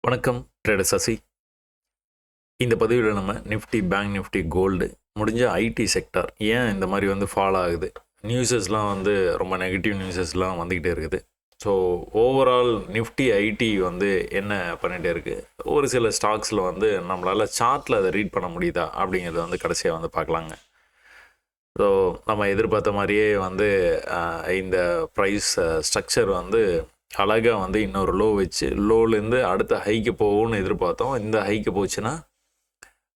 வணக்கம் ட்ரேடர் சசி. இந்த பதிவில் நம்ம நிஃப்டி, பேங்க் நிஃப்டி, கோல்டு முடிஞ்ச ஐடி செக்டார் ஏன் இந்த மாதிரி ஃபாலோ ஆகுது, நியூஸஸ்லாம் ரொம்ப நெகட்டிவ் நியூஸஸ்லாம் வந்துக்கிட்டே இருக்குது. ஸோ ஓவரால் நிஃப்டி ஐடி என்ன பண்ணிகிட்டே இருக்குது, ஒரு சில ஸ்டாக்ஸில் நம்மளால் சார்ட்டில் அதை ரீட் பண்ண முடியுதா அப்படிங்கிறத கடைசியாக பார்க்கலாங்க. ஸோ நம்ம எதிர்பார்த்த மாதிரியே இந்த ப்ரைஸ் ஸ்ட்ரக்சர் அழகாக இன்னொரு லோ வச்சு லோலேருந்து அடுத்த ஹைக்கு போகும்னு எதிர்பார்த்தோம். இந்த ஹைக்கு போச்சுன்னா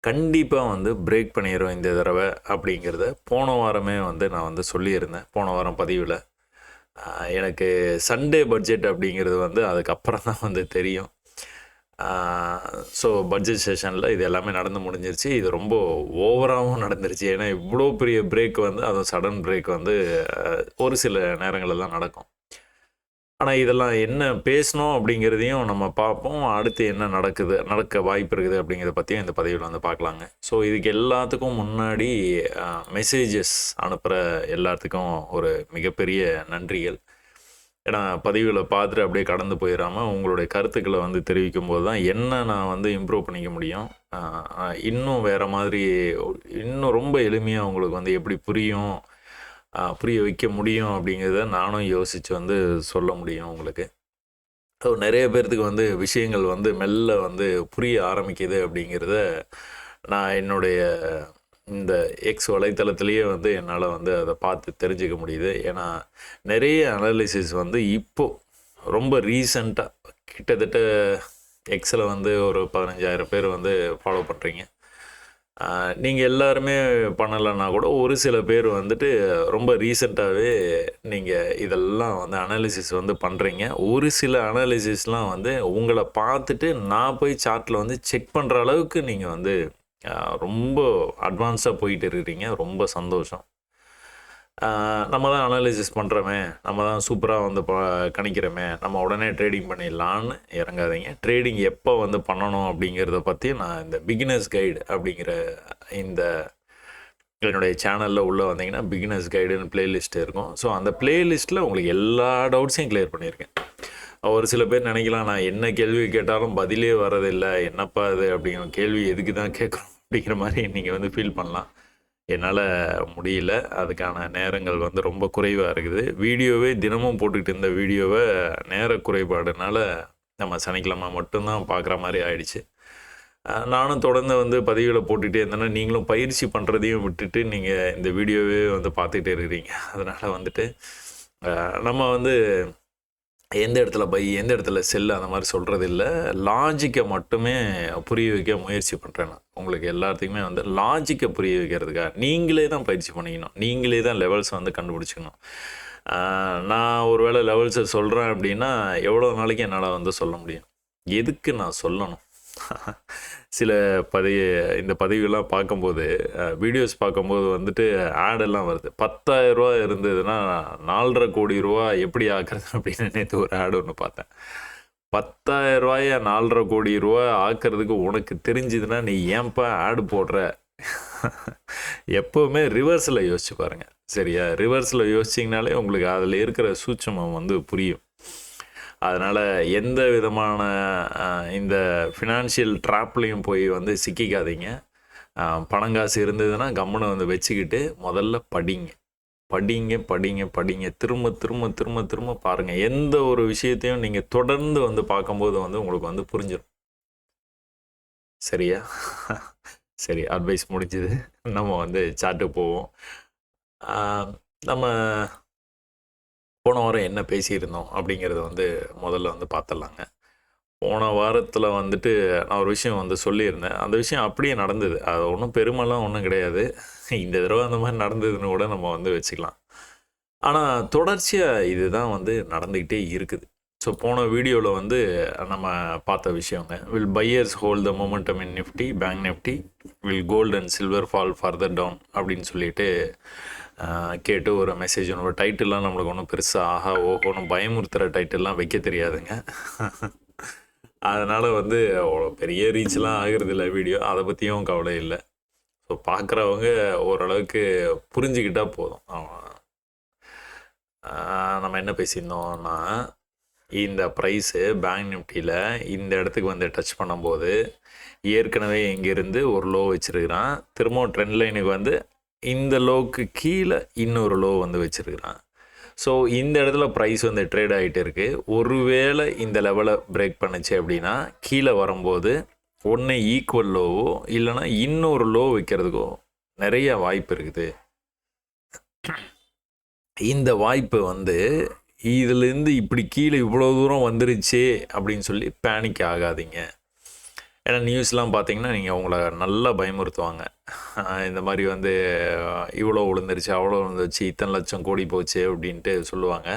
கண்டிப்பாக பிரேக் பண்ணிடும் இந்த தடவை அப்படிங்கிறத போன வாரமே நான் சொல்லியிருந்தேன். போன வாரம் பதிவில் எனக்கு சண்டே பட்ஜெட் அப்படிங்கிறது அதுக்கப்புறம் தான் தெரியும். ஸோ பட்ஜெட் செஷனில் இது எல்லாமே நடந்து முடிஞ்சிருச்சு. இது ரொம்ப ஓவராகவும் நடந்துருச்சு. ஏன்னா இவ்வளோ பெரிய பிரேக் அதுவும் சடன் பிரேக் ஒரு சில நேரங்களெல்லாம் நடக்கும். ஆனால் இதெல்லாம் என்ன பேசணும் அப்படிங்கிறதையும் நம்ம பார்ப்போம். அடுத்து என்ன நடக்க வாய்ப்பு இருக்குது அப்படிங்கிறத பற்றியும் இந்த பதிவில் பார்க்கலாங்க. ஸோ இதுக்கு எல்லாத்துக்கும் முன்னாடி மெசேஜஸ் அனுப்புகிற எல்லாத்துக்கும் ஒரு மிகப்பெரிய நன்றிகள். ஏன்னா பதிவில் பார்த்துட்டு அப்படியே கடந்து போயிடாமல் உங்களுடைய கருத்துக்களை தெரிவிக்கும் போது தான் என்ன நான் இம்ப்ரூவ் பண்ணிக்க முடியும், இன்னும் வேறு மாதிரி இன்னும் ரொம்ப எளிமையாக உங்களுக்கு எப்படி புரிய வைக்க முடியும் அப்படிங்கிறத நானும் யோசித்து சொல்ல முடியும் உங்களுக்கு. ஸோ நிறைய பேர்த்துக்கு விஷயங்கள் மெல்ல புரிய ஆரம்பிக்குது அப்படிங்கிறத நான் என்னுடைய இந்த எக்ஸ் வலைத்தளத்துலேயே என்னால் அதை பார்த்து தெரிஞ்சுக்க முடியுது. ஏன்னா நிறைய அனாலிசிஸ் இப்போது ரொம்ப ரீசண்டாக கிட்டத்தட்ட எக்ஸில் ஒரு 15,000 பேர் ஃபாலோ பண்ணுறீங்க. நீங்கள் எல்லாருமே பண்ணலைன்னா கூட ஒரு சில பேர் ரொம்ப ரீசெண்டாகவே நீங்கள் இதெல்லாம் அனாலிசிஸ் பண்ணுறீங்க. ஒரு சில அனாலிசிஸ்லாம் உங்களை பார்த்துட்டு நான் போய் சார்ட்டில் செக் பண்ணுற அளவுக்கு நீங்கள் ரொம்ப அட்வான்ஸாக போயிட்டு இருக்கிறீங்க. ரொம்ப சந்தோஷம். நம்ம தான் அனாலிசிஸ் பண்ணுறோமே, நம்ம தான் சூப்பராக கணிக்கிறோமே, நம்ம உடனே ட்ரேடிங் பண்ணிடலான்னு இறங்காதீங்க. ட்ரேடிங் எப்போ பண்ணணும் அப்படிங்கிறத பற்றி நான் இந்த பிகினர்ஸ் கைடு அப்படிங்கிற இந்த என்னுடைய சேனலில் உள்ளே வந்தீங்கன்னா பிகினர்ஸ் கைடுன்னு ப்ளேலிஸ்ட் இருக்கும். ஸோ அந்த ப்ளேலிஸ்ட்டில் உங்களுக்கு எல்லா டவுட்ஸையும் கிளியர் பண்ணியிருக்கேன். ஒரு சில பேர் நினைக்கலாம் நான் என்ன கேள்வி கேட்டாலும் பதிலே வரதில்லை, என்னப்பா இது அப்படிங்கிற கேள்வி எதுக்கு தான் கேட்குறோம் அப்படிங்கிற மாதிரி நீங்கள் ஃபீல் பண்ணலாம். என்னால் முடியல, அதுக்கான நேரங்கள் ரொம்ப குறைவாக இருக்குது. வீடியோவே தினமும் போட்டுக்கிட்டு இருந்த வீடியோவை நேர குறைபாடுனால நம்ம சனிக்கிழமை மட்டும்தான் பார்க்குற மாதிரி ஆயிடுச்சு. நானும் தொடர்ந்து பதிவில் போட்டுகிட்டே இருந்தேன்னா நீங்களும் பயிற்சி பண்ணுறதையும் விட்டுட்டு நீங்கள் இந்த வீடியோவே பார்த்துக்கிட்டே இருக்கிறீங்க. அதனால் நம்ம எந்த இடத்துல பை, எந்த இடத்துல செல் அந்த மாதிரி சொல்கிறது இல்லை. லாஜிக்கை மட்டுமே புரிய வைக்க முயற்சி பண்ணுறேன். நான் உங்களுக்கு எல்லாத்துக்குமே லாஜிக்கை புரிய வைக்கிறதுக்காக நீங்களே தான் பயிற்சி பண்ணிக்கணும். நீங்களே தான் லெவல்ஸ் கண்டுபிடிச்சிக்கணும். நான் ஒரு வேளை லெவல்ஸை சொல்கிறேன் அப்படின்னா எவ்வளோ நாளைக்கு என்னால் சொல்ல முடியும்? எதுக்கு நான் சொல்லணும்? சில இந்த பதிவுலாம் பார்க்கும்போது வீடியோஸ் பார்க்கும்போது ஆடெல்லாம் வருது. 10,000 ரூபா இருந்ததுன்னா 4.5 கோடி ரூபா எப்படி ஆக்குறது அப்படின்னு நேற்று ஒரு ஆடு ஒன்று பார்த்தேன். 10,000 ரூபாயை 4.5 கோடி ரூபா ஆக்கிறதுக்கு உனக்கு தெரிஞ்சுதுன்னா நீ ஏன்பா ஆடு போடுற? எப்போவுமே ரிவர்ஸில் யோசிச்சு பாருங்கள், சரியா? ரிவர்ஸில் யோசிச்சிங்கனாலே உங்களுக்கு அதில் இருக்கிற சூட்சமம் புரியும். அதனால் எந்த விதமான இந்த ஃபினான்ஷியல் ட்ராப்லேயும் போய் சிக்கிக்காதீங்க. பணங்காசு இருந்ததுன்னா கம்முனை வச்சுக்கிட்டு முதல்ல படிங்க படிங்க படிங்க படிங்க. திரும்ப திரும்ப திரும்ப திரும்ப பாருங்கள். எந்த ஒரு விஷயத்தையும் நீங்கள் தொடர்ந்து பார்க்கும்போது உங்களுக்கு புரிஞ்சிடும். சரியா? சரி, அட்வைஸ் முடிஞ்சுது. நம்ம சார்ட்டுக்கு போவோம். நம்ம போன வாரம் என்ன பேசியிருந்தோம் அப்படிங்கிறத முதல்ல பார்த்துடலாங்க. போன வாரத்தில் நான் ஒரு விஷயம் சொல்லியிருந்தேன். அந்த விஷயம் அப்படியே நடந்தது. அது ஒன்றும் பெருமைலாம் ஒன்றும் கிடையாது. இந்த தடவை அந்த மாதிரி நடந்ததுன்னு கூட நம்ம வச்சுக்கலாம். ஆனால் தொடர்ச்சியாக இதுதான் நடந்துக்கிட்டே இருக்குது. ஸோ போன வீடியோவில் நம்ம பார்த்த விஷயங்க, will buyers hold the momentum in Nifty, bank Nifty, will gold and silver fall further down அப்படின்னு சொல்லிட்டு கேட்டு ஒரு மெசேஜ். ஒரு டைட்டில்லாம் நம்மளுக்கு ஒன்றும் பெருசாக ஆஹா ஓஹோன்னு பயமுறுத்துகிற டைட்டில்லாம் வைக்க தெரியாதுங்க. அதனால் அவ்வளோ பெரிய ரீச்லாம் ஆகிறது இல்லை வீடியோ. அதை பற்றியும் கவலை இல்லை. ஸோ பார்க்குறவங்க ஓரளவுக்கு புரிஞ்சுக்கிட்டால் போதும். நம்ம என்ன பேசியிருந்தோம்னா இந்த ப்ரைஸு பேங்க் நிஃப்டியில் இந்த இடத்துக்கு வந்து டச் பண்ணும்போது ஏற்கனவே இங்கேருந்து ஒரு லோ வச்சுருக்கிறான். திரும்பவும் ட்ரெண்ட் லைனுக்கு வந்து இந்த லோவுக்கு கீழே இன்னொரு லோ வந்து வச்சுருக்கிறான். ஸோ இந்த இடத்துல ப்ரைஸ் வந்து ட்ரேட் ஆகிட்டு இருக்குது. ஒருவேளை இந்த லெவலை பிரேக் பண்ணுச்சு அப்படின்னா கீழே வரும்போது ஒன்று ஈக்குவல் லோவோ இல்லைனா இன்னொரு லோ வைக்கிறதுக்கோ நிறைய வாய்ப்பு இருக்குது. இந்த வாய்ப்பு வந்து இதுலேருந்து இப்படி கீழே இவ்வளோ தூரம் வந்துருச்சு அப்படின்னு சொல்லி பேனிக் ஆகாதீங்க. ஏன்னா நியூஸ்லாம் பார்த்தீங்கன்னா நீங்கள் உங்களை நல்லா பயமுறுத்துவாங்க. இந்த மாதிரி வந்து இவ்வளோ விழுந்துருச்சு, அவ்வளோ விழுந்துருச்சு, இத்தனை லட்சம் கோடி போச்சு அப்படின்ட்டு சொல்லுவாங்க.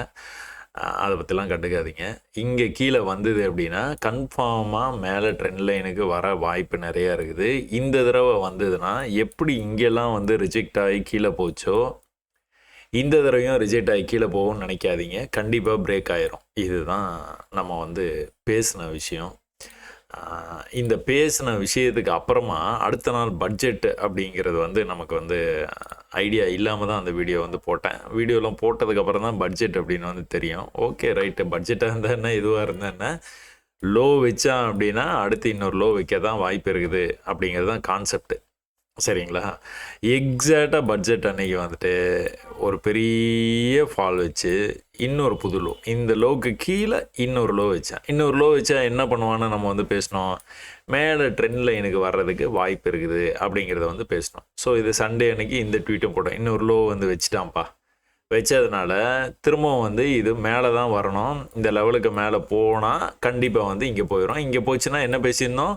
அதை பற்றிலாம் கண்டுக்காதீங்க. இங்கே கீழே வந்தது அப்படின்னா கன்ஃபார்மாக மேலே ட்ரெண்ட் லைனுக்கு வர வாய்ப்பு நிறையா இருக்குது. இந்த தடவை வந்ததுன்னா எப்படி இங்கெல்லாம் வந்து ரிஜெக்ட் ஆகி கீழே போச்சோ இந்த தடவையும் ரிஜெக்ட் ஆகி கீழே போகும்னு நினைக்காதீங்க. கண்டிப்பாக பிரேக் ஆயிரும். இதுதான் நம்ம வந்து பேசின விஷயம். இந்த பேசின விஷயத்துக்கு அப்புறமா அடுத்த நாள் பட்ஜெட் அப்படிங்கிறது வந்து நமக்கு வந்து ஐடியா இல்லாமல் தான் அந்த வீடியோ வந்து போட்டேன். வீடியோலாம் போட்டதுக்கப்புறம் தான் பட்ஜெட் அப்படின்னு வந்து தெரியும். ஓகே ரைட்டு, பட்ஜெட்டாக இருந்தால் என்ன, எதுவாக இருந்தால் என்ன, லோ வச்சான் அப்படின்னா அடுத்து இன்னொரு லோ வைக்க தான் வாய்ப்பு இருக்குது அப்படிங்கிறது தான் கான்செப்ட். சரிங்களா? எக்ஸாக்டாக பட்ஜெட் அன்னைக்கு வந்துட்டு ஒரு பெரிய ஃபால் வச்சு இன்னொரு புது லோ, இந்த லோவுக்கு கீழே இன்னொரு லோ வச்சேன். இன்னொரு லோ வச்சா என்ன பண்ணுவான்னு நம்ம வந்து பேசினோம். மேலே ட்ரெண்ட் லைனுக்கு வர்றதுக்கு வாய்ப்பு இருக்குது அப்படிங்கிறத வந்து பேசினோம். ஸோ இது சண்டே அன்னைக்கு இந்த ட்வீட்டும் போட்டோம். இன்னொரு லோ வந்து வச்சுட்டான்ப்பா. வச்சதுனால திரும்பவும் வந்து இது மேலே தான் வரணும். இந்த லெவலுக்கு மேலே போனால் கண்டிப்பாக வந்து இங்கே போயிடும். இங்கே போச்சுன்னா என்ன பேசியிருந்தோம்,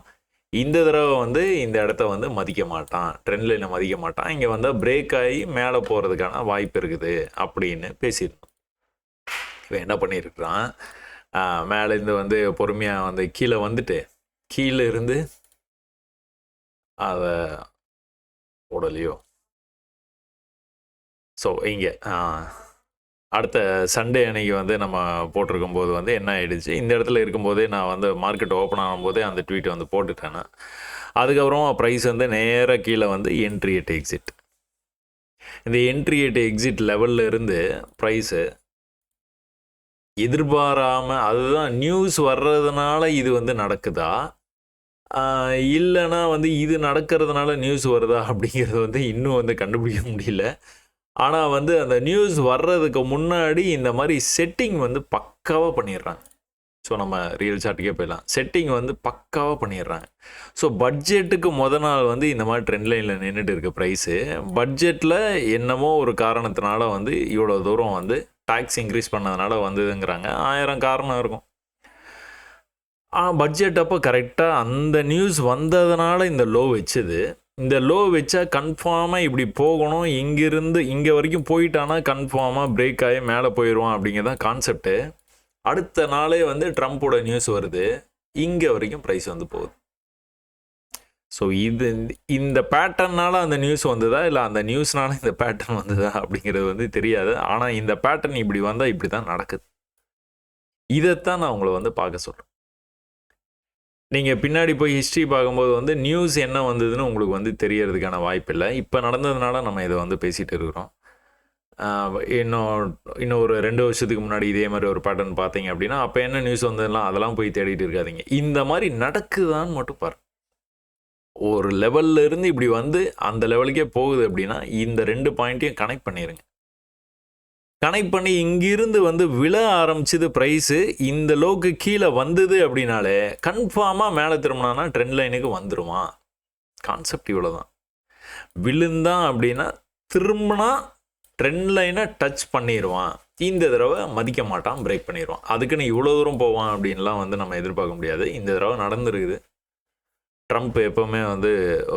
இந்த தடவை வந்து இந்த இடத்த வந்து மதிக்க மாட்டான், ட்ரெண்ட் லைனை மதிக்க மாட்டான், இங்கே வந்தால் பிரேக் ஆகி மேலே போகிறதுக்கான வாய்ப்பு இருக்குது அப்படின்னு பேசியிருந்தோம். இவன் என்ன பண்ணியிருக்கிறான், மேலேருந்து வந்து பொறுமையாக வந்து கீழே வந்துட்டு கீழே இருந்து அதை போடலையோ. ஸோ இங்கே அடுத்த சண்டே அன்னைக்கு வந்து நம்ம போட்டிருக்கும் போது வந்து என்ன ஆகிடுச்சு, இந்த இடத்துல இருக்கும்போதே நான் வந்து மார்க்கெட் ஓப்பன் ஆகும்போதே அந்த ட்வீட் வந்து போட்டுட்டேன். அதுக்கப்புறம் ப்ரைஸ் வந்து நேராக கீழே வந்து என்ட்ரி அட் எக்ஸிட். இந்த என்ட்ரி அட் எக்ஸிட் லெவலில் இருந்து ப்ரைஸு எதிர்பாராமல், அதுதான் நியூஸ் வர்றதுனால இது வந்து நடக்குதா இல்லைன்னா வந்து இது நடக்கிறதுனால நியூஸ் வருதா அப்படிங்கிறது வந்து இன்னும் வந்து கண்டுபிடிக்க முடியல. ஆனால் வந்து அந்த நியூஸ் வர்றதுக்கு முன்னாடி இந்த மாதிரி செட்டிங் வந்து பக்காவாக பண்ணிடுறாங்க. ஸோ நம்ம ரியல் சார்ட்டுக்கே போயிடலாம். செட்டிங் வந்து பக்காவாக பண்ணிடுறாங்க. ஸோ பட்ஜெட்டுக்கு நாள் வந்து இந்த மாதிரி ட்ரெண்ட் லைனில் நின்றுட்டு இருக்க ப்ரைஸு பட்ஜெட்டில் என்னமோ ஒரு காரணத்தினால வந்து இவ்வளோ தூரம் வந்து டாக்ஸ் இன்க்ரீஸ் பண்ணதுனால வந்ததுங்கிறாங்க. 1000 காரணம் இருக்கும். பட்ஜெட் அப்போ கரெக்டாக அந்த நியூஸ் வந்ததுனால இந்த லோ வச்சுது. இந்த லோ வச்சா கன்ஃபார்மாக இப்படி போகணும், இங்கிருந்து இங்கே வரைக்கும் போயிட்டானா கன்ஃபார்மாக பிரேக் ஆகி மேலே போயிடுவான் அப்படிங்கிறதான் கான்செப்ட்டு. அடுத்த நாளே வந்து ட்ரம்ப்போட நியூஸ் வருது, இங்கே வரைக்கும் ப்ரைஸ் வந்து போகுது. ஸோ இது இந்த பேட்டர்னால் அந்த நியூஸ் வந்ததா இல்லை அந்த நியூஸ்னால இந்த பேட்டர்ன் வந்ததா அப்படிங்கிறது வந்து தெரியாது. ஆனால் இந்த பேட்டர்ன் இப்படி வந்தால் இப்படி தான் நடக்குது. இதைத்தான் நான் உங்களை வந்து பார்க்க சொல்கிறேன். நீங்கள் பின்னாடி போய் ஹிஸ்ட்ரி பார்க்கும்போது வந்து நியூஸ் என்ன வந்ததுன்னு உங்களுக்கு வந்து தெரியறதுக்கான வாய்ப்பு இல்லை. இப்போ நடந்ததுனால நம்ம இதை வந்து பேசிகிட்டு இருக்கிறோம். இன்னும் ஒரு 2 வருஷத்துக்கு முன்னாடி இதே மாதிரி ஒரு பேட்டர்ன் பார்த்தீங்க அப்படின்னா அப்போ என்ன நியூஸ் வந்ததுலாம் அதெல்லாம் போய் தேடிட்டு இருக்காதீங்க. இந்த மாதிரி நடக்குதான்னு மட்டும் பாரு. ஒரு லெவலில் இருந்து இப்படி வந்து அந்த லெவலுக்கே போகுது அப்படின்னா இந்த 2 பாயிண்ட்டையும் கனெக்ட் பண்ணிடுங்க. கனெக்ட் பண்ணி இங்கிருந்து வந்து விழ ஆரம்பிச்சது ப்ரைஸு இந்த லோக்கு கீழே வந்தது அப்படின்னாலே கன்ஃபார்மாக மேலே திரும்பினான்னா ட்ரெண்ட் லைனுக்கு வந்துடுவான். கான்செப்ட் இவ்வளோ தான். விழுந்தான் அப்படின்னா திரும்பினா ட்ரெண்ட் லைனை டச் பண்ணிடுவான். இந்த தடவை மதிக்க மாட்டான், பிரேக் பண்ணிடுவான். அதுக்குன்னு இவ்வளோ தூரம் போவான் அப்படின்லாம் வந்து நம்ம எதிர்பார்க்க முடியாது. இந்த தடவை நடந்துருக்குது. ட்ரம்ப் எப்போவுமே வந்து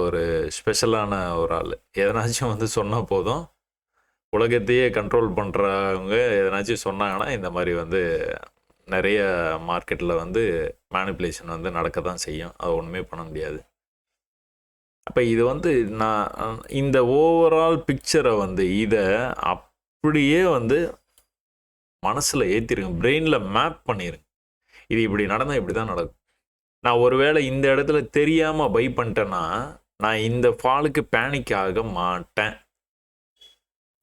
ஒரு ஸ்பெஷலான ஒரு ஆள். எதனாச்சும் வந்து சொன்னால் போதும், உலகத்தையே கண்ட்ரோல் பண்ணுறவங்க எதனாச்சும் சொன்னாங்கன்னா இந்த மாதிரி வந்து நிறைய மார்க்கெட்டில் வந்து மேனிப்புலேஷன் வந்து நடக்க தான் செய்யும். அது ஒன்றுமே பண்ண முடியாது. அப்போ இது வந்து நான் இந்த ஓவரால் பிக்சரை வந்து இதை அப்படியே வந்து மனசில் ஏற்றிருங்க, பிரெயினில் மேப் பண்ணிடுங்க. இது இப்படி நடந்தால் இப்படி தான் நடக்கும். நான் ஒருவேளை இந்த இடத்துல தெரியாமல் பை பண்ணிட்டேன்னா நான் இந்த ஃபாலுக்கு பேனிக் ஆக மாட்டேன்.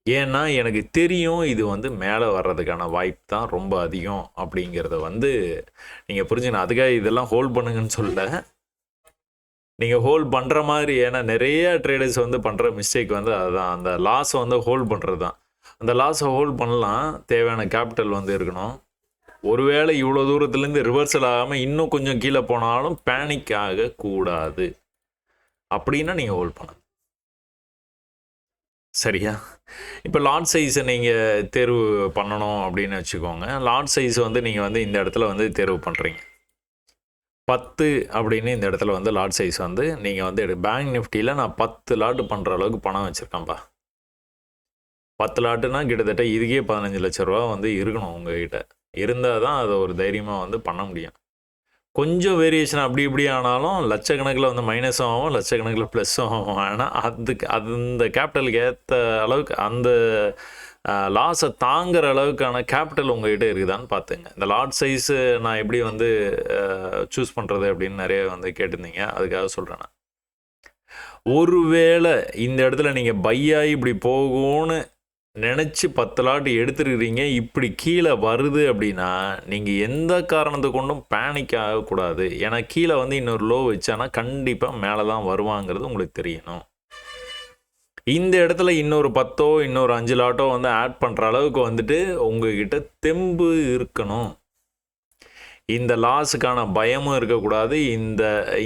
ஏன்னா எனக்கு தெரியும் இது வந்து மேலே வர்றதுக்கான வாய்ப்பு தான் ரொம்ப அதிகம் அப்படிங்கிறத வந்து நீங்கள் புரிஞ்சுக்கணும். அதுக்காக இதெல்லாம் ஹோல்ட் பண்ணுங்கன்னு சொல்ல, நீங்கள் ஹோல்ட் பண்ணுற மாதிரி. ஏன்னா நிறைய ட்ரேடர்ஸ் வந்து பண்ணுற மிஸ்டேக் வந்து அதுதான், அந்த லாஸை வந்து ஹோல்ட் பண்ணுறது தான். அந்த லாஸை ஹோல்ட் பண்ணலாம், தேவையான கேபிட்டல் வந்து இருக்கணும். ஒருவேளை இவ்வளோ தூரத்துலேருந்து ரிவர்சல் ஆகாமல் இன்னும் கொஞ்சம் கீழே போனாலும் பேனிக் ஆகக்கூடாது அப்படின்னா நீங்கள் ஹோல்ட் பண்ணலாம். சரியா? இப்போ லாட் சைஸை நீங்கள் தேர்வு பண்ணணும் அப்படின்னு வச்சுக்கோங்க. லாட் சைஸ் வந்து நீங்கள் வந்து இந்த இடத்துல வந்து தேர்வு பண்ணுறீங்க 10 அப்படின்னு. இந்த இடத்துல வந்து லாட் சைஸ் வந்து நீங்கள் வந்து பேங்க் நிஃப்டியில் நான் 10 லாட்டு பண்ணுற அளவுக்கு பணம் வச்சுருக்கேன்ப்பா. 10 லாட்டுனா கிட்டத்தட்ட இதுக்கே 15 லட்ச ரூபா வந்து இருக்கணும் உங்ககிட்ட. இருந்தால் தான் அதை ஒரு தைரியமாக வந்து பண்ண முடியும். கொஞ்சம் வேரியேஷன் அப்படி இப்படி ஆனாலும் லட்சக்கணக்கில் வந்து மைனஸும் ஆகும், லட்சக்கணக்கில் ப்ளஸ்ஸும் ஆகும். ஆனால் அதுக்கு அந்த கேபிட்டலுக்கு ஏற்ற அளவுக்கு அந்த லாஸை தாங்குற அளவுக்கான கேபிட்டல் உங்கள்கிட்ட இருக்குதான்னு பார்த்துங்க. இந்த லாட் சைஸு நான் எப்படி வந்து சூஸ் பண்ணுறது அப்படின்னு நிறைய வந்து கேட்டிருந்தீங்க. அதுக்காக சொல்கிறேன் நான். ஒருவேளை இந்த இடத்துல நீங்கள் பையாகி இப்படி போகும்னு நினச்சி 10 லாட் எடுத்துருக்கிறீங்க, இப்படி கீழே வருது அப்படின்னா நீங்கள் எந்த காரணத்தை கொண்டும் பேனிக் ஆகக்கூடாது. ஏன்னா கீழே வந்து இன்னொரு லோ வச்சானா கண்டிப்பாக மேலே தான் வருவாங்கிறது உங்களுக்கு தெரியணும். இந்த இடத்துல இன்னொரு 10ஓ இன்னொரு 5 லாட்டோ வந்து ஆட் பண்ணுற அளவுக்கு வந்துட்டு உங்ககிட்ட தெம்பு இருக்கணும். இந்த லாஸுக்கான பயமும் இருக்கக்கூடாது,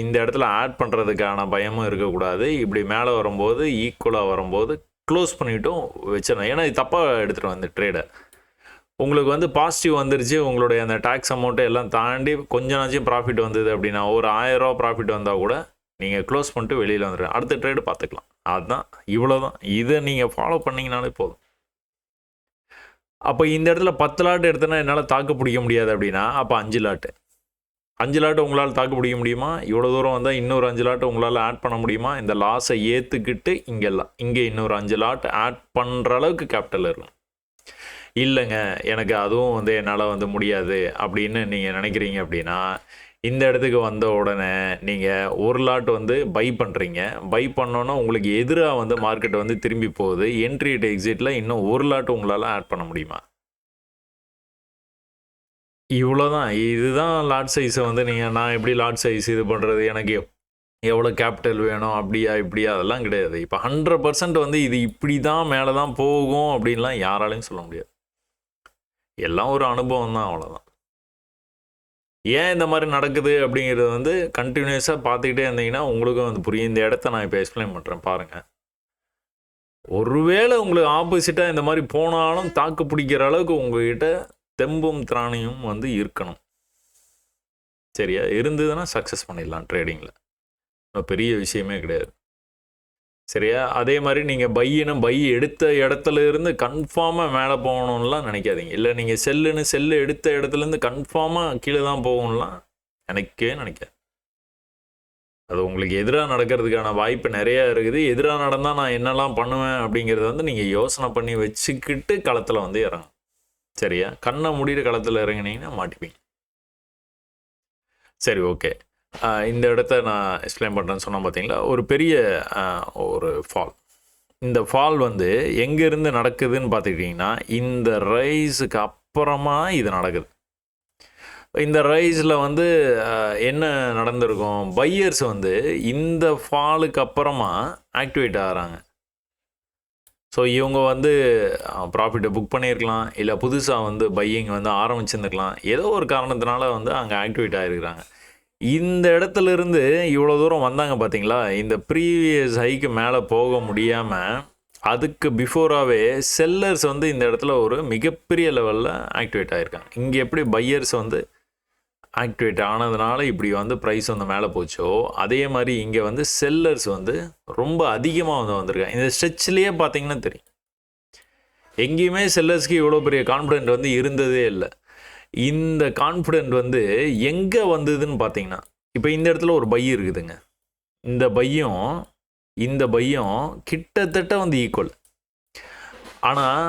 இந்த இடத்துல ஆட் பண்ணுறதுக்கான பயமும் இருக்கக்கூடாது. இப்படி மேலே வரும்போது ஈக்குவலாக வரும்போது க்ளோஸ் பண்ணிவிட்டும் வச்சிடணும். ஏன்னா இது தப்பாக எடுத்துகிட்டு வந்து ட்ரேடை உங்களுக்கு வந்து பாசிட்டிவ் வந்துருச்சு, உங்களுடைய அந்த டேக்ஸ் அமௌண்ட்டை எல்லாம் தாண்டி கொஞ்சம் நாச்சும் ப்ராஃபிட் வந்தது அப்படின்னா, ஒரு 1000 ரூபா ப்ராஃபிட் வந்தால் கூட நீங்கள் க்ளோஸ் பண்ணிட்டு வெளியில் வந்துடுங்க, அடுத்த ட்ரேடு பார்த்துக்கலாம். அதுதான், இவ்வளோ தான். இதை நீங்கள் ஃபாலோ பண்ணிங்கனாலே போதும். அப்போ இந்த இடத்துல 10 லாட் எடுத்தோன்னா என்னால் தாக்கு பிடிக்க முடியாது அப்படின்னா, அப்போ 5 லாட்டு 5 லாட்டு உங்களால் தாக்கு பிடிக்க முடியுமா? இவ்வளோ தூரம் வந்தால் இன்னொரு 5 லாட்டு உங்களால் ஆட் பண்ண முடியுமா? இந்த லாஸை ஏற்றுக்கிட்டு இங்கே இன்னொரு 5 லாட் ஆட் பண்ணுற அளவுக்கு கேபிட்டல் இருக்கும். இல்லைங்க எனக்கு அதுவும் வந்து என்னால் வந்து முடியாது அப்படின்னு நீங்கள் நினைக்கிறீங்க அப்படின்னா, இந்த இடத்துக்கு வந்த உடனே நீங்கள் ஒரு லாட் வந்து பை பண்ணுறீங்க. பை பண்ணோன்னா உங்களுக்கு எதிராக வந்து மார்க்கெட் வந்து திரும்பி போகுது. என்ட்ரி அட் எக்ஸிட்டில் இன்னும் ஒரு லாட் உங்களால் ஆட் பண்ண முடியுமா? இவ்வளோதான். இதுதான் லாட் சைஸை வந்து நான் எப்படி லாட் சைஸ் இது பண்ணுறது, எனக்கு எவ்வளோ கேபிட்டல் வேணும், அப்படியா இப்படியா, அதெல்லாம் கிடையாது. இப்போ 100% வந்து இது இப்படி தான் மேலே தான் போகும் அப்படின்லாம் யாராலையும் சொல்ல முடியாது. எல்லாம் ஒரு அனுபவம் தான், அவ்வளோதான். ஏன் இந்த மாதிரி நடக்குது அப்படிங்கிறது வந்து கண்டினியூஸாக பார்த்துக்கிட்டே இருந்தீங்கன்னா உங்களுக்கும் வந்து புரியும். இந்த இடத்த நான் இப்போ எக்ஸ்பிளைன் பண்ணுறேன் பாருங்கள். ஒருவேளை உங்களுக்கு ஆப்போசிட்டாக இந்த மாதிரி போனாலும் தாக்கு பிடிக்கிற அளவுக்கு உங்ககிட்ட தெம்பும் திராணியும் வந்து இருக்கணும். சரியா? இருந்ததுன்னா சக்ஸஸ் பண்ணிடலாம் ட்ரேடிங்கில், பெரிய விஷயமே கிடையாது. சரியா? அதே மாதிரி நீங்கள் பை எடுத்த இடத்துல இருந்து கன்ஃபார்மாக மேலே போகணும்லாம் நினைக்காதீங்க. இல்லை நீங்கள் செல்லு எடுத்த இடத்துலேருந்து கன்ஃபார்மாக கீழே தான் போகணும்லாம் நினைக்காது. அது உங்களுக்கு எதிராக நடக்கிறதுக்கான வாய்ப்பு நிறையா இருக்குது. எதிராக நடந்தால் நான் என்னெல்லாம் பண்ணுவேன் அப்படிங்கிறத வந்து நீங்கள் யோசனை பண்ணி வச்சுக்கிட்டு களத்தில் வந்து இறங்கணும். சரியா? கண்ணை மூடிட்டு களத்தில் இறங்கினீங்கன்னா மாட்டிப்பீங்க. சரி, ஓகே. இந்த இடத்த நான் எக்ஸ்பிளைன் பண்ணுறேன்னு சொன்னால் பார்த்தீங்களா, ஒரு பெரிய ஒரு ஃபால். இந்த ஃபால் வந்து எங்கேருந்து நடக்குதுன்னு பார்த்துக்கிட்டிங்கன்னா, இந்த ரைஸுக்கு அப்புறமா இது நடக்குது. இந்த ரைஸில் வந்து என்ன நடந்திருக்கும், பையர்ஸ் வந்து இந்த ஃபாலுக்கு அப்புறமா ஆக்டிவேட் ஆகிறாங்க. ஸோ இவங்க வந்து ப்ராஃபிட்டை புக் பண்ணியிருக்கலாம், இல்லை புதுசாக வந்து பையிங் வந்து ஆரம்பிச்சிருந்துருக்கலாம். ஏதோ ஒரு காரணத்தினால வந்து அங்கே ஆக்டிவேட் ஆகிருக்கிறாங்க. இந்த இடத்துல இருந்து இவ்வளோ தூரம் வந்தாங்க பார்த்தீங்களா, இந்த ப்ரீவியஸ் ஹைக்கு மேலே போக முடியாமல் அதுக்கு பிஃபோராகவே செல்லர்ஸ் வந்து இந்த இடத்துல ஒரு மிகப்பெரிய லெவலில் ஆக்டிவேட் ஆகிருக்காங்க. இங்கே எப்படி பையர்ஸ் வந்து ஆக்டிவேட் ஆனதுனால இப்படி வந்து ப்ரைஸ் வந்து மேலே போச்சோ, அதே மாதிரி இங்கே வந்து செல்லர்ஸ் வந்து ரொம்ப அதிகமாக வந்து வந்திருக்காங்க. இந்த ஸ்ட்ரெச்சிலேயே பார்த்தீங்கன்னா தெரியும், எங்கேயுமே செல்லர்ஸ்க்கு இவ்வளோ பெரிய கான்ஃபிடென்ட் வந்து இருந்ததே இல்லை. இந்த கான்ஃபிடென்ட் வந்து எங்கே வந்ததுன்னு பார்த்தீங்கன்னா, இப்போ இந்த இடத்துல ஒரு பை இருக்குதுங்க. இந்த பையும் கிட்டத்தட்ட வந்து ஈக்குவல். ஆனால்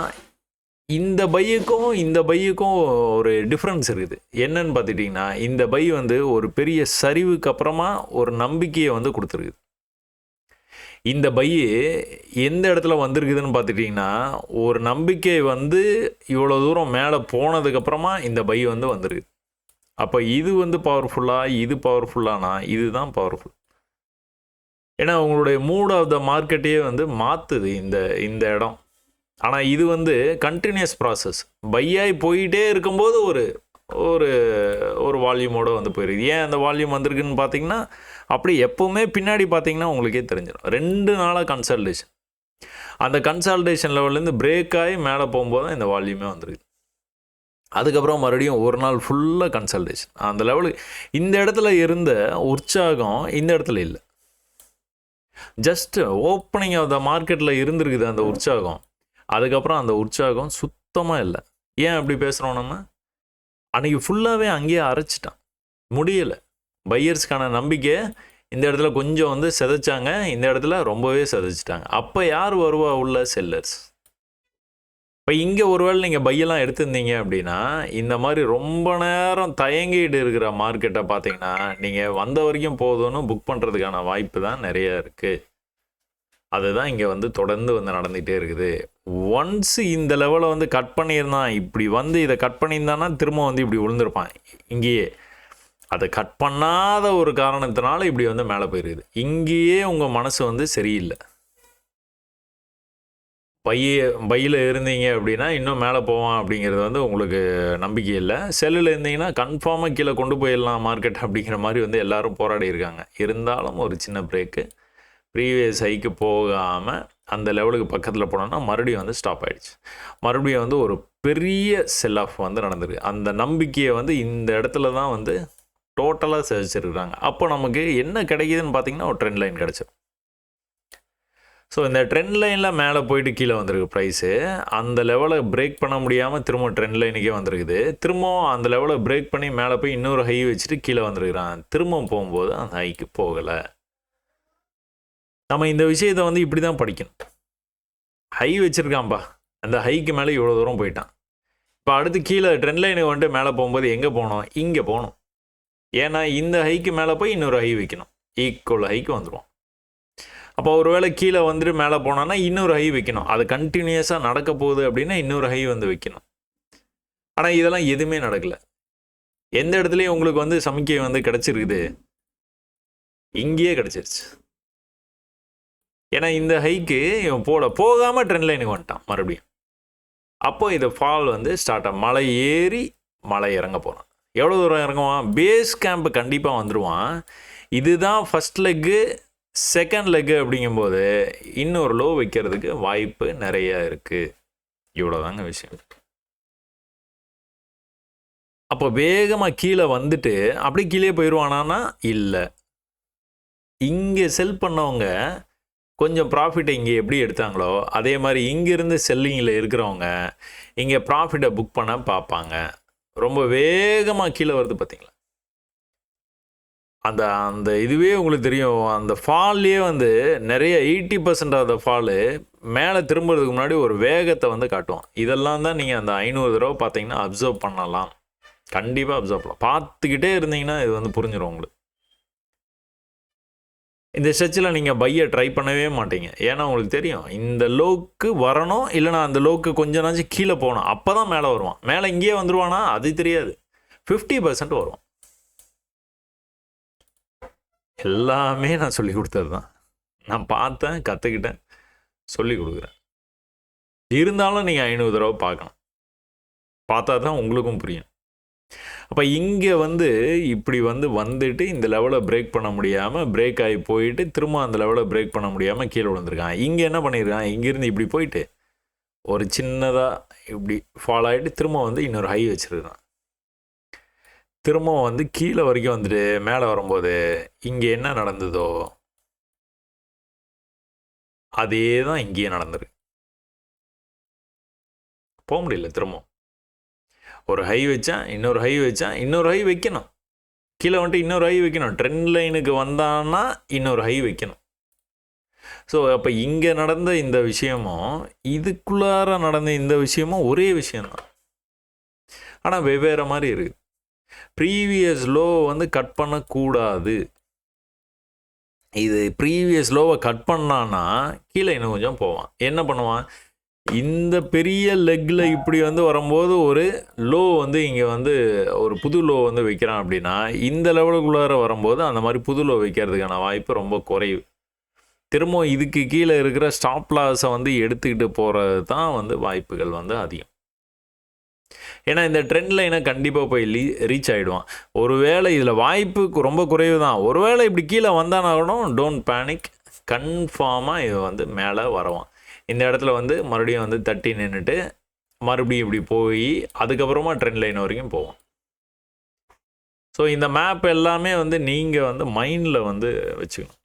இந்த பையுக்கும் ஒரு டிஃப்ரென்ஸ் இருக்குது. என்னன்னு பார்த்துட்டிங்கன்னா, இந்த பை வந்து ஒரு பெரிய சரிவுக்கு அப்புறமா ஒரு நம்பிக்கையை வந்து கொடுத்துருக்குது. இந்த பையு எந்த இடத்துல வந்திருக்குதுன்னு பார்த்துட்டிங்கன்னா, ஒரு நம்பிக்கை வந்து இவ்வளோ தூரம் மேலே போனதுக்கப்புறமா இந்த பை வந்து வந்திருக்கு. அப்போ இது வந்து பவர்ஃபுல்லா, இது பவர்ஃபுல்லானா இதுதான் பவர்ஃபுல். ஏன்னா உங்களுடைய மூட் ஆஃப் த மார்க்கெட்டையே வந்து மாற்றுது இந்த இந்த இடம். ஆனால் இது வந்து கண்டினியூஸ் ப்ராசஸ். பையாகி போயிட்டே இருக்கும்போது ஒரு ஒரு ஒரு வால்யூமோடு வந்து போயிருக்கு. ஏன் அந்த வால்யூம் வந்திருக்குன்னு பார்த்தீங்கன்னா, அப்படி எப்போவுமே பின்னாடி பார்த்தீங்கன்னா உங்களுக்கே தெரிஞ்சிடும். 2 நாளாக கன்சல்டேஷன். அந்த கன்சல்டேஷன் லெவல்லேருந்து பிரேக் ஆகி மேலே போகும்போது தான் இந்த வால்யூமே வந்துருக்கு. அதுக்கப்புறம் மறுபடியும் ஒரு நாள் ஃபுல்லாக கன்சல்டேஷன். அந்த லெவலுக்கு இந்த இடத்துல இருந்த உற்சாகம் இந்த இடத்துல இல்லை. ஜஸ்ட் ஓப்பனிங் ஆஃப் த மார்க்கெட்டில் இருந்திருக்குது அந்த உற்சாகம். அதுக்கப்புறம் அந்த உற்சாகம் சுத்தமாக இல்லை. ஏன் அப்படி பேசுகிறோம் நம்ம? அன்றைக்கி ஃபுல்லாகவே அங்கேயே அரைச்சிட்டான், முடியலை. பையர்ஸ்க்கான நம்பிக்கை இந்த இடத்துல கொஞ்சம் வந்து செதைச்சாங்க, இந்த இடத்துல ரொம்பவே செதைச்சிட்டாங்க. அப்போ யார் வருவா உள்ள? செல்லர்ஸ். இப்போ இங்கே ஒருவேளை நீங்கள் பையெல்லாம் எடுத்திருந்தீங்க அப்படின்னா, இந்த மாதிரி ரொம்ப நேரம் தயங்கிட்டு இருக்கிற மார்க்கெட்டை பார்த்தீங்கன்னா, நீங்கள் வந்த வரைக்கும் போதும்னு புக் பண்ணுறதுக்கான வாய்ப்பு தான் நிறையா இருக்குது. அதுதான் இங்கே வந்து தொடர்ந்து வந்து நடந்துகிட்டே இருக்குது. ஒன்ஸ் இந்த லெவலை வந்து கட் பண்ணியிருந்தான், இப்படி வந்து இதை கட் பண்ணியிருந்தான்னா திரும்ப வந்து இப்படி விழுந்திருப்பான் இங்கேயே. அதை கட் பண்ணாத ஒரு காரணத்தினால இப்படி வந்து மேலே போயிருக்குது. இங்கேயே உங்கள் மனசு வந்து சரியில்லை. பையில் இருந்தீங்க அப்படின்னா இன்னும் மேலே போவான் அப்படிங்கிறது வந்து உங்களுக்கு நம்பிக்கை இல்லை. செல்லில் இருந்தீங்கன்னா கன்ஃபார்மாக கீழே கொண்டு போயிடலாம் மார்க்கெட் அப்படிங்கிற மாதிரி வந்து எல்லோரும் போராடி இருக்காங்க. இருந்தாலும் ஒரு சின்ன பிரேக்கு, ப்ரீவியஸ் ஹைக்கு போகாமல் அந்த லெவலுக்கு பக்கத்தில் போனோன்னா மறுபடியும் வந்து ஸ்டாப் ஆகிடுச்சு. மறுபடியும் வந்து ஒரு பெரிய செல் ஆஃப் வந்து நடந்திருக்கு. அந்த நம்பிக்கையை வந்து இந்த இடத்துல தான் வந்து டோட்டலாக செஞ்சுருக்குறாங்க. அப்போ நமக்கு என்ன கிடைக்கிதுன்னு பார்த்தீங்கன்னா ஒரு ட்ரெண்ட் லைன் கிடச்சிடும். ஸோ இந்த ட்ரெண்ட் லைனில் மேலே போயிட்டு கீழே வந்திருக்கு ப்ரைஸு. அந்த லெவலை பிரேக் பண்ண முடியாமல் திரும்ப ட்ரெண்ட் லைனுக்கே வந்திருக்குது. திரும்பவும் அந்த லெவலை பிரேக் பண்ணி மேலே போய் இன்னொரு ஹை வச்சுட்டு கீழே வந்துருக்குறான். திரும்பவும் போகும்போது அந்த ஹைக்கு போகலை. நம்ம இந்த விஷயத்தை வந்து இப்படி தான் படிக்கணும். ஹை வச்சுருக்கான்ப்பா, அந்த ஹைக்கு மேலே இவ்வளோ தூரம் போயிட்டான். இப்போ அடுத்து கீழே ட்ரெண்ட் லைனுக்கு வந்துட்டு மேலே போகும்போது எங்கே போகணும்? இங்கே போகணும். ஏன்னா இந்த ஹைக்கு மேலே போய் இன்னொரு ஹை வைக்கணும். ஈக்குவல் ஹைக்கு வந்துடுவோம். அப்போ ஒரு வேளை கீழே வந்துட்டு மேலே போனோன்னா இன்னொரு ஹை வைக்கணும். அது கண்டினியூஸாக நடக்க போகுது அப்படின்னா இன்னொரு ஹை வந்து வைக்கணும். ஆனால் இதெல்லாம் எதுவுமே நடக்கலை. எந்த இடத்துலையும் உங்களுக்கு வந்து சமிக்கை வந்து கிடச்சிருக்குது? இங்கேயே கிடச்சிருச்சு. ஏன்னா இந்த ஹைக்கு இவன் போகாமல் ட்ரெண்ட் லைனுக்கு வந்துட்டான் மறுபடியும். அப்போ இது ஃபால் வந்து ஸ்டார்ட் ஆகும். மலை ஏறி மலை இறங்க போகிறான். எவ்வளோ தூரம் இறங்குவான்? பேஸ் கேம்ப் கண்டிப்பாக வந்துடுவான். இதுதான் ஃபஸ்ட் லெக்கு. செகண்ட் லெக்கு அப்படிங்கும்போது இன்னொரு லோ வைக்கிறதுக்கு வாய்ப்பு நிறைய இருக்குது. இவ்வளோதாங்க விஷயம். அப்போ வேகமாக கீழே வந்துட்டு அப்படி கீழே போயிடுவானா? இல்லை. இங்கே செல் பண்ணவங்க கொஞ்சம் ப்ராஃபிட்டை இங்கே எப்படி எடுத்தாங்களோ அதே மாதிரி இங்கேருந்து செல்லிங்கில் இருக்கிறவங்க இங்கே ப்ராஃபிட்டை புக் பண்ண பார்ப்பாங்க. ரொம்ப வேகமாக கீழே வருது பார்த்தீங்களா? அந்த அந்த இதுவே உங்களுக்கு தெரியும். அந்த ஃபால்லையே வந்து நிறைய 80% ஆஃப் த ஃபாலு மேலே திரும்புறதுக்கு முன்னாடி ஒரு வேகத்தை வந்து காட்டுவோம். இதெல்லாம் தான் நீங்கள் அந்த 500 தடவை பார்த்தீங்கன்னா அப்சர்வ் பண்ணலாம். கண்டிப்பாக அப்சர்வ் பண்ணலாம். பார்த்துக்கிட்டே இருந்தீங்கன்னா இது வந்து புரிஞ்சிடும் உங்களுக்கு. இந்த ஸ்ட்ரெச்சில் நீங்கள் பையை ட்ரை பண்ணவே மாட்டீங்க. ஏன்னா உங்களுக்கு தெரியும் இந்த லோக்கு வரணும், இல்லைனா அந்த லோக்கு கொஞ்ச நாச்சும் கீழே போகணும். அப்போ தான் மேலே வருவான். மேலே இங்கேயே வந்துடுவானா? அது தெரியாது. 50% வருவான். எல்லாமே நான் சொல்லி கொடுத்தது தான். நான் பார்த்தேன், கற்றுக்கிட்டேன், சொல்லி கொடுக்குறேன். இருந்தாலும் நீங்கள் 500 தடவை பார்க்கணும். பார்த்தா தான் உங்களுக்கும் புரியும். அப்போ இங்கே வந்து இப்படி வந்துட்டு இந்த லெவலை பிரேக் பண்ண முடியாமல் பிரேக் ஆகி போயிட்டு திரும்ப அந்த லெவலை பிரேக் பண்ண முடியாமல் கீழே விழுந்திருக்கான். இங்கே என்ன பண்ணியிருக்கான்? இங்கேருந்து இப்படி போயிட்டு ஒரு சின்னதாக இப்படி ஃபாலோ ஆகிட்டு திரும்ப வந்து இன்னொரு ஹை வச்சுருக்கான். திரும்பவும் வந்து கீழே வரைக்கும் வந்துட்டு மேலே வரும்போது இங்கே என்ன நடந்ததோ அதே தான் இங்கேயே நடந்திருக்கு. போக முடியல. திரும்ப ஒரு ஹை வச்சான், இன்னொரு ஹை வச்சான், இன்னொரு ஹை வைக்கணும். கீழே வந்துட்டு இன்னொரு ஹை வைக்கணும். ட்ரெண்ட் லைனுக்கு வந்தான்னா இன்னொரு ஹை வைக்கணும். ஸோ அப்போ இங்கே நடந்த இந்த விஷயமும் இதுக்குள்ளார நடந்த இந்த விஷயமும் ஒரே விஷயந்தான், ஆனால் வெவ்வேறு மாதிரி இருக்குது. ப்ரீவியஸ் லோ வந்து கட் பண்ணக்கூடாது. இது ப்ரீவியஸ் லோவை கட் பண்ணான்னா கீழே இன்னும் கொஞ்சம் போவான். என்ன பண்ணுவான், இந்த பெரிய லெக்கில் இப்படி வந்து வரும்போது ஒரு லோ வந்து இங்கே வந்து ஒரு புது லோ வந்து வைக்கிறான் அப்படின்னா, இந்த லெவலுக்குள்ளார வரும்போது அந்த மாதிரி புது லோ வைக்கிறதுக்கான வாய்ப்பு ரொம்ப குறைவு. திரும்ப இதுக்கு கீழே இருக்கிற ஸ்டாப் லாஸை வந்து எடுத்துக்கிட்டு போகிறது தான் வந்து வாய்ப்புகள் வந்து அதிகம். ஏன்னா இந்த ட்ரெண்ட் லைனை கண்டிப்பாக போய் ரீச் ஆகிடுவான். ஒருவேளை இதில் வாய்ப்பு ரொம்ப குறைவு தான். ஒருவேளை இப்படி கீழே வந்தானாகணும், டோன்ட் பேனிக், கன்ஃபார்மாக இது வந்து மேலே வரவான். இந்த இடத்துல வந்து மறுபடியும் வந்து தட்டி நின்றுட்டு மறுபடியும் இப்படி போய் அதுக்கப்புறமா ட்ரெண்ட் லைன் வரைக்கும் போவோம். ஸோ இந்த மேப் எல்லாமே வந்து நீங்கள் வந்து மைண்டில் வந்து வச்சுக்கணும்.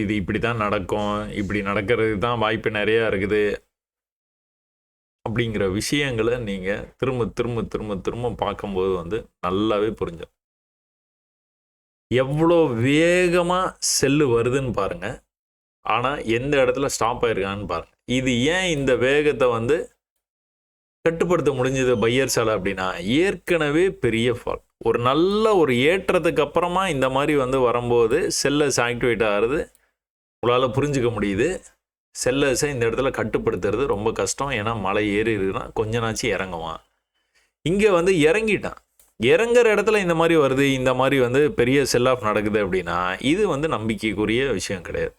இது இப்படி தான் நடக்கும், இப்படி நடக்கிறதுக்கு தான் வாய்ப்பு நிறையா இருக்குது அப்படிங்கிற விஷயங்களை நீங்கள் திரும்ப திரும்ப திரும்ப திரும்ப பார்க்கும்போது வந்து நல்லாவே புரிஞ்சிடும். எவ்வளோ வேகமாக செல்லு வருதுன்னு பாருங்கள், ஆனால் எந்த இடத்துல ஸ்டாப் ஆயிருக்கான்னு பாருங்கள். இது ஏன் இந்த வேகத்தை வந்து கட்டுப்படுத்த முடிஞ்சது பையர்ஸால் அப்படின்னா, ஏற்கனவே பெரிய ஃபால், ஒரு நல்ல ஒரு ஏற்றத்துக்கு அப்புறமா இந்த மாதிரி வந்து வரும்போது செல்லர்ஸ் ஆக்டிவேட் ஆகிறது உங்களால் புரிஞ்சிக்க முடியுது. செல்லர்ஸை இந்த இடத்துல கட்டுப்படுத்துறது ரொம்ப கஷ்டம். ஏன்னா மலை ஏறி இருக்குன்னா கொஞ்ச நாச்சு இறங்குவான். இங்கே வந்து இறங்கிட்டான், இறங்குற இடத்துல இந்த மாதிரி வருது, இந்த மாதிரி வந்து பெரிய செல் ஆஃப் நடக்குது அப்படின்னா இது வந்து நம்பிக்கைக்குரிய விஷயம் கிடையாது.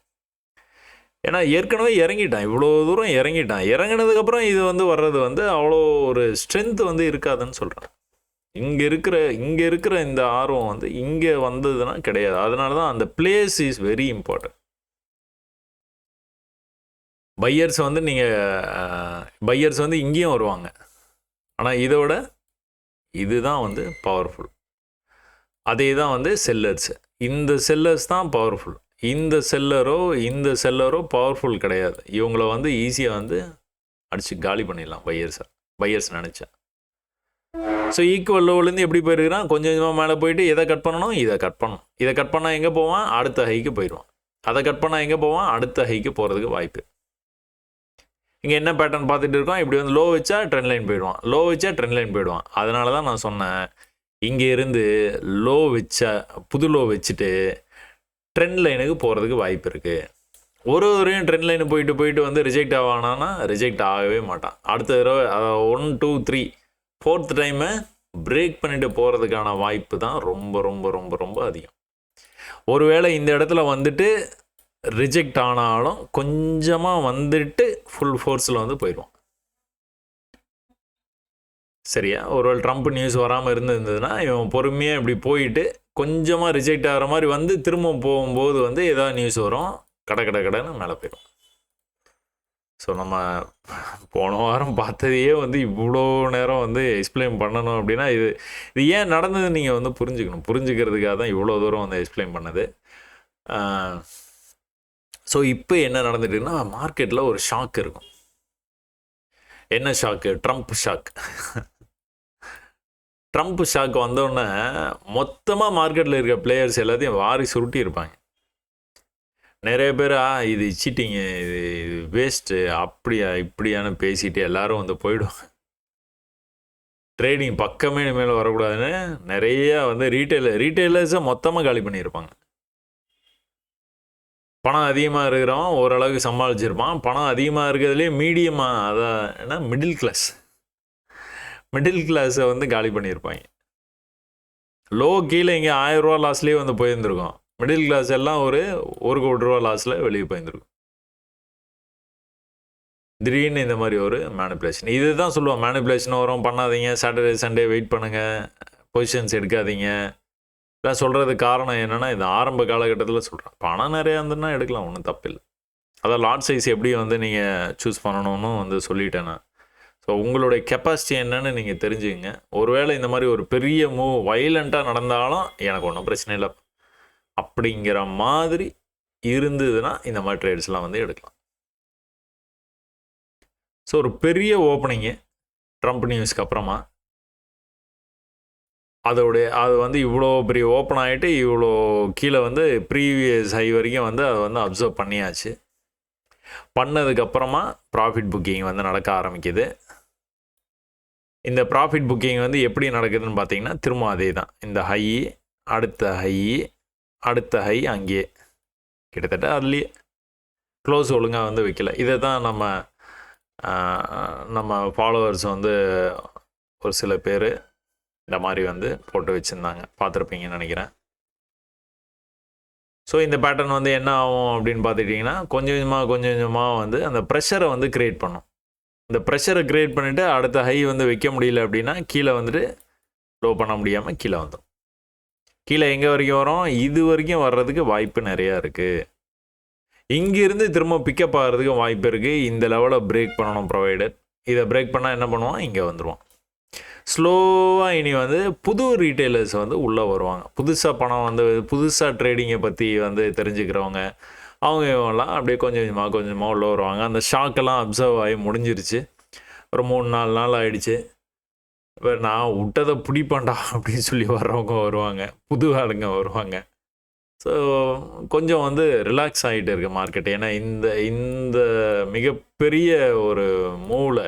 ஏன்னா ஏற்கனவே இறங்கிட்டான், இவ்வளோ தூரம் இறங்கிட்டான். இறங்கினதுக்கப்புறம் இது வந்து வர்றது வந்து அவ்வளோ ஒரு ஸ்ட்ரென்த் வந்து இருக்காதுன்னு சொல்கிறேன். இங்கே இருக்கிற இந்த ஆர்வம் வந்து இங்கே வந்ததுன்னா கிடையாது. அதனால தான் அந்த place is very important. Buyers வந்து பையர்ஸ் வந்து இங்கேயும் வருவாங்க, ஆனால் இதோட இதுதான் வந்து பவர்ஃபுல். அதே தான் வந்து செல்லர்ஸ். இந்த செல்லர்ஸ் தான் பவர்ஃபுல். இந்த செல்லரோ பவர்ஃபுல் கிடையாது. இவங்கள வந்து ஈஸியாக வந்து அடித்து காலி பண்ணிடலாம் பையர்ஸ் நினச்சா. ஸோ ஈக்குவல் லோவிலேருந்து எப்படி போயிருக்கிறான், கொஞ்சம் கொஞ்சமாக மேலே போயிட்டு எதை கட் பண்ணணும், இதை கட் பண்ணணும். இதை கட் பண்ணால் எங்கே போவான், அடுத்த ஹைக்கு போயிடுவான். அதை கட் பண்ணால் எங்கே போவான், அடுத்த ஹைக்கு போகிறதுக்கு வாய்ப்பு. இங்கே என்ன பேட்டர்ன் பார்த்துட்டு இருக்கோம், இப்படி வந்து லோ வச்சா ட்ரெண்ட் லைன் போயிடுவான். அதனால தான் நான் சொன்னேன், இங்கே இருந்து புது லோ வச்சுட்டு ட்ரெண்ட் லைனுக்கு போகிறதுக்கு வாய்ப்பு இருக்குது. ஒருவரையும் ட்ரெண்ட் லைனு போயிட்டு வந்து ரிஜெக்ட் ஆவானா, ரிஜெக்ட் ஆகவே மாட்டான். அடுத்த தடவை 1 2 3 4th டைமை பிரேக் பண்ணிட்டு போகிறதுக்கான வாய்ப்பு தான் ரொம்ப ரொம்ப ரொம்ப ரொம்ப அதிகம். ஒருவேளை இந்த இடத்துல வந்துட்டு ரிஜெக்ட் ஆனாலும் கொஞ்சமாக வந்துட்டு ஃபுல் ஃபோர்ஸில் வந்து போயிடுவான். சரியா? ஒருவேளை ட்ரம்ப் நியூஸ் வராமல் இருந்ததுன்னா இவன் பொறுமையாக இப்படி போயிட்டு கொஞ்சமாக ரிஜெக்ட் ஆகிற மாதிரி வந்து திரும்ப போகும்போது வந்து ஏதாவது நியூஸ் வரும், கடைன்னு மேலே போயிடும். ஸோ நம்ம போன வாரம் பார்த்ததையே வந்து இவ்வளோ நேரம் வந்து எக்ஸ்பிளைன் பண்ணணும் அப்படின்னா இது ஏன் நடந்ததுன்னு நீங்கள் வந்து புரிஞ்சுக்கிறதுக்காக தான் இவ்வளோ தூரம் வந்து எக்ஸ்பிளைன் பண்ணது. ஸோ இப்போ என்ன நடந்துட்டுன்னா, மார்க்கெட்டில் ஒரு ஷாக் இருக்கும். என்ன ஷாக்கு? ட்ரம்ப் ஷாக் வந்தோடனே மொத்தமாக மார்க்கெட்டில் இருக்க பிளேயர்ஸ் எல்லாத்தையும் வாரி சுருட்டி இருப்பாங்க. நிறைய பேர் இது சீட்டிங்கு, இது வேஸ்ட்டு, அப்படியா இப்படியான்னு பேசிட்டு எல்லாரும் வந்து போயிடுவாங்க. ட்ரேடிங் பக்கமே இனிமேல் வரக்கூடாதுன்னு நிறையா வந்து ரீட்டைலர்ஸை மொத்தமாக காலி பண்ணியிருப்பாங்க. பணம் அதிகமாக இருக்கிறவன் ஓரளவுக்கு சமாளிச்சிருப்பான். பணம் அதிகமாக இருக்கிறதுலே மீடியமாக, அதான் என்ன மிடில் கிளாஸை வந்து காலி பண்ணியிருப்பாங்க. லோ கீழே இங்கே 1000 ரூபா லாஸ்லேயே வந்து போயிருந்துருக்கோம். மிடில் கிளாஸ் எல்லாம் ஒரு 1 கோடி ரூபா லாஸில் வெளியே போயிருந்துருக்கும். திடீர்னு இந்த மாதிரி ஒரு மேனிப்புலேஷன். இதுதான் சொல்லுவோம், மேனிப்புலேஷன் வரும், பண்ணாதீங்க, சாட்டர்டே சண்டே வெயிட் பண்ணுங்கள், பொசிஷன்ஸ் எடுக்காதீங்க. இதெல்லாம் சொல்கிறதுக்கு காரணம் என்னென்னா, இது ஆரம்ப காலகட்டத்தில் சொல்கிறேன். பணம் நிறையா இருந்ததுன்னா எடுக்கலாம், ஒன்றும் தப்பில்லை. அதான் லாட் சைஸ் எப்படி வந்து நீங்கள் சூஸ் பண்ணணும்னு வந்து சொல்லிட்டேன் நான். ஸோ உங்களுடைய கெப்பாசிட்டி என்னன்னு நீங்கள் தெரிஞ்சுக்கங்க. ஒருவேளை இந்த மாதிரி ஒரு பெரிய மூவ் வைலண்ட்டாக நடந்தாலும் எனக்கு ஒன்றும் பிரச்சனை இல்லை அப்படிங்கிற மாதிரி இருந்ததுன்னா இந்த மாதிரி ட்ரேட்ஸ்லாம் வந்து எடுக்கலாம். ஸோ ஒரு பெரிய ஓப்பனிங்கு ட்ரம்ப் நியூஸ்க்கு அப்புறமா அது வந்து இவ்வளோ பெரிய ஓப்பன் ஆகிட்டு இவ்வளோ கீழே வந்து ப்ரீவியஸ் ஹை வரைக்கும் வந்து அதை வந்து அப்சர்வ் பண்ணியாச்சு. பண்ணதுக்கப்புறமா ப்ராஃபிட் புக்கிங் வந்து நடக்க ஆரம்பிக்குது. இந்த ப்ராஃபிட் புக்கிங் வந்து எப்படி நடக்குதுன்னு பார்த்தீங்கன்னா, திரும்ப அதே தான். இந்த ஹை, அடுத்த ஹை, அடுத்த ஹை அங்கேயே கிட்டத்தட்ட அதுலேயே க்ளோஸ் ஒழுங்காக வந்து வைக்கல. இதை தான் நம்ம ஃபாலோவர்ஸ் வந்து ஒரு சில பேர் இந்த மாதிரி வந்து போட்டு வச்சுருந்தாங்க, பார்த்துருப்பீங்கன்னு நினைக்கிறேன். ஸோ இந்த பேட்டர்ன் வந்து என்ன ஆகும் அப்படின்னு பார்த்துட்டிங்கன்னா கொஞ்சம் கொஞ்சமாக வந்து அந்த ப்ரெஷரை வந்து க்ரியேட் பண்ணும். இந்த ப்ரெஷரை க்ரியேட் பண்ணிவிட்டு அடுத்த ஹை வந்து வைக்க முடியல அப்படின்னா கீழே வந்துட்டு லோ பண்ண முடியாமல் கீழே வந்துடும். கீழே எங்கே வரைக்கும் வரும்? இது வரைக்கும் வர்றதுக்கு வாய்ப்பு நிறையா இருக்குது. இங்கேருந்து திரும்ப பிக்கப் ஆகிறதுக்கு வாய்ப்பு இருக்குது. இந்த லெவலில் பிரேக் பண்ணணும் ப்ரொவைடர். இதை பிரேக் பண்ணால் என்ன பண்ணுவான்? இங்கே வந்துடுவான். ஸ்லோவாக இனி வந்து புது ரீட்டைலர்ஸ் வந்து உள்ளே வருவாங்க. புதுசாக பணம் வந்து புதுசாக ட்ரேடிங்கை பற்றி வந்து தெரிஞ்சுக்கிறவங்க அவங்க இவங்கெல்லாம் அப்படியே கொஞ்சம் கொஞ்சமாக உள்ளே வருவாங்க. அந்த ஷாக்கெல்லாம் அப்சர்வ் ஆகி முடிஞ்சிருச்சு. ஒரு 3-4 நாள் ஆகிடுச்சு. இப்போ நான் விட்டதை பிடிப்பேன்டா அப்படின்னு சொல்லி வர்றவங்க வருவாங்க, புது ஆளுங்க வருவாங்க. ஸோ கொஞ்சம் வந்து ரிலாக்ஸ் ஆகிட்டு இருக்கு மார்க்கெட். ஏன்னா இந்த மிகப்பெரிய ஒரு மூவில்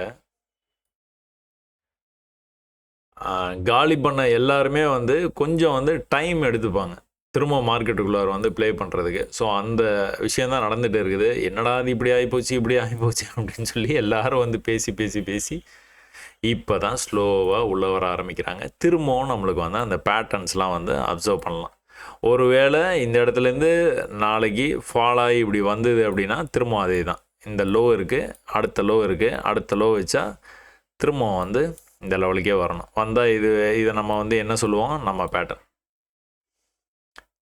காலி பண்ண எல்லாருமே வந்து கொஞ்சம் வந்து டைம் எடுத்துப்பாங்க திரும்ப மார்க்கெட்டுக்குள்ளார வந்து ப்ளே பண்ணுறதுக்கு. ஸோ அந்த விஷயந்தான் நடந்துகிட்டு இருக்குது. என்னடா அது இப்படி ஆகிப்போச்சு அப்படின்னு சொல்லி எல்லாரும் வந்து பேசி இப்போ தான் ஸ்லோவாக உள்ளே வர ஆரம்பிக்கிறாங்க. திரும்பவும் நம்மளுக்கு வந்து அந்த பேட்டர்ன்ஸ்லாம் வந்து அப்சர்வ் பண்ணலாம். ஒருவேளை இந்த இடத்துலேருந்து நாளைக்கு ஃபால் ஆகி இப்படி வந்தது அப்படின்னா திரும்ப அதே தான். இந்த லோ இருக்குது, அடுத்த லோ இருக்குது, அடுத்த லோ வச்சா திரும்பவும் வந்து இந்த லெவலுக்கே வரணும். வந்தால் இதை நம்ம வந்து என்ன சொல்லுவோம்? நம்ம பேட்டர்ன்.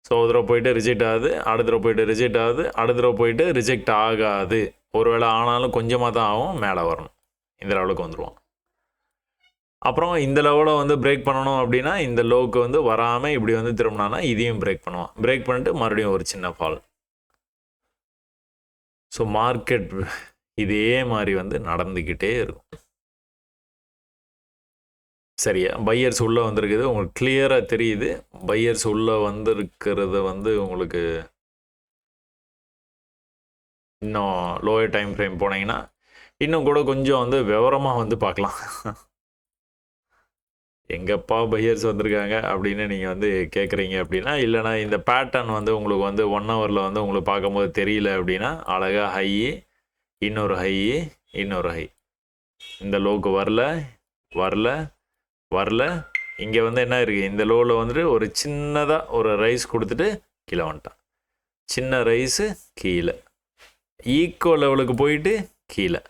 ஸோ ஒரு தடவை போயிட்டு ரிஜெக்ட் ஆகுது, அடுத்த தடவை போயிட்டு ரிஜெக்ட் ஆகுது, அடுத்த தடவை போயிட்டு ரிஜெக்ட் ஆகாது. ஒருவேளை ஆனாலும் கொஞ்சமாக தான் ஆகும், மேலே வரணும். இந்த லெவலுக்கு வந்துடுவோம். அப்புறம் இந்த லெவலை வந்து பிரேக் பண்ணணும் அப்படின்னா இந்த லோவுக்கு வந்து வராமல் இப்படி வந்து திரும்பினானா இதையும் பிரேக் பண்ணுவான். பிரேக் பண்ணிட்டு மறுபடியும் ஒரு சின்ன ஃபால். ஸோ மார்க்கெட் இதே மாதிரி வந்து நடந்துக்கிட்டே இருக்கும். சரியா? பையர்ஸ் உள்ளே வந்திருக்குது, உங்களுக்கு கிளியராக தெரியுது. பையர்ஸ் உள்ளே வந்திருக்கிறத வந்து உங்களுக்கு இன்னும் லோயர் டைம் ஃப்ரேம் போனீங்கன்னா இன்னும் கூட கொஞ்சம் வந்து விவரமாக வந்து பார்க்கலாம். எங்கப்பா பையர்ஸ் வந்திருக்காங்க அப்படின்னு நீங்கள் வந்து கேட்குறீங்க அப்படின்னா, இல்லைனா இந்த பேட்டர்ன் வந்து உங்களுக்கு வந்து 1 ஹவரில் வந்து உங்களுக்கு பார்க்கும்போது தெரியல அப்படின்னா அழகாக ஹை, இன்னொரு ஹை, இன்னொரு ஹை. இந்த லோவுக்கு வரல. இங்கே வந்து என்ன இருக்குது? இந்த லோவில் வந்துட்டு ஒரு சின்னதாக ஒரு ரைஸ் கொடுத்துட்டு கீழே வந்துட்டான். சின்ன ரைஸு கீழே, ஈக்குவல் லெவலுக்கு போயிட்டு கீழே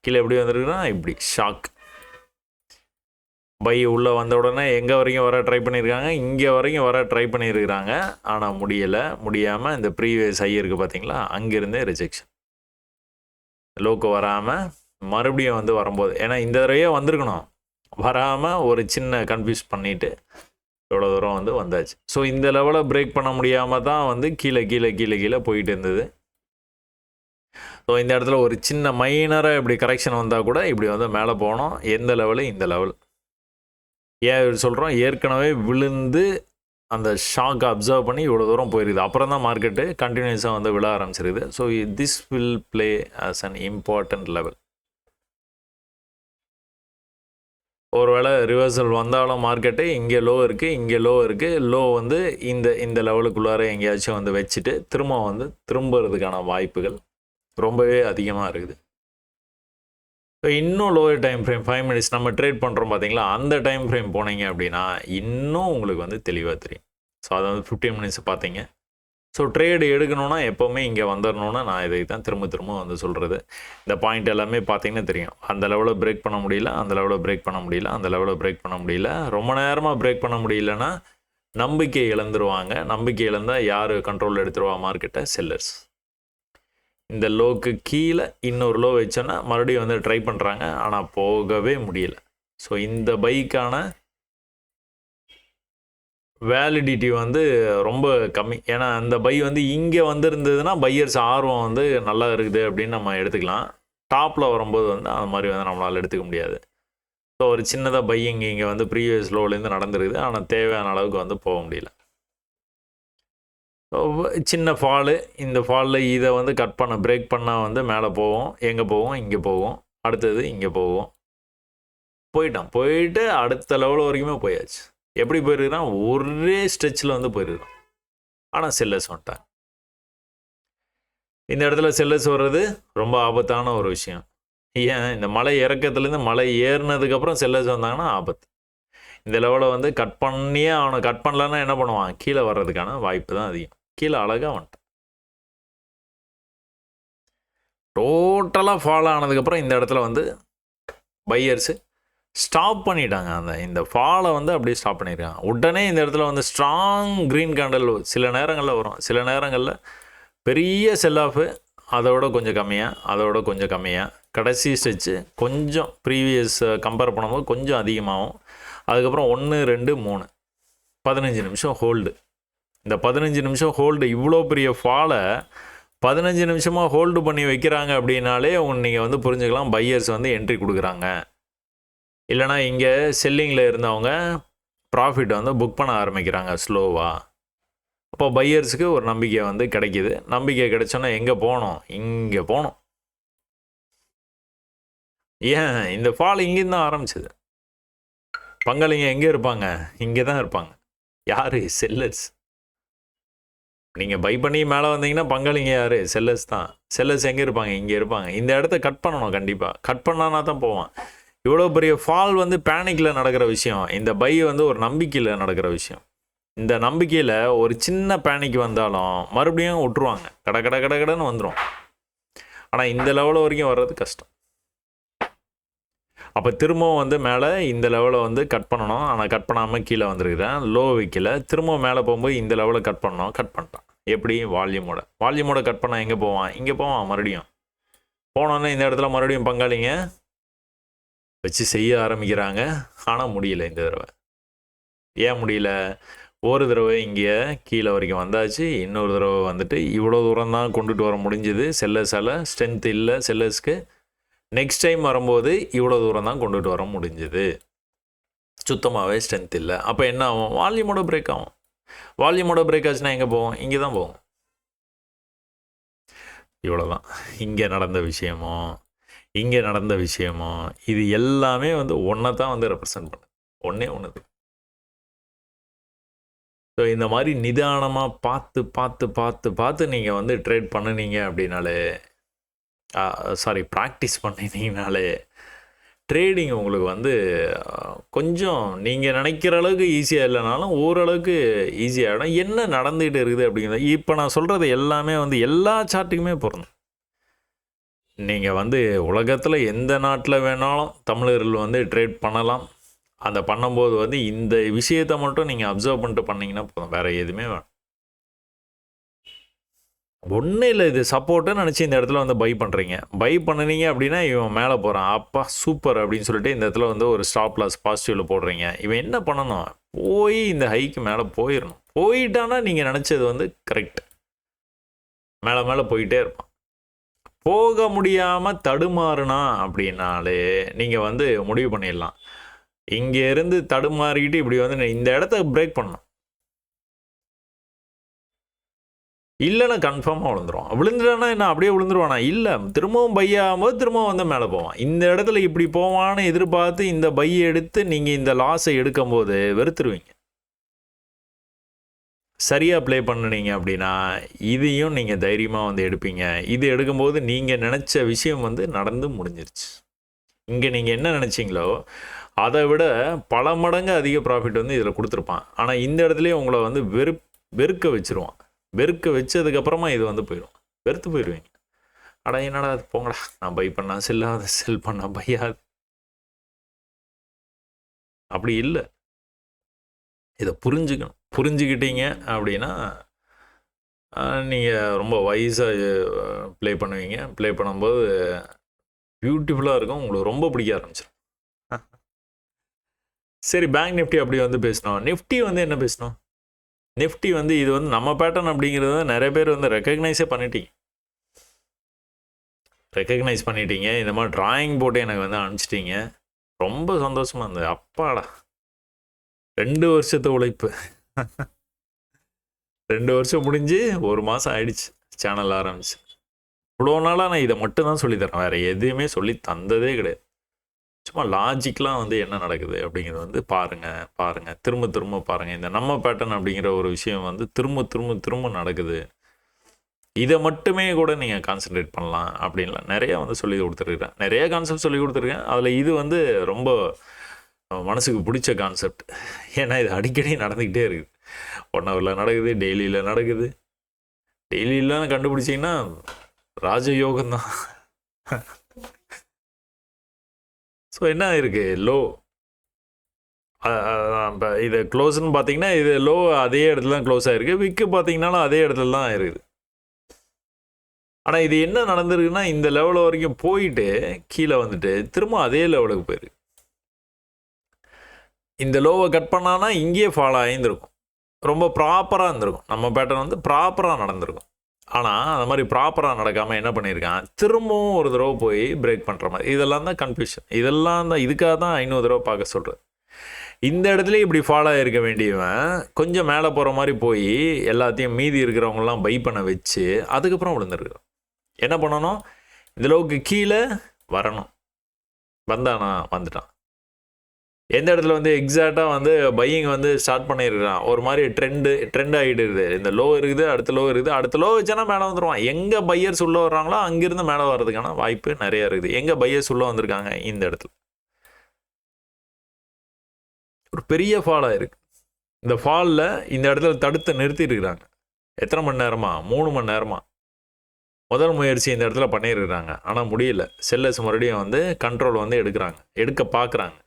எப்படி வந்திருக்குன்னா இப்படி ஷாக். பை உள்ளே வந்த உடனே எங்கே வரைக்கும் வர ட்ரை பண்ணியிருக்காங்க? இங்கே வரைக்கும் வர ட்ரை பண்ணியிருக்கிறாங்க. ஆனால் முடியாமல் இந்த ப்ரீவியஸ் ஹை இருக்குது பார்த்தீங்களா, அங்கேருந்தே ரிஜெக்ஷன். லோக்கு வராமல் மறுபடியும் வந்து வரும்போது, ஏன்னா இந்த தடவையே வந்திருக்கணும், வராமல் ஒரு சின்ன கன்ஃபியூஸ் பண்ணிவிட்டு இவ்வளோ தூரம் வந்து வந்தாச்சு. ஸோ இந்த லெவலை பிரேக் பண்ண முடியாமல் தான் வந்து கீழே போயிட்டு இருந்தது. ஸோ இந்த இடத்துல ஒரு சின்ன மைனராக இப்படி கரெக்ஷன் வந்தால் கூட இப்படி வந்து மேலே போகணும். எந்த லெவலு? இந்த லெவல். ஏன் சொல்கிறோம்? ஏற்கனவே விழுந்து அந்த ஷாக் அப்சர்வ் பண்ணி இவ்வளோ தூரம் போயிருக்குது. அப்புறம் தான் மார்க்கெட்டு கண்டினியூஸாக வந்து விழ ஆரம்பிச்சிருக்குது. So this will play as an important level. ஒருவேளை ரிவர்சல் வந்தாலும் மார்க்கெட்டு இங்கே லோ இருக்குது, லோ வந்து இந்த லெவலுக்குள்ளார எங்கேயாச்சும் வந்து வச்சுட்டு திரும்புறதுக்கான வாய்ப்புகள் ரொம்பவே அதிகமாக இருக்குது. இப்போ இன்னும் லோவர் டைம் ஃப்ரேம் 5 மினிட்ஸ் நம்ம ட்ரேட் பண்ணுறோம் பார்த்தீங்களா, அந்த டைம் ஃப்ரேம் போனீங்க அப்படின்னா இன்னும் உங்களுக்கு வந்து தெளிவாக தெரியும். ஸோ அதை வந்து 15 மினிட்ஸ் பார்த்தீங்க. ஸோ ட்ரேடு எடுக்கணுன்னா எப்போவுமே இங்கே வந்துடணுன்னு நான் இதை தான் திரும்ப வந்து சொல்கிறது. இந்த பாயிண்ட் எல்லாமே பார்த்தீங்கன்னா தெரியும். அந்த லெவலில் பிரேக் பண்ண முடியல, அந்த லெவலில் பிரேக் பண்ண முடியல, அந்த லெவலில் பிரேக் பண்ண முடியல. ரொம்ப நேரமாக பிரேக் பண்ண முடியலன்னா நம்பிக்கை இழந்துருவாங்க. நம்பிக்கை இழந்தால் யார் கண்ட்ரோல் எடுத்துருவா மார்க்கெட்டை? செல்லர்ஸ். இந்த லோக்கு கீழே இன்னொரு லோ வச்சோன்னா மறுபடியும் வந்து ட்ரை பண்ணுறாங்க, ஆனால் போகவே முடியல. ஸோ இந்த பைக்கான வேலிடிட்டி வந்து ரொம்ப கம்மி. ஏன்னா அந்த பை வந்து இங்கே வந்திருந்ததுன்னா பையர்ஸ் ஆர்வம் வந்து நல்லா இருக்குது அப்படின்னு நம்ம எடுத்துக்கலாம். டாப்பில் வரும்போது வந்து அந்த மாதிரி வந்து நம்மளால் எடுத்துக்க முடியாது. ஸோ ஒரு சின்னதாக பையிங் இங்கே வந்து ப்ரீவியஸ் லோலேருந்து நடந்துருக்குது, ஆனால் தேவையான அளவுக்கு வந்து போக முடியல. சின்ன ஃபாலு, இந்த ஃபாலில் இதை வந்து பிரேக் பண்ணால் வந்து மேலே போவோம், எங்கே போவோம்? இங்கே போவோம், அடுத்தது இங்கே போவோம். போயிட்டு அடுத்த லெவல் வரைக்குமே போயாச்சு. எப்படி போயிருக்குன்னா ஒரே ஸ்ட்ரெச்சில் வந்து போயிருக்கோம். ஆனால் செல்லர்ஸ் வந்துட்டாங்க. இந்த இடத்துல செல்லர்ஸ் வர்றது ரொம்ப ஆபத்தான ஒரு விஷயம். ஏன் இந்த மலை இறக்கத்துலேருந்து மலை ஏறினதுக்கப்புறம் செல்லர்ஸ் வந்தாங்கன்னா ஆபத்து. இந்த லெவலை வந்து கட் பண்ணியே அவனை கட் பண்ணலன்னா என்ன பண்ணுவான், கீழே வர்றதுக்கான வாய்ப்பு தான் அதிகம். கீழே அழகாக வந்துட்டான். டோட்டலாக ஃபாலோ ஆனதுக்கப்புறம் இந்த இடத்துல வந்து பையர்ஸு ஸ்டாப் பண்ணிட்டாங்க. இந்த ஃபாலை வந்து அப்படியே ஸ்டாப் பண்ணியிருக்காங்க. உடனே இந்த இடத்துல வந்து ஸ்ட்ராங் க்ரீன் கேண்டல் சில நேரங்களில் வரும், சில நேரங்களில் பெரிய செல் ஆஃபு, அதோட கொஞ்சம் கம்மியாக கடைசி ஸ்டெச்சு கொஞ்சம் ப்ரீவியஸ் கம்பேர் பண்ணும்போது கொஞ்சம் அதிகமாகும். அதுக்கப்புறம் 1 2 3 15 நிமிஷம் ஹோல்டு. இந்த 15 நிமிஷம் ஹோல்டு, இவ்வளோ பெரிய ஃபாலை 15 நிமிஷமாக ஹோல்டு பண்ணி வைக்கிறாங்க அப்படின்னாலே நீங்கள் வந்து புரிஞ்சுக்கலாம் பையர்ஸ் வந்து என்ட்ரி கொடுக்குறாங்க. இல்லைனா இங்கே செல்லிங்கில் இருந்தவங்க ப்ராஃபிட் வந்து புக் பண்ண ஆரம்பிக்கிறாங்க ஸ்லோவாக. அப்போ பையர்ஸுக்கு ஒரு நம்பிக்கை வந்து கிடைக்கிது. நம்பிக்கை கிடைச்சோன்னா எங்கே போகணும், இங்கே போகணும். ஏன் இந்த ஃபால் இங்கேருந்து தான் ஆரம்பிச்சது. பங்காளிங்க எங்கே இருப்பாங்க, இங்கே தான் இருப்பாங்க. யார், செல்லர்ஸ். நீங்கள் பை பண்ணி மேலே வந்தீங்கன்னா பங்காளிங்க யார், செல்லர்ஸ் தான். செல்லர்ஸ் எங்கே இருப்பாங்க, இங்கே இருப்பாங்க. இந்த இடத்த கட் பண்ணணும், கண்டிப்பாக கட் பண்ணானா தான் போவான். இவ்வளோ பெரிய ஃபால் வந்து பேனிக்கில் நடக்கிற விஷயம், இந்த பை வந்து ஒரு நம்பிக்கையில் நடக்கிற விஷயம். இந்த நம்பிக்கையில் ஒரு சின்ன பேனிக் வந்தாலும் மறுபடியும் விட்டுருவாங்க, கடன்னு வந்துடும். ஆனால் இந்த லெவலில் வரைக்கும் வர்றது கஷ்டம். அப்போ திரும்பவும் வந்து மேலே இந்த லெவலை வந்து கட் பண்ணணும். ஆனால் கட் பண்ணாமல் கீழே வந்துருக்குறேன், லோ வைக்கல. திரும்பவும் மேலே போகும்போது இந்த லெவலை கட் பண்ணணும், கட் பண்ணிட்டான். எப்படி, வால்யூமோட கட் பண்ணால் எங்கே போவான், இங்கே போவான். மறுபடியும் போனோன்னே இந்த இடத்துல மறுபடியும் பங்காளிங்க வச்சு செய்ய ஆரம்பிக்கிறாங்க. ஆனால் முடியல இந்த தடவை. ஏன் முடியல, ஒரு தடவை இங்கே கீழே வரைக்கும் வந்தாச்சு, இன்னொரு தடவை வந்துட்டு இவ்வளோ தூரம் தான் கொண்டுட்டு வர முடிஞ்சுது. செல்லர்ஸால் ஸ்ட்ரென்த் இல்லை செல்லர்ஸ்க்கு. நெக்ஸ்ட் டைம் வரும்போது இவ்வளோ தூரம் தான் கொண்டுட்டு வர முடிஞ்சுது, சுத்தமாகவே ஸ்ட்ரென்த் இல்லை. அப்போ என்ன ஆகும், வால்யூமோட பிரேக் ஆகும். வால்யூமோட பிரேக் ஆச்சுன்னா எங்கே போவோம், இங்கே தான் போவோம். இவ்வளோதான் இங்கே நடந்த விஷயமோ இது எல்லாமே வந்து ஒன்றை தான் வந்து ரெப்ரசன்ட் பண்ணுது. ஒன்று. ஸோ இந்த மாதிரி நிதானமாக பார்த்து நீங்கள் வந்து ட்ரேட் பண்ணினீங்க அப்படின்னாலே, ப்ராக்டிஸ் பண்ணினீங்கனாலே ட்ரேடிங் உங்களுக்கு வந்து கொஞ்சம் நீங்கள் நினைக்கிற அளவுக்கு ஈஸியாக இல்லைனாலும் ஓரளவுக்கு ஈஸியாகிடும். என்ன நடந்துகிட்டு இருக்குது அப்படிங்கிறது இப்போ நான் சொல்கிறது எல்லாமே வந்து எல்லா சார்ட்டுக்குமே பொருந்தும். நீங்கள் வந்து உலகத்தில் எந்த நாட்டில் வேணாலும் தமிழர்கள் வந்து ட்ரேட் பண்ணலாம். அந்த பண்ணும்போது வந்து இந்த விஷயத்தை மட்டும் நீங்கள் அப்சர்வ் பண்ணிட்டு பண்ணிங்கன்னா போதும், வேறு எதுவுமே வேணும். ஒன்றும் இல்லை, இது சப்போர்ட்டுன்னு நினச்சி இந்த இடத்துல வந்து பை பண்ணுறீங்க. பை பண்ணினீங்க அப்படின்னா இவன் மேலே போகிறான், அப்பா சூப்பர் அப்படின்னு சொல்லிட்டு இந்த இடத்துல வந்து ஒரு ஸ்டாப் லாஸ் பாசிட்டிவில் போடுறீங்க. இவன் என்ன பண்ணணும், போய் இந்த ஹைக்கு மேலே போயிடணும். போயிட்டானா நீங்கள் நினச்சது வந்து கரெக்ட், மேலே போயிட்டே இருப்பான். போக முடியாமல் தடுமாறுனா அப்படின்னாலே நீங்கள் வந்து முடிவு பண்ணிடலாம், இங்கே இருந்து தடுமாறிக்கிட்டு இப்படி வந்து இந்த இடத்த பிரேக் பண்ணணும். இல்லைன்னா கன்ஃபார்மாக விழுந்துட்டானா என்ன அப்படியே விழுந்துருவானா, இல்லை திரும்பவும் பை ஆகும்போது திரும்பவும் வந்து மேலே போவான். இந்த இடத்துல இப்படி போவான்னு எதிர்பார்த்து இந்த பையை எடுத்து நீங்கள் இந்த லாஸை எடுக்கும்போது வெறுத்துருவீங்க. சரியாக ப்ளே பண்ணினீங்க அப்படின்னா இதையும் நீங்கள் தைரியமாக வந்து எடுப்பீங்க. இது எடுக்கும்போது நீங்கள் நினச்ச விஷயம் வந்து நடந்து முடிஞ்சிருச்சு. இங்கே நீங்கள் என்ன நினச்சிங்களோ அதை விட பல மடங்கு அதிக ப்ராஃபிட் வந்து இதில் கொடுத்துருப்பான். ஆனால் இந்த இடத்துலையே உங்களை வந்து வெறுக்க வச்சுருவான். வெறுக்க வச்சதுக்கப்புறமா இது வந்து போயிடும், வெறுத்து போயிடுவீங்க. அடா என்னடா அது, போங்கடா, நான் பை பண்ணா செல்லாது, செல் பண்ணா பையாது. அப்படி இல்லை, இதை புரிஞ்சுக்கணும். புரிஞ்சுக்கிட்டீங்க அப்படின்னா நீங்கள் ரொம்ப வைஸாக ப்ளே பண்ணுவீங்க. ப்ளே பண்ணும்போது பியூட்டிஃபுல்லாக இருக்கும், உங்களுக்கு ரொம்ப பிடிக்க ஆரம்பிச்சிடும். சரி, பேங்க் நிஃப்டி அப்படி வந்து பேசணும். நிஃப்டி வந்து என்ன பேசணும், நிஃப்டி வந்து இது வந்து நம்ம பேட்டர்ன் அப்படிங்கிறது நிறைய பேர் வந்து ரெக்கக்னைஸ் பண்ணிட்டீங்க. இந்த மாதிரி டிராயிங் போட்டு எனக்கு வந்து அனுப்பிச்சிட்டிங்க, ரொம்ப சந்தோஷமாக இருந்தது. அப்பாடா, 2 வருஷத்து உழைப்பு 2 வருஷம் முடிஞ்சு 1 மாதம் ஆயிடுச்சு சேனல் ஆரம்பிச்சு. இவ்வளோ நாளாக நான் இதை மட்டும் தான் சொல்லித்தரேன், வேறு எதுவுமே சொல்லி தந்ததே கிடையாது. சும்மா லாஜிக்கலாக வந்து என்ன நடக்குது அப்படிங்கிறது வந்து பாருங்கள் திரும்ப திரும்ப பாருங்கள். இந்த நம்ம பேட்டர்ன் அப்படிங்கிற ஒரு விஷயம் வந்து திரும்ப திரும்ப திரும்ப நடக்குது. இதை மட்டுமே கூட நீங்கள் கான்சன்ட்ரேட் பண்ணலாம் அப்படின்லாம் நிறையா வந்து சொல்லி கொடுத்துருக்கேன். நிறைய கான்செப்ட் சொல்லி கொடுத்துருக்கேன். அதில் இது வந்து ரொம்ப மனசுக்கு பிடிச்ச கான்செப்ட். ஏன்னா இது அடிக்கடி நடந்துக்கிட்டே இருக்குது. 1 ஹவரில் நடக்குது, டெய்லியில் நடக்குது. டெய்லியெலாம் கண்டுபிடிச்சிங்கன்னா ராஜயோகம் தான். ஸோ என்ன இருக்குது லோ இப்போ இது க்ளோஸ்ன்னு பார்த்தீங்கன்னா இது லோ அதே இடத்துல தான் க்ளோஸ் ஆகிருக்கு. விக்கு பார்த்தீங்கன்னாலும் அதே இடத்துல தான் இருக்குது. ஆனால் இது என்ன நடந்திருக்குன்னா இந்த லெவல் வரைக்கும் போயிட்டு கீழே வந்துட்டு திரும்ப அதே லெவலுக்கு போயிருக்கு. இந்த லோவை கட் பண்ணான்னா இங்கேயே ஃபாலோ ஆகியிருந்திருக்கும். ரொம்ப ப்ராப்பராக இருந்திருக்கும். நம்ம பேட்டர்ன் வந்து ப்ராப்பராக நடந்திருக்கும். ஆனால் அந்த மாதிரி ப்ராப்பராக நடக்காமல் என்ன பண்ணியிருக்கான், திரும்பவும் ஒரு தடவை போய் பிரேக் பண்ணுற மாதிரி. இதெல்லாம் தான் கன்ஃபியூஷன். இதெல்லாம் தான் இதுக்காக தான் 500 தடவை பார்க்க சொல்கிறது. இந்த இடத்துல இப்படி ஃபாலோ ஆகிருக்க வேண்டியவன் கொஞ்சம் மேலே போகிற மாதிரி போய் எல்லாத்தையும் மீதி இருக்கிறவங்களாம் பை பண்ண வச்சு அதுக்கப்புறம் விழுந்துருக்கான். என்ன பண்ணணும், இந்த அளவுக்கு கீழே வரணும். வந்தானா வந்துட்டான். எந்த இடத்துல வந்து எக்ஸாக்டாக வந்து பையிங் வந்து ஸ்டார்ட் பண்ணியிருக்கான். ஒரு மாதிரி ட்ரெண்ட் ஆகிடுது. இந்த லோ இருக்குது, அடுத்த லோ இருக்குது, அடுத்த லோ வச்சானா மேலே வந்துடுவான். எங்கே பையர்ஸ் உள்ளே வர்றாங்களோ அங்கேருந்து மேலே வர்றதுக்கான வாய்ப்பு நிறையா இருக்குது. எங்கே பையர்ஸ் உள்ளே வந்திருக்காங்க, இந்த இடத்துல ஒரு பெரிய ஃபாலாக இருக்குது. இந்த ஃபாலில் இந்த இடத்துல தடுத்து நிறுத்திட்டுருக்குறாங்க. எத்தனை மணி நேரமா, 3 மணி நேரமா முதல் முயற்சி இந்த இடத்துல பண்ணியிருக்கிறாங்க. ஆனால் முடியல. செல்லர்ஸ் மறுபடியும் வந்து கண்ட்ரோல் வந்து எடுக்க பார்க்குறாங்க.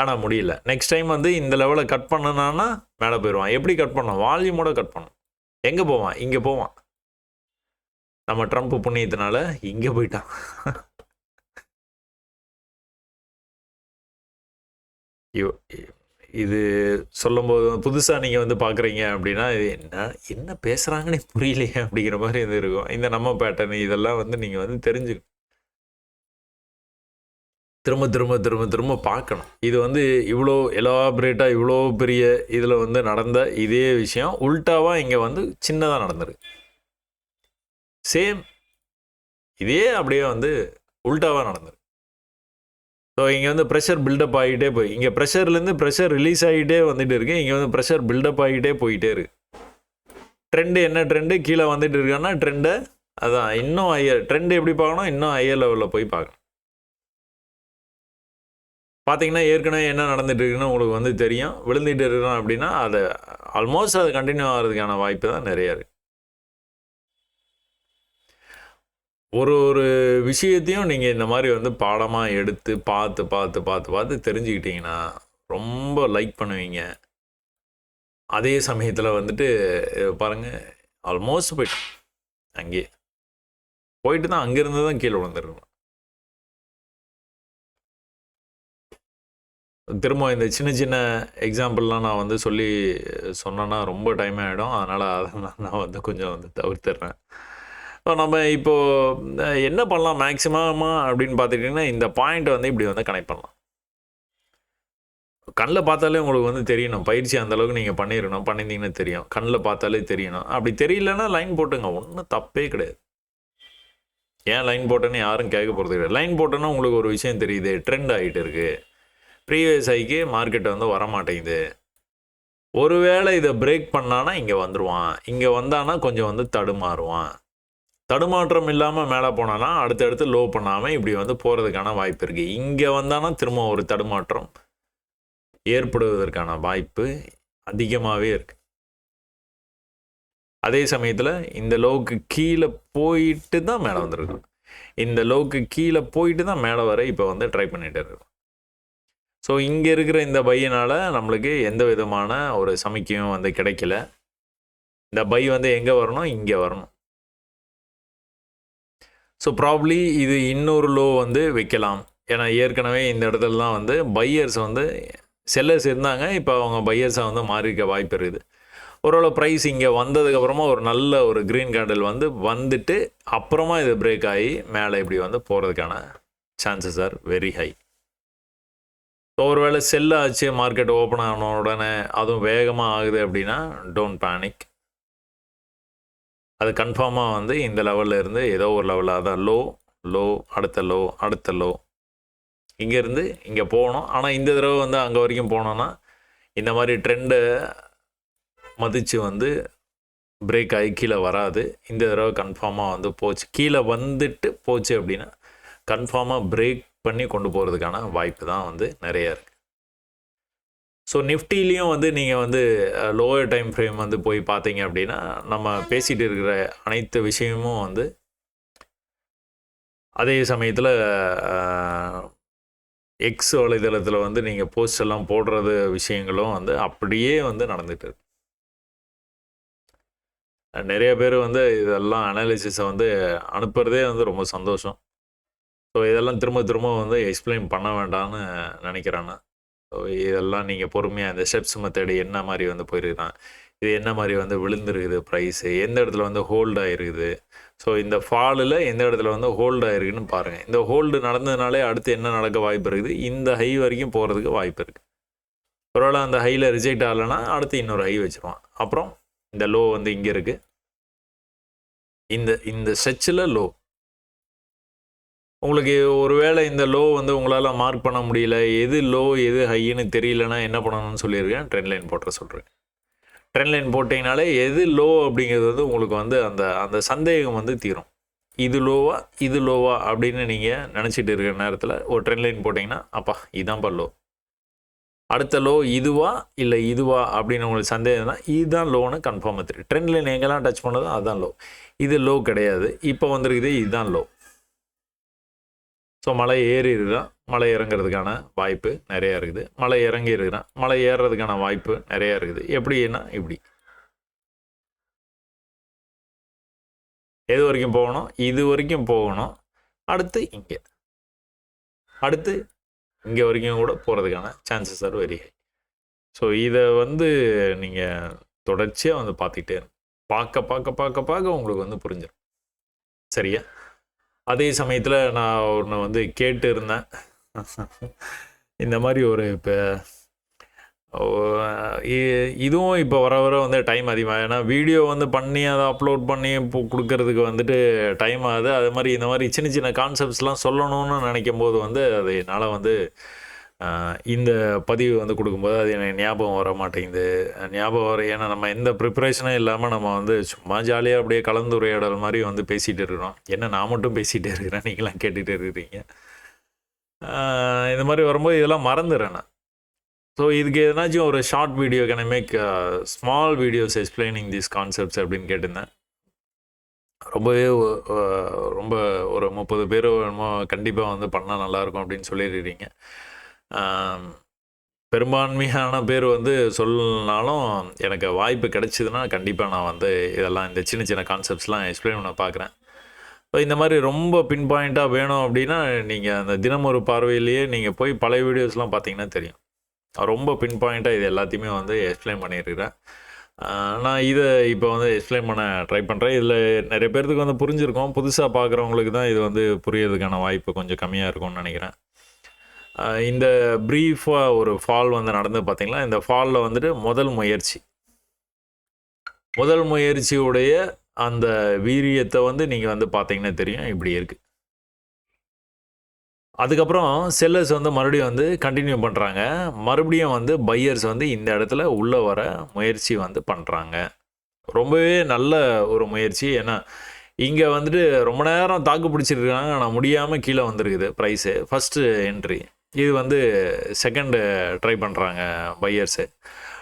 ஆனால் முடியல. நெக்ஸ்ட் டைம் வந்து இந்த லெவலை கட் பண்ணனான்னா மேலே போயிடுவான். எப்படி கட் பண்ணோம், வால்யூமோட கட் பண்ணோம். எங்கே போவான், இங்கே போவான். நம்ம ட்ரம்ப் புண்ணியத்தினால இங்கே போயிட்டான். இது சொல்லும்போது புதுசாக நீங்கள் வந்து பார்க்குறீங்க அப்படின்னா இது என்ன பேசுகிறாங்கன்னே புரியலையே அப்படிங்கிற மாதிரி இது இருக்கும். இந்த நம்ம பேட்டர்ன் இதெல்லாம் வந்து நீங்கள் வந்து தெரிஞ்சுக்கணும். திரும்ப திரும்ப திரும்ப திரும்ப பார்க்கணும். இது வந்து இவ்வளோ எலாபரேட்டாக இவ்வளோ பெரிய இதில் வந்து நடந்த இதே விஷயம் உல்ட்டாவாக இங்கே வந்து சின்னதாக நடந்திருக்கு. சேம் இதே அப்படியே வந்து உல்ட்டாவாக நடந்திருக்கு. ஸோ இங்கே வந்து ப்ரெஷர் பில்டப் ஆகிட்டே போய் இங்கே ப்ரெஷர்லேருந்து ப்ரெஷர் ரிலீஸ் ஆகிட்டே வந்துட்டு இருக்கு. இங்கே வந்து ப்ரெஷர் பில்டப் ஆகிட்டே போயிட்டே இருக்கு. ட்ரெண்டு என்ன ட்ரெண்டு கீழே வந்துட்டு இருக்கான்னா ட்ரெண்டை அதான் இன்னும் ஹையர் ட்ரெண்டு எப்படி பார்க்கணும், இன்னும் ஹையர் லெவலில் போய் பார்க்கணும். பார்த்தீங்கன்னா ஏற்கனவே என்ன நடந்துட்டு இருக்குன்னு உங்களுக்கு வந்து தெரியும். விழுந்துட்டு இருக்கிறோம் அப்படின்னா அதை ஆல்மோஸ்ட் அது கண்டினியூ ஆகிறதுக்கான வாய்ப்பு தான் நிறையா இருக்குது. ஒரு விஷயத்தையும் நீங்கள் இந்த மாதிரி வந்து பாடமாக எடுத்து பார்த்து தெரிஞ்சுக்கிட்டிங்கன்னா ரொம்ப லைக் பண்ணுவீங்க. அதே சமயத்தில் வந்துட்டு பாருங்கள் ஆல்மோஸ்ட் போயிட்டு அங்கேயே போயிட்டு தான் அங்கேருந்து தான் கீழே விழுந்துருக்கணும். திரும்ப இந்த சின்ன சின்ன எக்ஸாம்பிள்லாம் நான் வந்து சொன்னேன்னா ரொம்ப டைம் ஆகிடும். அதனால் அதை நான் வந்து கொஞ்சம் வந்து தவிர்த்துடுறேன். நம்ம இப்போது என்ன பண்ணலாம் மேக்ஸிமமாக அப்படின்னு பார்த்துக்கிட்டிங்கன்னா இந்த பாயிண்ட்டை வந்து இப்படி வந்து கனெக்ட் பண்ணலாம். கண்ணில் பார்த்தாலே உங்களுக்கு வந்து தெரியணும். பயிற்சி அந்தளவுக்கு நீங்கள் பண்ணியிருந்தீங்கன்னா தெரியும். கண்ணில் பார்த்தாலே தெரியணும். அப்படி தெரியலன்னா லைன் போட்டுங்க, ஒன்றும் தப்பே கிடையாது. ஏன் லைன் போட்டேன்னு யாரும் கேட்க போகிறது கிடையாது. லைன் போட்டோன்னா உங்களுக்கு ஒரு விஷயம் தெரியுது, ட்ரெண்ட் ஆகிட்டு இருக்குது. ப்ரீவியஸ் ஹைக்கு மார்க்கெட்டை வந்து வரமாட்டேங்குது. ஒருவேளை இதை பிரேக் பண்ணானா இங்கே வந்துடுவான். இங்கே வந்தானா கொஞ்சம் வந்து தடுமாறுவான். தடுமாற்றம் இல்லாமல் மேலே போனானா அடுத்தடுத்து லோ பண்ணாமல் இப்படி வந்து போகிறதுக்கான வாய்ப்பு இருக்குது. இங்கே வந்தானா திரும்ப ஒரு தடுமாற்றம் ஏற்படுவதற்கான வாய்ப்பு அதிகமாகவே இருக்குது. அதே சமயத்தில் இந்த லோவுக்கு கீழே போயிட்டு தான் மேலே வந்துருக்கும். இந்த லோவுக்கு கீழே போயிட்டு தான் மேலே வர இப்போ வந்து ட்ரை பண்ணிகிட்டே இருக்கும். ஸோ இங்கே இருக்கிற இந்த பையினால் நம்மளுக்கு எந்த விதமான ஒரு சமிக்கையும் வந்து கிடைக்கல. இந்த பை வந்து எங்கே வரணும், இங்கே வரணும். ஸோ ப்ராப்ளி இது இன்னொரு லோ வந்து வைக்கலாம். ஏன்னா ஏற்கனவே இந்த இடத்துல தான் வந்து பையர்ஸ் வந்து செல்லர்ஸ் இருந்தாங்க. இப்போ அவங்க பையர்ஸாக வந்து மாறிக்க வாய்ப்பு இருக்குது. ஒருவேளை ப்ரைஸ் இங்கே வந்ததுக்கப்புறமா ஒரு நல்ல ஒரு க்ரீன் கேண்டில் வந்துட்டு அப்புறமா இது பிரேக் ஆகி மேலே இப்படி வந்து போகிறதுக்கான chances are very high. So ஒருவேளை செல் ஆச்சு, மார்க்கெட் ஓப்பன் ஆன உடனே அதுவும் வேகமாக ஆகுது அப்படின்னா டோன்ட் பேனிக். அது கன்ஃபார்மாக வந்து இந்த லெவலில் இருந்து ஏதோ ஒரு லெவலில் அதான் லோ அடுத்த லோ இங்கேருந்து இங்கே போகணும். ஆனால் இந்த தடவை வந்து அங்கே வரைக்கும் போனோன்னா இந்த மாதிரி ட்ரெண்டை மதித்து வந்து பிரேக் ஆகி கீழே வராது. இந்த தடவை கன்ஃபார்மாக வந்து போச்சு, கீழே வந்துட்டு போச்சு அப்படின்னா கன்ஃபார்மாக பிரேக் பண்ணி கொண்டு போகிறதுக்கான வாய்ப்பு தான் வந்து நிறையா இருக்குது. ஸோ நிஃப்டிலையும் வந்து நீங்கள் வந்து லோவர் டைம் ஃப்ரேம் வந்து போய் பார்த்தீங்க அப்படின்னா நம்ம பேசிகிட்டு இருக்கிற அனைத்து விஷயமும் வந்து அதே சமயத்தில் எக்ஸ் வலைதளத்தில் வந்து நீங்கள் போஸ்ட் எல்லாம் போடுறது விஷயங்களும் வந்து அப்படியே வந்து நடந்துகிட்டு இருக்கு. நிறைய பேர் வந்து இதெல்லாம் அனாலிசிஸை வந்து அனுப்புகிறதே வந்து ரொம்ப சந்தோஷம். ஸோ இதெல்லாம் திரும்ப திரும்ப வந்து எக்ஸ்பிளைன் பண்ண வேண்டாம்னு நினைக்கிறேன் நான். ஸோ இதெல்லாம் நீங்கள் பொறுமையாக இந்த ஸ்டெப்ஸ் மெத்தடு என்ன மாதிரி வந்து போயிருக்கிறான், இது என்ன மாதிரி வந்து விழுந்துருக்குது ப்ரைஸு, எந்த இடத்துல வந்து ஹோல்ட் ஆகிருக்குது, ஸோ இந்த ஃபாலில் எந்த இடத்துல வந்து ஹோல்ட் ஆகிருக்குன்னு பாருங்கள். இந்த ஹோல்டு நடந்ததுனாலே அடுத்து என்ன நடக்க வாய்ப்பு இருக்குது, இந்த ஹை வரைக்கும் போகிறதுக்கு வாய்ப்பு இருக்குது. ஒருவேளை அந்த ஹையில் ரிஜெக்ட் ஆகலைன்னா அடுத்து இன்னொரு ஹை வச்சுருவான். அப்புறம் இந்த லோ வந்து இங்கே இருக்குது, இந்த ஸ்ட்ரெச்சில் லோ. உங்களுக்கு ஒருவேளை இந்த லோ வந்து உங்களால் மார்க் பண்ண முடியல, எது லோ எது ஹைன்னு தெரியலன்னா என்ன பண்ணணும்னு சொல்லியிருக்கேன், ட்ரெண்ட் லைன் போட்டுற சொல்கிறேன். ட்ரெண்ட் லைன் போட்டிங்கனாலே எது லோ அப்படிங்கிறது வந்து உங்களுக்கு வந்து அந்த சந்தேகம் வந்து தீரும். இது லோவா அப்படின்னு நீங்கள் நினச்சிட்டு இருக்கிற நேரத்தில் ஒரு ட்ரெண்ட் லைன் போட்டிங்கன்னா அப்பா இதான்ப்பா லோ, அடுத்த லோ இதுவா இல்லை இதுவா அப்படின்னு உங்களுக்கு சந்தேகம்னா இதுதான் லோன்னு கன்ஃபார்மாக தெரியும். ட்ரெண்ட் லைன் எங்கெல்லாம் டச் பண்ணதோ அதுதான் லோ, இது லோ கிடையாது, இப்போ வந்துருக்குது இதுதான் லோ. ஸோ மலை ஏறி இருக்கிறான், மலை இறங்கிறதுக்கான வாய்ப்பு நிறையா இருக்குது, மலை இறங்கி இருக்கிறான், மலை ஏறுறதுக்கான வாய்ப்பு நிறையா இருக்குது. எப்படின்னா இப்படி எது வரைக்கும் போகணும், இது வரைக்கும் போகணும், அடுத்து இங்கே வரைக்கும் கூட போகிறதுக்கான chances are very high. So இதை வந்து நீங்கள் தொடர்ச்சியாக வந்து பார்த்துக்கிட்டே பார்க்க உங்களுக்கு வந்து புரிஞ்சிடும். சரியா? அதே சமயத்தில் நான் ஒன்று வந்து கேட்டு இருந்தேன், இந்த மாதிரி ஒரு இப்போ இதுவும் இப்போ வர வந்து டைம் அதிகமாக, ஏன்னா வீடியோ வந்து பண்ணி அதை அப்லோட் பண்ணி கொடுக்கறதுக்கு வந்துட்டு டைம் ஆகுது. அது மாதிரி இந்த மாதிரி சின்ன சின்ன கான்செப்ட்ஸ்லாம் சொல்லணும்னு நினைக்கும் போது வந்து அது என்னால் வந்து இந்த பதிவு வந்து கொடுக்கும்போது அது எனக்கு ஞாபகம் வர மாட்டேங்குது. ஞாபகம் வர, ஏன்னா நம்ம எந்த ப்ரிப்ரேஷனும் இல்லாமல் நம்ம வந்து சும்மா ஜாலியாக அப்படியே கலந்துரையாடல் மாதிரி வந்து பேசிகிட்டு இருக்கிறோம். என்ன நான் மட்டும் பேசிகிட்டே இருக்கிறேன், நீங்களாம் கேட்டுகிட்டே இருக்கிறீங்க. இந்த மாதிரி வரும்போது இதெல்லாம் மறந்துடுறேன் நான். ஸோ இதுக்கு எதனாச்சும் ஒரு short video can I make small videos explaining these concepts அப்படின்னு கேட்டிருந்தேன். ரொம்ப ஒரு 30 பேர் கண்டிப்பாக வந்து பண்ணால் நல்லாயிருக்கும் அப்படின்னு சொல்லியிருக்கிறீங்க. பெரும்பான்மையான பேர் வந்து சொல்லனாலும் எனக்கு வாய்ப்பு கிடைச்சிதுன்னா கண்டிப்பாக நான் வந்து இதெல்லாம் இந்த சின்ன சின்ன கான்செப்ட்ஸ்லாம் எக்ஸ்பிளைன் பண்ண பார்க்குறேன். ஸோ இந்த மாதிரி ரொம்ப பின் பாயிண்ட்டாக வேணும் அப்படின்னா நீங்கள் அந்த தினம் ஒரு பார்வையிலேயே நீங்கள் போய் பழைய வீடியோஸ்லாம் பார்த்தீங்கன்னா தெரியும். ரொம்ப பின் பாயிண்ட்டாக இது எல்லாத்தையுமே வந்து எக்ஸ்பிளைன் பண்ணியிருக்கிறேன். நான் இதை இப்போ வந்து எக்ஸ்பிளைன் பண்ண ட்ரை பண்ணுறேன். இதில் நிறைய பேர்த்துக்கு வந்து புரிஞ்சிருக்கோம், புதுசாக பார்க்குறவங்களுக்கு தான் இது வந்து புரியறதுக்கான வாய்ப்பு கொஞ்சம் கம்மியாக இருக்கும்னு நினைக்கிறேன். இந்த ப்ரீஃபாக ஒரு ஃபால் வந்து நடந்து பார்த்தீங்களா, இந்த ஃபாலில் வந்துட்டு முதல் முயற்சியுடைய அந்த வீரியத்தை வந்து நீங்கள் வந்து பார்த்தீங்கன்னா தெரியும், இப்படி இருக்குது. அதுக்கப்புறம் செல்லர்ஸ் வந்து மறுபடியும் வந்து கண்டினியூ பண்ணுறாங்க, மறுபடியும் வந்து பையர்ஸ் வந்து இந்த இடத்துல உள்ளே வர முயற்சி வந்து பண்ணுறாங்க. ரொம்பவே நல்ல ஒரு முயற்சி. ஏன்னா இங்கே வந்துட்டு ரொம்ப நேரம் தாக்கு பிடிச்சிருக்காங்க, ஆனால் முடியாமல் கீழே வந்துருக்குது ப்ரைஸு. ஃபஸ்ட்டு என்ட்ரி இது வந்து செகண்டு ட்ரை பண்ணுறாங்க பையர்ஸு.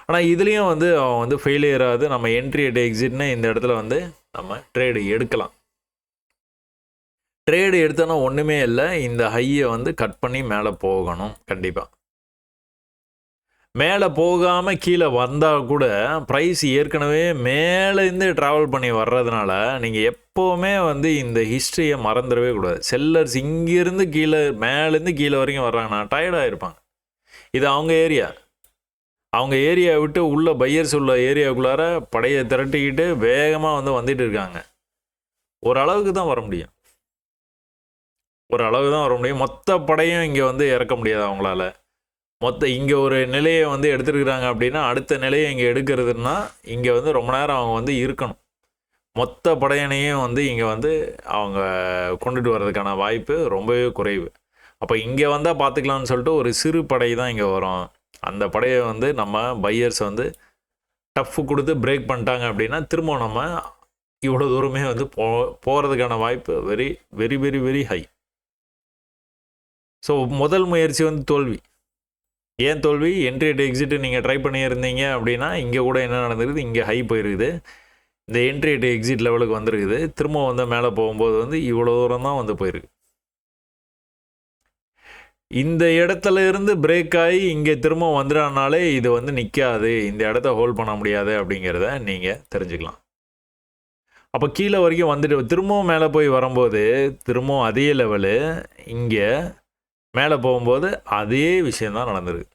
ஆனால் இதுலேயும் வந்து அவன் வந்து ஃபெயிலியர் ஆகுது. நம்ம என்ட்ரி அட் எக்ஸிட்னு இந்த இடத்துல வந்து நம்ம ட்ரேடு எடுக்கலாம். ட்ரேடு எடுத்தோன்னா ஒன்றுமே இல்லை, இந்த ஹையை வந்து கட் பண்ணி மேலே போகணும். கண்டிப்பாக மேலே போகாமல் கீழே வந்தால் கூட ப்ரைஸ் ஏற்கனவே மேலேருந்து ட்ராவல் பண்ணி வர்றதுனால நீங்கள் எப்போவுமே வந்து இந்த ஹிஸ்ட்ரியை மறந்துடவே கூடாது. செல்லர்ஸ் இங்கேருந்து மேலேருந்து கீழே வரைக்கும் வர்றாங்கன்னா டயர்டாக இருப்பாங்க. இது அவங்க ஏரியா விட்டு உள்ள பையர்ஸ் உள்ள ஏரியாவுக்குள்ளார படையை திரட்டிக்கிட்டு வேகமாக வந்து வந்துட்டு இருக்காங்க. ஓரளவுக்கு தான் வர முடியும், மொத்த படையும் இங்கே வந்து இறக்க முடியாது அவங்களால. இங்கே ஒரு நிலையை வந்து எடுத்துருக்குறாங்க அப்படின்னா அடுத்த நிலையை இங்கே எடுக்கிறதுனா இங்கே வந்து ரொம்ப நேரம் அவங்க வந்து இருக்கணும். மொத்த படையணையும் வந்து இங்கே வந்து அவங்க கொண்டுட்டு வர்றதுக்கான வாய்ப்பு ரொம்பவே குறைவு. அப்போ இங்கே வந்தால் பார்த்துக்கலான்னு சொல்லிட்டு ஒரு சிறு படை தான் இங்கே வரும். அந்த படையை வந்து நம்ம பையர்ஸ் வந்து டஃப் கொடுத்து பிரேக் பண்ணிட்டாங்க அப்படின்னா திரும்ப நம்ம இவ்வளோ தூரமே வந்து போகிறதுக்கான வாய்ப்பு very very very very high. So முதல் முயற்சி வந்து தோல்வி. ஏன் தோல்வி? என்ட்ரி அட் எக்ஸிட்டு நீங்கள் ட்ரை பண்ணியிருந்தீங்க அப்படின்னா இங்கே கூட என்ன நடந்திருக்குது, இங்கே ஹை போயிருக்குது, இந்த என்ட்ரி அட் எக்ஸிட் லெவலுக்கு வந்துருக்குது. திரும்ப வந்து மேலே போகும்போது வந்து இவ்வளோ தூரம் தான் வந்து போயிருக்கு. இந்த இடத்துல இருந்து பிரேக் ஆகி இங்கே திரும்ப வந்துடானாலே இது வந்து நிற்காது, இந்த இடத்த ஹோல்ட் பண்ண முடியாது அப்படிங்கிறத நீங்கள் தெரிஞ்சுக்கலாம். அப்போ கீழே வரைக்கும் வந்துட்டு திரும்பவும் மேலே போய் வரும்போது திரும்பவும் அதே லெவலு, இங்கே மேலே போகும்போது அதே விஷயந்தான் நடந்திருக்கு.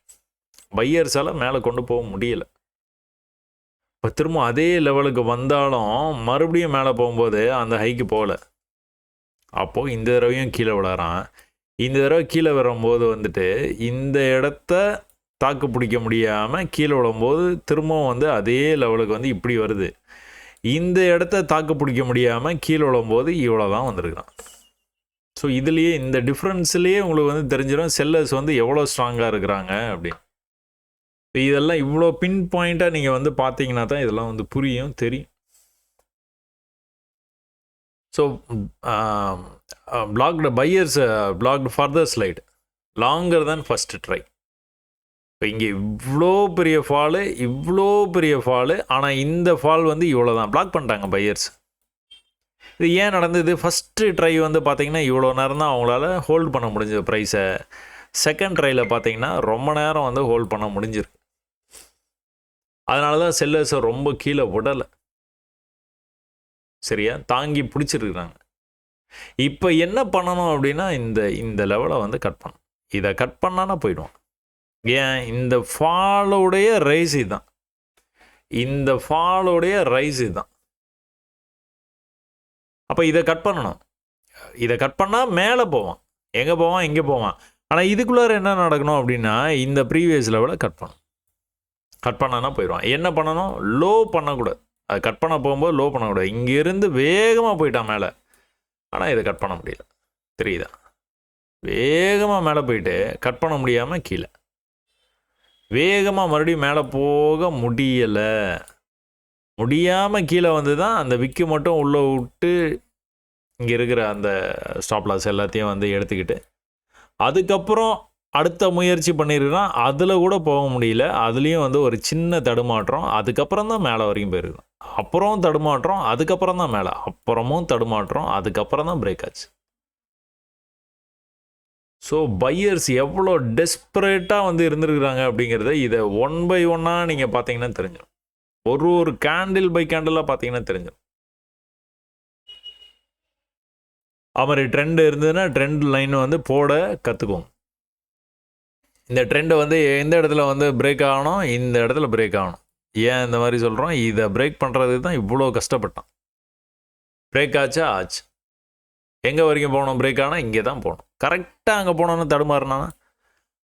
பையர்ஸால் மேலே கொண்டு போக முடியலை. இப்போ திரும்ப அதே லெவலுக்கு வந்தாலும் மறுபடியும் மேலே போகும்போது அந்த ஹைக்கு போகல. அப்போது இந்த தடவையும் கீழே விழறான். இந்த தடவை கீழே வரும்போது வந்துட்டு இந்த இடத்த தாக்கு பிடிக்க முடியாமல் கீழே விழும்போது திரும்பவும் வந்து அதே லெவலுக்கு வந்து இப்படி வருது. இந்த இடத்த தாக்கு பிடிக்க முடியாமல் கீழே விழும்போது இவ்வளோ தான் வந்திருக்கான். ஸோ இதுலேயே இந்த டிஃப்ரென்ஸ்லேயே உங்களுக்கு வந்து தெரிஞ்சிடும் செல்லர்ஸ் வந்து எவ்வளோ ஸ்ட்ராங்காக இருக்கிறாங்க அப்படின்னு. இதெல்லாம் இவ்வளோ பின் பாயிண்ட்டாக நீங்கள் வந்து பார்த்தீங்கன்னா தான் இதெல்லாம் வந்து புரியும், தெரியும். So blocked buyers blocked further slide longer தான் ஃபஸ்ட்டு ட்ரை. இப்போ இங்கே இவ்வளோ பெரிய ஃபாலு, ஆனால் இந்த ஃபால் வந்து இவ்வளோ தான் பிளாக் பண்ணிட்டாங்க பையர்ஸ். இது ஏன் நடந்தது? ஃபஸ்ட்டு ட்ரை வந்து பார்த்திங்கன்னா இவ்வளோ நேரம் தான் அவங்களால ஹோல்ட் பண்ண முடிஞ்சது ப்ரைஸை. செகண்ட் ட்ரையில் பார்த்திங்கன்னா ரொம்ப நேரம் வந்து ஹோல்ட் பண்ண முடிஞ்சிருக்கு. அதனால தான் செல்லர்ஸை ரொம்ப கீழே விடலை, சரியா தாங்கி பிடிச்சிருக்கிறாங்க. இப்போ என்ன பண்ணணும் அப்படின்னா இந்த லெவலை வந்து கட் பண்ணணும். இதை கட் பண்ணானா போயிடுவான். ஏன்? இந்த ஃபாலோடைய ரைஸ் இதுதான், இந்த ஃபாலோடைய ரைஸ் இதுதான். அப்போ இதை கட் பண்ணணும். இதை கட் பண்ணால் மேலே போவான், எங்கே போவான், இங்கே போவான். ஆனால் இதுக்குள்ளார என்ன நடக்கணும் அப்படின்னா இந்த ப்ரீவியஸ் லெவலை கட் பண்ணணும். கட் பண்ணானா போயிடுவான். என்ன பண்ணணும்? லோ பண்ணக்கூடாது. அது கட் பண்ண போகும்போது லோ பண்ணக்கூடாது. இங்கேருந்து வேகமாக போயிட்டான் மேலே, ஆனால் இதை கட் பண்ண முடியல. தெரியுதா? வேகமாக மேலே போயிட்டு கட் பண்ண முடியாமல் கீழே, வேகமாக மறுபடியும் மேலே போக முடியலை. முடியாமல் கீழே வந்து தான் அந்த விக்கு மட்டும் உள்ளே விட்டு இங்கே இருக்கிற அந்த ஸ்டாப் லாஸ் எல்லாத்தையும் வந்து எடுத்துக்கிட்டு அதுக்கப்புறம் அடுத்த முயற்சி பண்ணியிருக்கான். அதில் கூட போக முடியல. அதுலேயும் வந்து ஒரு சின்ன தடுமாற்றம். அதுக்கப்புறம் தான் மேலே வரைக்கும் போயிருக்கான். அப்புறம் தடுமாற்றம், அதுக்கப்புறம் தான் மேலே, அப்புறமும் தடுமாற்றம், அதுக்கப்புறம் தான் பிரேக் ஆச்சு. ஸோ பையர்ஸ் எவ்வளோ டெஸ்பரேட்டாக வந்து இருந்திருக்கிறாங்க அப்படிங்கிறத இதை ஒன் பை ஒன்னாக நீங்கள் பார்த்தீங்கன்னா தெரிஞ்சிடும். ஒரு கேண்டில் பை கேண்டிலாக பார்த்தீங்கன்னா தெரிஞ்சிடும். அவர் ட்ரெண்ட் இருந்ததுன்னா ட்ரெண்ட் லைன் வந்து போட கற்றுக்குவோம். இந்த ட்ரெண்டை வந்து எந்த இடத்துல வந்து பிரேக் ஆகணும், இந்த இடத்துல பிரேக் ஆகணும். ஏன் இந்த மாதிரி சொல்கிறோம்? இதை பிரேக் பண்ணுறதுக்கு தான் இவ்வளோ கஷ்டப்பட்டான். பிரேக் ஆச்சா? ஆச்சு. எங்கே வரைக்கும் போகணும்? பிரேக் ஆனால் இங்கே தான் போகணும். கரெக்டாக அங்கே போனோன்னு தடுமாறினா.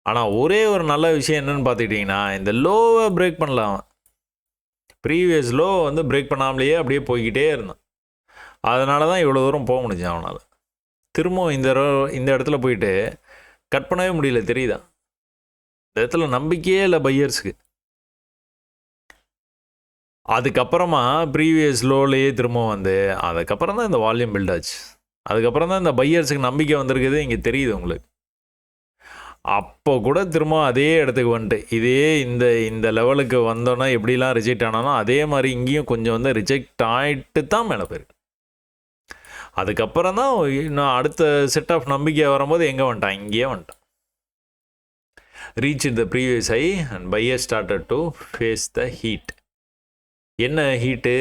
ஆனால் ஒரே ஒரு நல்ல விஷயம் என்னென்னு பார்த்துக்கிட்டிங்கன்னா இந்த லோவை பிரேக் பண்ணலாம். ப்ரீவியஸ் லோ வந்து பிரேக் பண்ணாமலேயே அப்படியே போய்கிட்டே இருந்தான். அதனால தான் இவ்வளோ தூரம் போக முடிஞ்சு அவனால். திரும்பவும் இந்த இடத்துல போயிட்டு கட் பண்ணவே முடியல. தெரியுதா? இந்த இடத்துல நம்பிக்கையே இல்லை பையர்ஸுக்கு. அதுக்கப்புறமா ப்ரீவியஸ் லோலையே திரும்ப வந்து அதுக்கப்புறம் தான் இந்த வால்யூம் பில்ட் ஆச்சு. அதுக்கப்புறம் தான் இந்த பையர்ஸுக்கு நம்பிக்கை வந்திருக்குது. இங்கே தெரியுது உங்களுக்கு. அப்போ கூட திரும்ப அதே இடத்துக்கு வந்துட்டு இதே இந்த லெவலுக்கு வந்தோன்னா எப்படிலாம் ரிஜெக்ட் ஆனாலும் அதே மாதிரி இங்கேயும் கொஞ்சம் வந்து ரிஜெக்ட் ஆகிட்டு தான் மேலே போயிருக்கு. அதுக்கப்புறம் தான் இன்னும் அடுத்த செட் ஆஃப் நம்பிக்கை வரும்போது எங்கே வந்துட்டான்? இங்கேயே வந்துட்டான். Reach the previous high and buyer started to face the heat. என்ன ஹீட்டு?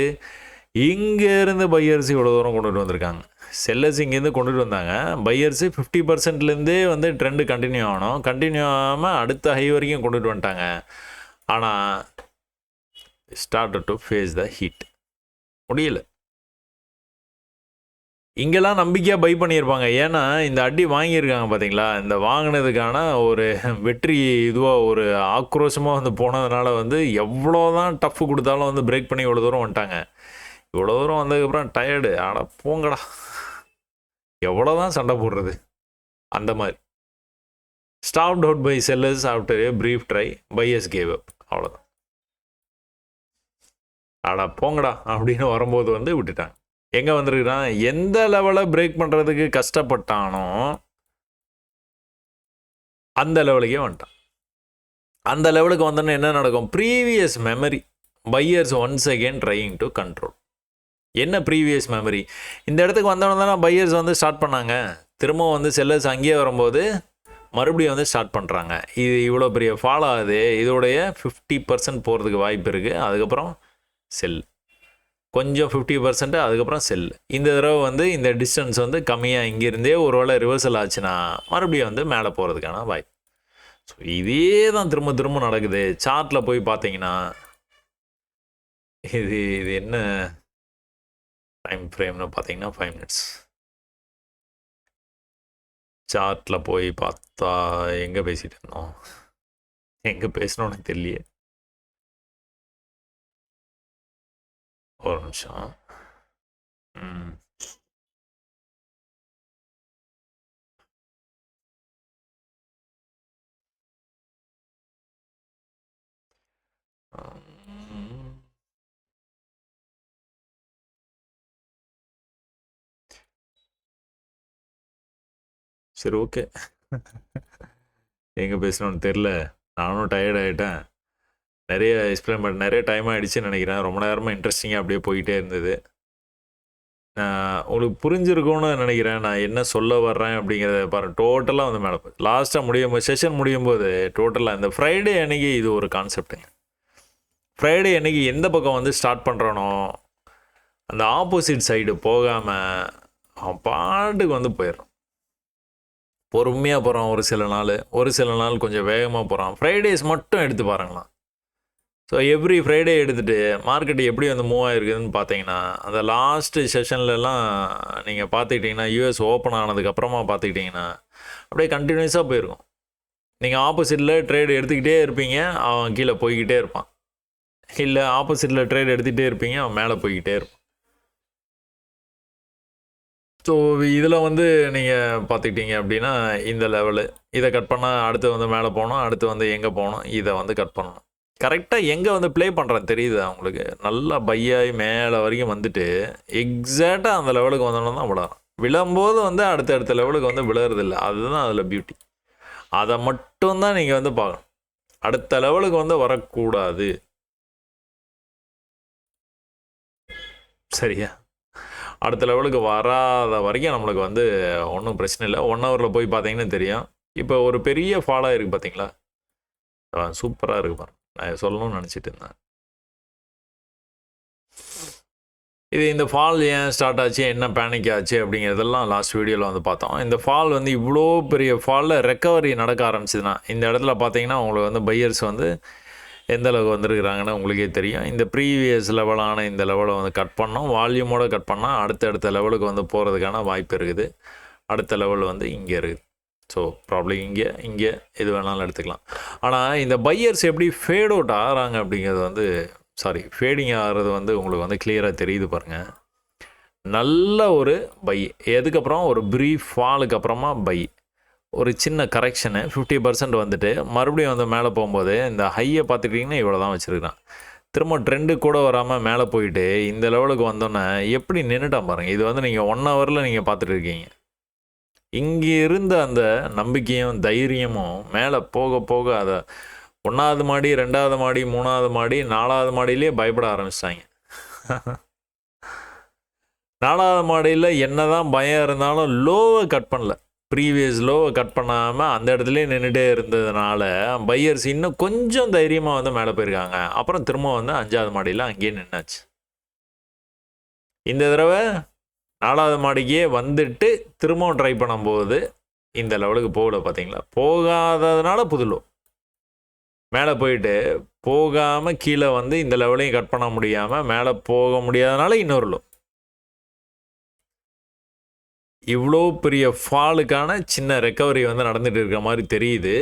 இங்கேருந்து பையர்ஸ் இவ்வளோ தூரம் கொண்டுட்டு வந்திருக்காங்க. செல்லர்ஸ் இங்கேருந்து கொண்டுட்டு வந்தாங்க. பையர்ஸு 50%லேருந்தே வந்து ட்ரெண்டு கண்டினியூ ஆகணும். கண்டினியூ ஆகாமல் அடுத்த ஹை வரைக்கும் கொண்டுட்டு வந்துட்டாங்க. ஆனால் started to face the heat. முடியல. இங்கெல்லாம் நம்பிக்கையாக பை பண்ணியிருப்பாங்க. ஏன்னா இந்த அடி வாங்கியிருக்காங்க பார்த்தீங்களா? இந்த வாங்கினதுக்கான ஒரு வெற்றி இதுவாக ஒரு ஆக்ரோஷமாக வந்து போனதுனால வந்து எவ்வளோ தான் டஃப் கொடுத்தாலும் வந்து பிரேக் பண்ணி இவ்வளோ தூரம் வந்துட்டாங்க. இவ்வளோ தூரம் வந்ததுக்கப்புறம் டயர்டு. ஆனால் போங்கடா, எவ்வளோ தான் சண்டை போடுறது அந்த மாதிரி. Stopped out by sellers after a brief try buyers gave up. அவ்வளோதான். அடா போங்கடா அப்படின்னு வரும்போது வந்து விட்டுட்டாங்க. எங்கே வந்துருக்குறான், எந்த லெவலை பிரேக் பண்ணுறதுக்கு கஷ்டப்பட்டானோ அந்த லெவலுக்கே வந்துட்டான். அந்த லெவலுக்கு வந்தோன்னே என்ன நடக்கும், previous memory buyers once again trying to control. என்ன ப்ரீவியஸ் மெமரி, இந்த இடத்துக்கு வந்தோன்னு தானே பையர்ஸ் வந்து ஸ்டார்ட் பண்ணாங்க, திரும்பவும் வந்து செல்லர்ஸ் அங்கேயே வரும்போது மறுபடியும் வந்து ஸ்டார்ட் பண்ணுறாங்க. இது இவ்வளோ பெரிய ஃபால் ஆகுது, இதோடைய 50% போகிறதுக்கு வாய்ப்பு இருக்குது. அதுக்கப்புறம் செல் கொஞ்சம் 50%, அதுக்கப்புறம் செல். இந்த தடவை வந்து இந்த டிஸ்டன்ஸ் வந்து கம்மியாக இங்கேருந்தே ஒரு வேளை ரிவர்சல் ஆச்சுன்னா மறுபடியும் வந்து மேலே போகிறதுக்கான வாய்ப்பு. ஸோ இதே தான் திரும்ப திரும்ப நடக்குது. சார்ட்டில் போய் பார்த்தீங்கன்னா இது என்ன டைம் ஃப்ரேம்னு பார்த்தீங்கன்னா 5 minutes. சார்ட்டில் போய் பார்த்தா எங்கே பேசிகிட்டு இருந்தோம், எங்கே பேசணும்னு தெரியலையே. ஒரு நிமிஷம். சரி, ஓகே. எங்கே பேசணும்னு தெரில, நானும் டயர்ட் ஆகிட்டேன். நிறைய எக்ஸ்பிளைன் பண்ண நிறைய டைம் ஆகிடுச்சுன்னு நினைக்கிறேன். ரொம்ப நேரமாக இன்ட்ரெஸ்டிங்காக அப்படியே போயிட்டே இருந்தது. உங்களுக்கு புரிஞ்சிருக்கும்னு நினைக்கிறேன் நான் என்ன சொல்ல வர்றேன் அப்படிங்கிறத பாருங்கள். டோட்டலாக வந்து மேலே லாஸ்ட்டாக முடியும் போது, செஷன் முடியும் போது டோட்டலாக இந்த ஃப்ரைடே அன்றைக்கி இது ஒரு கான்செப்ட்டுங்க. ஃப்ரைடே அன்றைக்கி எந்த பக்கம் வந்து ஸ்டார்ட் பண்ணுறானோ அந்த ஆப்போசிட் சைடு போகாமல் அவன் பாட்டுக்கு வந்து போயிடுறான். பொறுமையாக போகிறான் ஒரு சில நாள் கொஞ்சம் வேகமாக போகிறான். ஃப்ரைடேஸ் மட்டும் எடுத்து பாருங்களாம். ஸோ எவ்ரி ஃப்ரைடே எடுத்துகிட்டு மார்க்கெட் எப்படி வந்து மூவ் ஆகிருக்குதுன்னு பார்த்தீங்கன்னா, அந்த லாஸ்ட்டு செஷன்லலாம் நீங்கள் பார்த்துக்கிட்டிங்கன்னா யூஎஸ் ஓப்பன் ஆனதுக்கப்புறமா பார்த்துக்கிட்டிங்கன்னா அப்படியே கண்டினியூஸாக போயிருக்கும். நீங்கள் ஆப்போசிட்டில் ட்ரேடு எடுத்துக்கிட்டே இருப்பீங்க, அவன் கீழே போய்கிட்டே இருப்பான். இல்லை ஆப்போசிட்டில் ட்ரேட் எடுத்துகிட்டே இருப்பீங்க, அவன் மேலே போய்கிட்டே இருப்பான். ஸோ இதில் வந்து நீங்கள் பார்த்துக்கிட்டீங்க அப்படின்னா இந்த லெவலு இதை கட் பண்ணால் அடுத்து வந்து மேலே போகணும், அடுத்து வந்து எங்கே போகணும், இதை வந்து கட் பண்ணணும். கரெக்டாக எங்கே வந்து ப்ளே பண்ணுறேன் தெரியுது அவங்களுக்கு. நல்லா பையாகி மேலே வரைக்கும் வந்துட்டு எக்ஸாக்டாக அந்த லெவலுக்கு வந்தோன்னா தான் விழாம். விழும்போது வந்து அடுத்த லெவலுக்கு வந்து விழுறதில்லை. அதுதான் அதில் பியூட்டி. அதை மட்டும்தான் நீங்கள் வந்து பார்க்கணும். அடுத்த லெவலுக்கு வந்து வரக்கூடாது. சரியா? அடுத்த லெவலுக்கு வராத வரைக்கும் நம்மளுக்கு வந்து ஒன்றும் பிரச்சனை இல்லை. 1 ஹவரில் போய் பார்த்தீங்கன்னா தெரியும். இப்போ ஒரு பெரிய ஃபாலாக இருக்குது பார்த்தீங்களா, சூப்பராக இருக்குது பாருங்க. நான் சொல்லணும்னு நினச்சிட்டு இருந்தேன். இது இந்த ஃபால் ஏன் ஸ்டார்ட் ஆச்சு, என்ன பேனிக் ஆச்சு அப்படிங்கிறதெல்லாம் லாஸ்ட் வீடியோவில் வந்து பார்த்தோம். இந்த ஃபால் வந்து இவ்வளோ பெரிய ஃபாலில் ரெக்கவரி நடக்க ஆரம்பிச்சதுன்னா இந்த இடத்துல பார்த்தீங்கன்னா உங்களுக்கு வந்து பையர்ஸ் வந்து எந்த அளவுக்கு வந்துருக்குறாங்கன்னு உங்களுக்கே தெரியும். இந்த ப்ரீவியஸ் லெவலான இந்த லெவலை வந்து கட் பண்ணோம், வால்யூமோடு கட் பண்ணால் அடுத்த லெவலுக்கு வந்து போகிறதுக்கான வாய்ப்பு இருக்குது. அடுத்த லெவல் வந்து இங்கே இருக்குது. ஸோ ப்ராப்ளம் இங்கே எது வேணாலும் எடுத்துக்கலாம். ஆனால் இந்த பையர்ஸ் எப்படி ஃபேட் அவுட் ஆகிறாங்க அப்படிங்கிறது வந்து ஃபேடிங் ஆகிறது வந்து உங்களுக்கு வந்து கிளியராக தெரியுது பாருங்கள். நல்ல ஒரு பை, எதுக்கப்புறம் ஒரு ப்ரீஃப் ஃபாலுக்கு அப்புறமா பை, ஒரு சின்ன கரெக்ஷனு 50% வந்துட்டு மறுபடியும் வந்து மேலே போகும்போது இந்த ஹையை பார்த்துக்கிட்டிங்கன்னா இவ்வளோ தான் வச்சுருக்கான். திரும்ப ட்ரெண்டு கூட வராமல் மேலே போயிட்டு இந்த லெவலுக்கு வந்தோன்னே எப்படி நின்றுட்டான் பாருங்கள். இது வந்து நீங்கள் 1 ஹவரில் நீங்கள் பார்த்துட்டு இருக்கீங்க. இங்கே இருந்த அந்த நம்பிக்கையும் தைரியமும் மேலே போக போக அதை 1வது மாடி 2வது மாடி 3வது மாடி 4வது மாடியிலே பயப்பட ஆரம்பிச்சிட்டாங்க. 4வது மாடியில் என்ன தான் பயம் இருந்தாலும் லோவை கட் பண்ணல, ப்ரீவியஸ் லோவை கட் பண்ணாமல் அந்த இடத்துலேயே நின்றுட்டே இருந்ததுனால பையர்ஸ் இன்னும் கொஞ்சம் தைரியமாக வந்து மேலே போயிருக்காங்க. அப்புறம் திரும்ப வந்து 5வது மாடியில் அங்கேயே நின்னாச்சு. இந்த தடவை 4வது மாடிக்கே வந்துட்டு திரும்பவும் ட்ரை பண்ணும்போது இந்த லெவலுக்கு போகல பார்த்தீங்களா. போகாததுனால புது லோ, மேலே போயிட்டு போகாமல் கீழே வந்து இந்த லெவலையும் கட் பண்ண முடியாமல் மேலே போக முடியாதனால இன்னொரு லோ. இவ்வளோ பெரிய ஃபாலுக்கான சின்ன ரெக்கவரி வந்து நடந்துகிட்டு இருக்கிற மாதிரி தெரியுது.